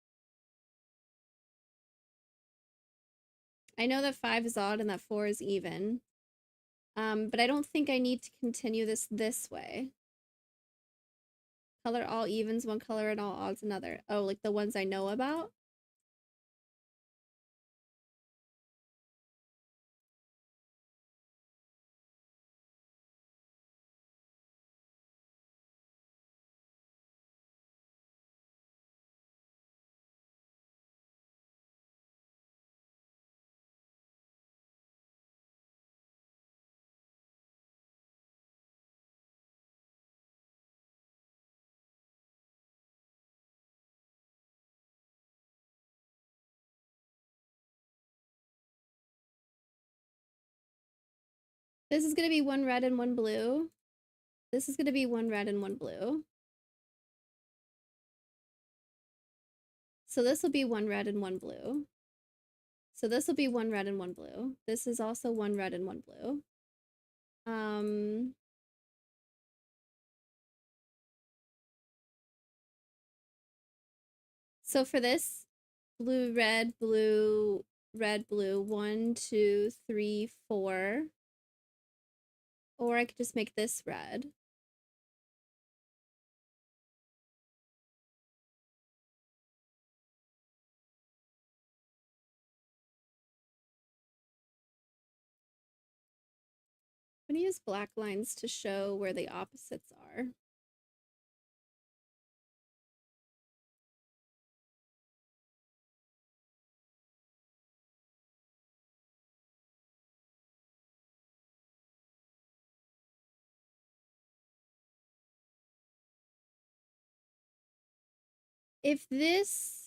Speaker 1: I know that 5 is odd and that 4 is even. But I don't think I need to continue this way. Color all evens one color and all odds another. Oh, like the ones I know about? This is gonna be 1 red and 1 blue. This is gonna be 1 red and 1 blue. So this will be 1 red and 1 blue. So this will be 1 red and 1 blue. This is also 1 red and 1 blue. So for this, blue, red, blue, red, blue, 1, 2, 3, 4. Or I could just make this red. I'm gonna use black lines to show where the opposites are. If this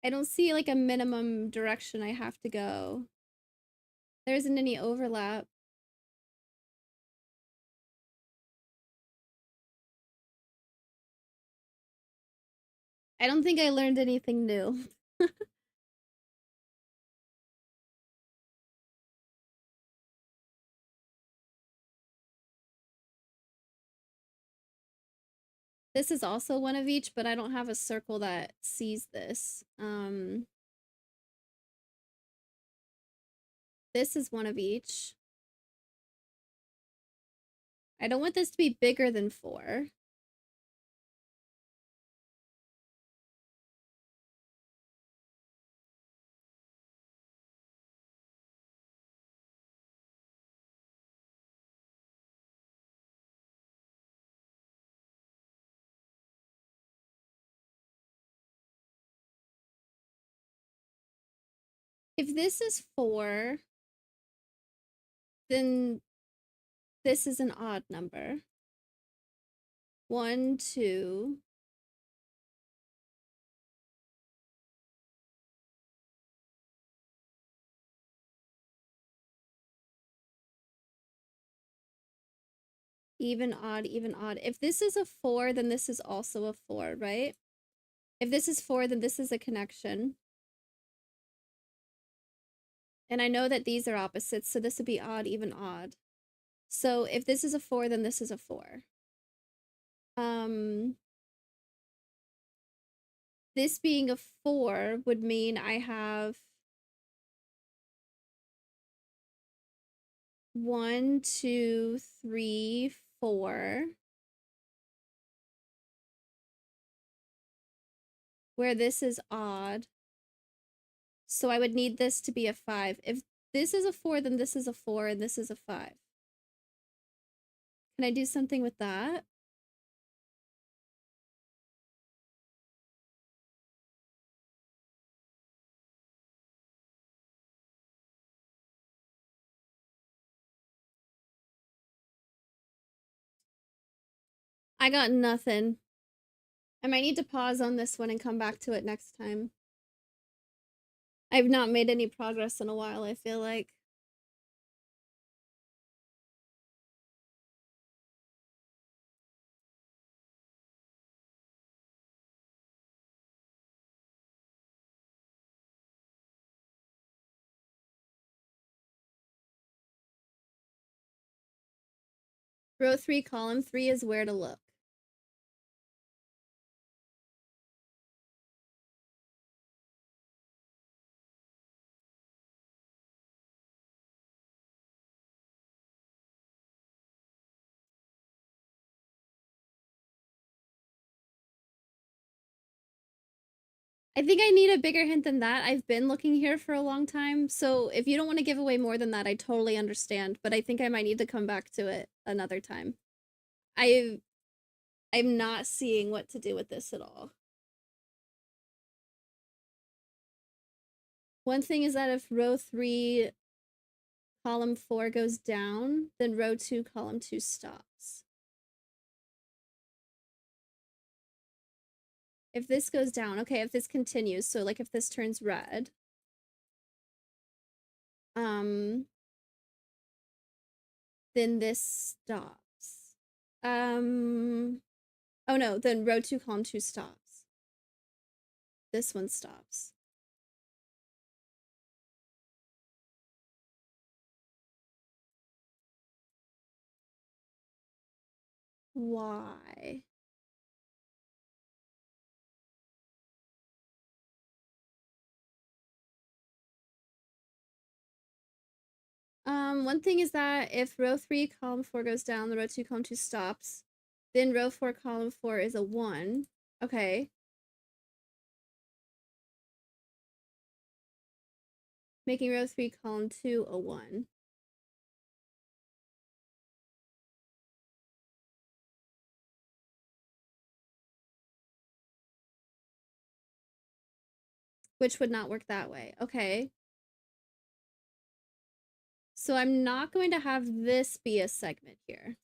Speaker 1: I don't see like a minimum direction I have to go. There isn't any overlap. I don't think I learned anything new. This is also one of each, but I don't have a circle that sees this. This is one of each. I don't want this to be bigger than 4. If this is 4, then this is an odd number. 1, 2. Even, odd, even, odd. If this is a 4, then this is also a 4, right? If this is 4, then this is a connection. And I know that these are opposites, so this would be odd, even, odd. So if this is a 4, then this is a 4. This being a 4 would mean I have 1, 2, 3, 4. Where this is odd. So I would need this to be a 5. If this is a 4, then this is a 4, and this is a 5. Can I do something with that? I got nothing. I might need to pause on this one and come back to it next time. I've not made any progress in a while, I feel like. Row 3, column 3 is where to look. I think I need a bigger hint than that. I've been looking here for a long time, so if you don't want to give away more than that, I totally understand, but I think I might need to come back to it another time. I'm not seeing what to do with this at all. One thing is that if row 3, column 4 goes down, then row 2, column 2 stops. If this goes down, okay, if this continues, so like if this turns red, then this stops. Oh no, then row 2, column 2 stops. This one stops. Why? One thing is that if row 3, column 4 goes down, the row 2, column 2 stops. Then row 4, column 4 is a 1. Okay. Making row 3, column 2 a 1. Which would not work that way. Okay. So I'm not going to have this be a segment here.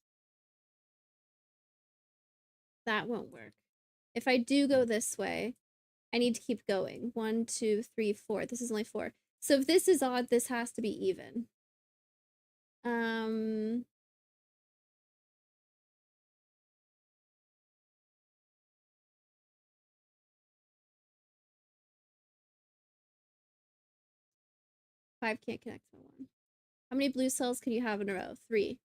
Speaker 1: That won't work. If I do go this way, I need to keep going. 1, 2, 3, 4. This is only 4. So if this is odd, this has to be even. 5 can't connect to 1. How many blue cells can you have in a row? 3.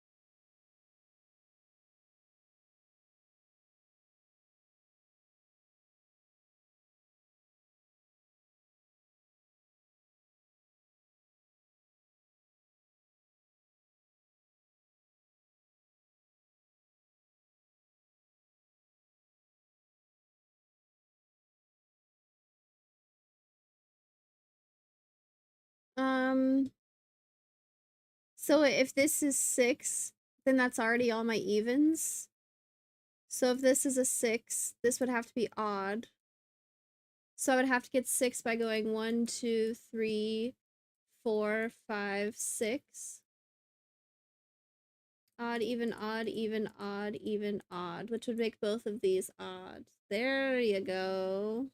Speaker 1: So if this is 6, then that's already all my evens. So if this is a 6, this would have to be odd. So I would have to get 6 by going 1, 2, 3, 4, 5, 6. Odd, even, odd, even, odd, even, odd, which would make both of these odd. There you go.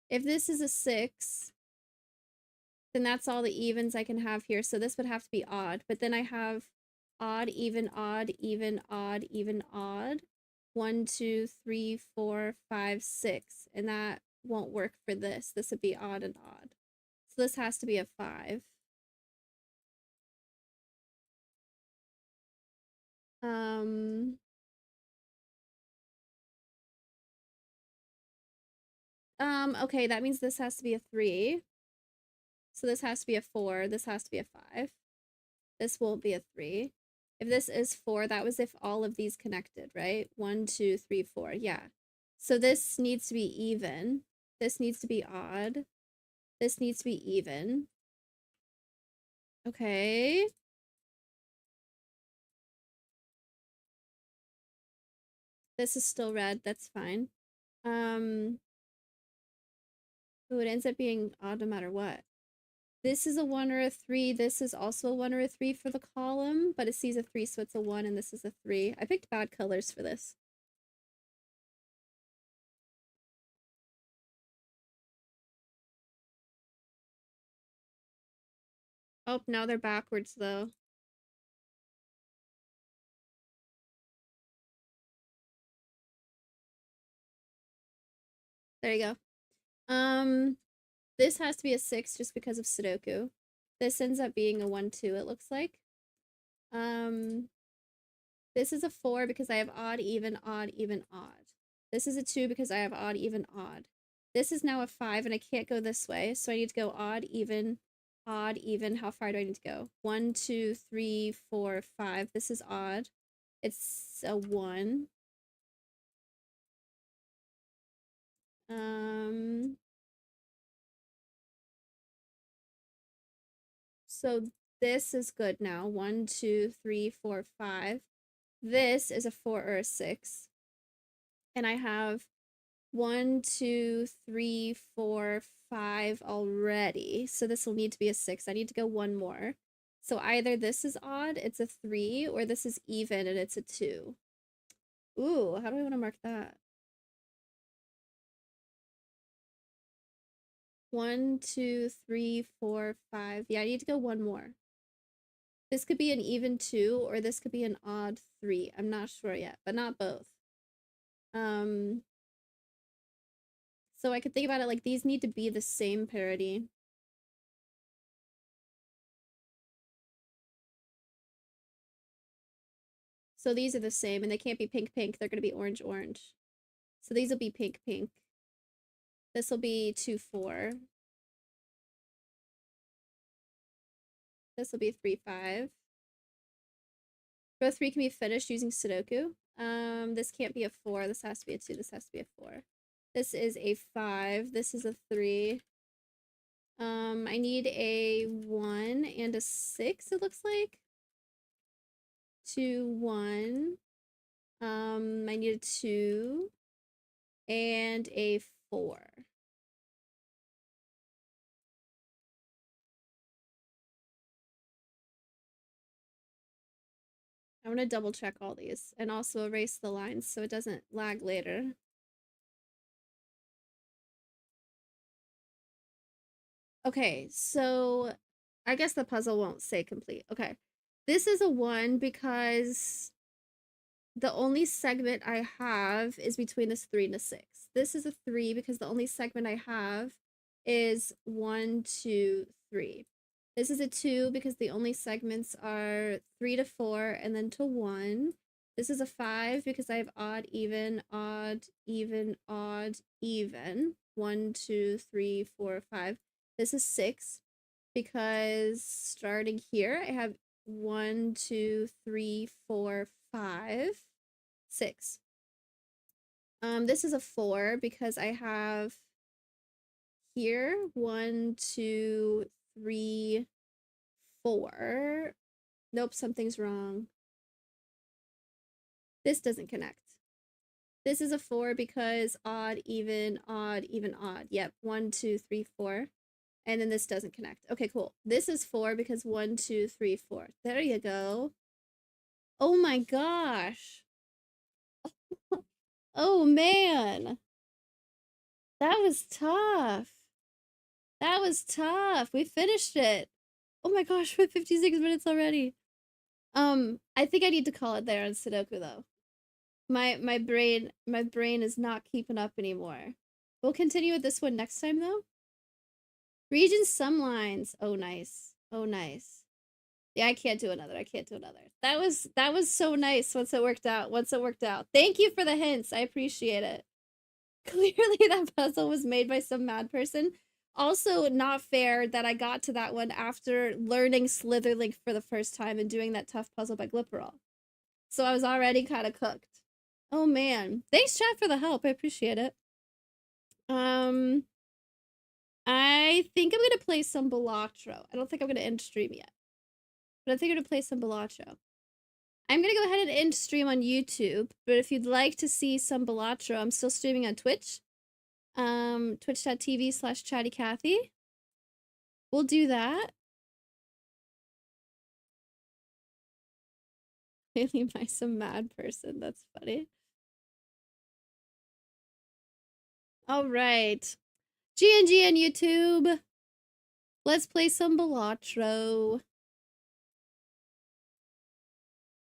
Speaker 1: If this is a 6, then that's all the evens I can have here. So this would have to be odd. But then I have odd, even, odd, even, odd, even, odd. 1, 2, 3, 4, 5, 6. And that won't work for this. This would be odd and odd. So this has to be a 5. Okay, that means this has to be a 3. So this has to be a 4. This has to be a 5. This won't be a 3. If this is 4, that was if all of these connected, right? 1, 2, 3, 4. Yeah. So this needs to be even. This needs to be odd. This needs to be even. Okay. This is still red. That's fine. Ooh, it ends up being odd no matter what. This is a 1 or a 3. This is also a 1 or a 3 for the column, but it sees a 3, so it's a 1, and this is a 3. I picked bad colors for this. Oh, now they're backwards, though. There you go. This has to be a 6 just because of Sudoku. This ends up being a 1, 2, it looks like. This is a 4 because I have odd, even, odd, even, odd. This is a 2 because I have odd, even, odd. This is now a 5, and I can't go this way, so I need to go odd, even, odd, even. How far do I need to go? 1, 2, 3, 4, 5. This is odd. It's a 1. So this is good now. 1, 2, 3, 4, 5. This is a 4 or a 6. And I have 1, 2, 3, 4, 5 already. So this will need to be a 6. I need to go one more. So either this is odd, it's a 3, or this is even and it's a 2. Ooh, how do I want to mark that? 1, 2, 3, 4, 5. Yeah, I need to go one more. This could be an even 2, or this could be an odd 3. I'm not sure yet, but not both. So I could think about it like these need to be the same parity. So these are the same, and they can't be pink, pink. They're going to be orange, orange. So these will be pink, pink. This will be 2, 4. This will be 3, 5. Row 3 can be finished using Sudoku. This can't be a 4. This has to be a 2. This has to be a 4. This is a 5. This is a 3. I need a 1 and a 6, it looks like. 2, 1. I need a 2 and a 4. I want to double check all these and also erase the lines so it doesn't lag later. Okay, so I guess the puzzle won't say complete. Okay, this is a 1 because the only segment I have is between this 3 and a 6. This is a 3 because the only segment I have is 1, 2, 3. This is a 2 because the only segments are 3 to 4 and then to 1. This is a 5 because I have odd, even, odd, even, odd, even. 1, 2, 3, 4, 5. This is 6 because starting here, I have 1, 2, 3, 4, 5, 6. This is a 4 because I have here 1, 2, 3, 4. Nope, something's wrong. This doesn't connect. This is a 4 because odd, even, odd. Yep, 1, 2, 3, 4. And then this doesn't connect. Okay, cool. This is 4 because 1, 2, 3, 4. There you go. Oh my gosh. Oh man. That was tough. That was tough. We finished it. Oh my gosh, we're 56 minutes already. I think I need to call it there on Sudoku though. My brain is not keeping up anymore. We'll continue with this one next time though. Region some lines. Oh nice. Oh nice. Yeah, I can't do another. I can't do another. That was so nice once it worked out. Once it worked out. Thank you for the hints. I appreciate it. Clearly that puzzle was made by some mad person. Also not fair that I got to that one after learning Slitherlink for the first time and doing that tough puzzle by Glipperall. So I was already kind of cooked. Oh man. Thanks chat for the help. I appreciate it. I think I'm gonna play some Balatro. I don't think I'm gonna end stream yet. But I think I'm gonna play some Balatro. I'm gonna go ahead and end stream on YouTube, but if you'd like to see some Balatro, I'm still streaming on Twitch. Twitch.tv/ChattyKathy. We'll do that. Really by some mad person. That's funny. All right. GNG on YouTube. Let's play some Balatro.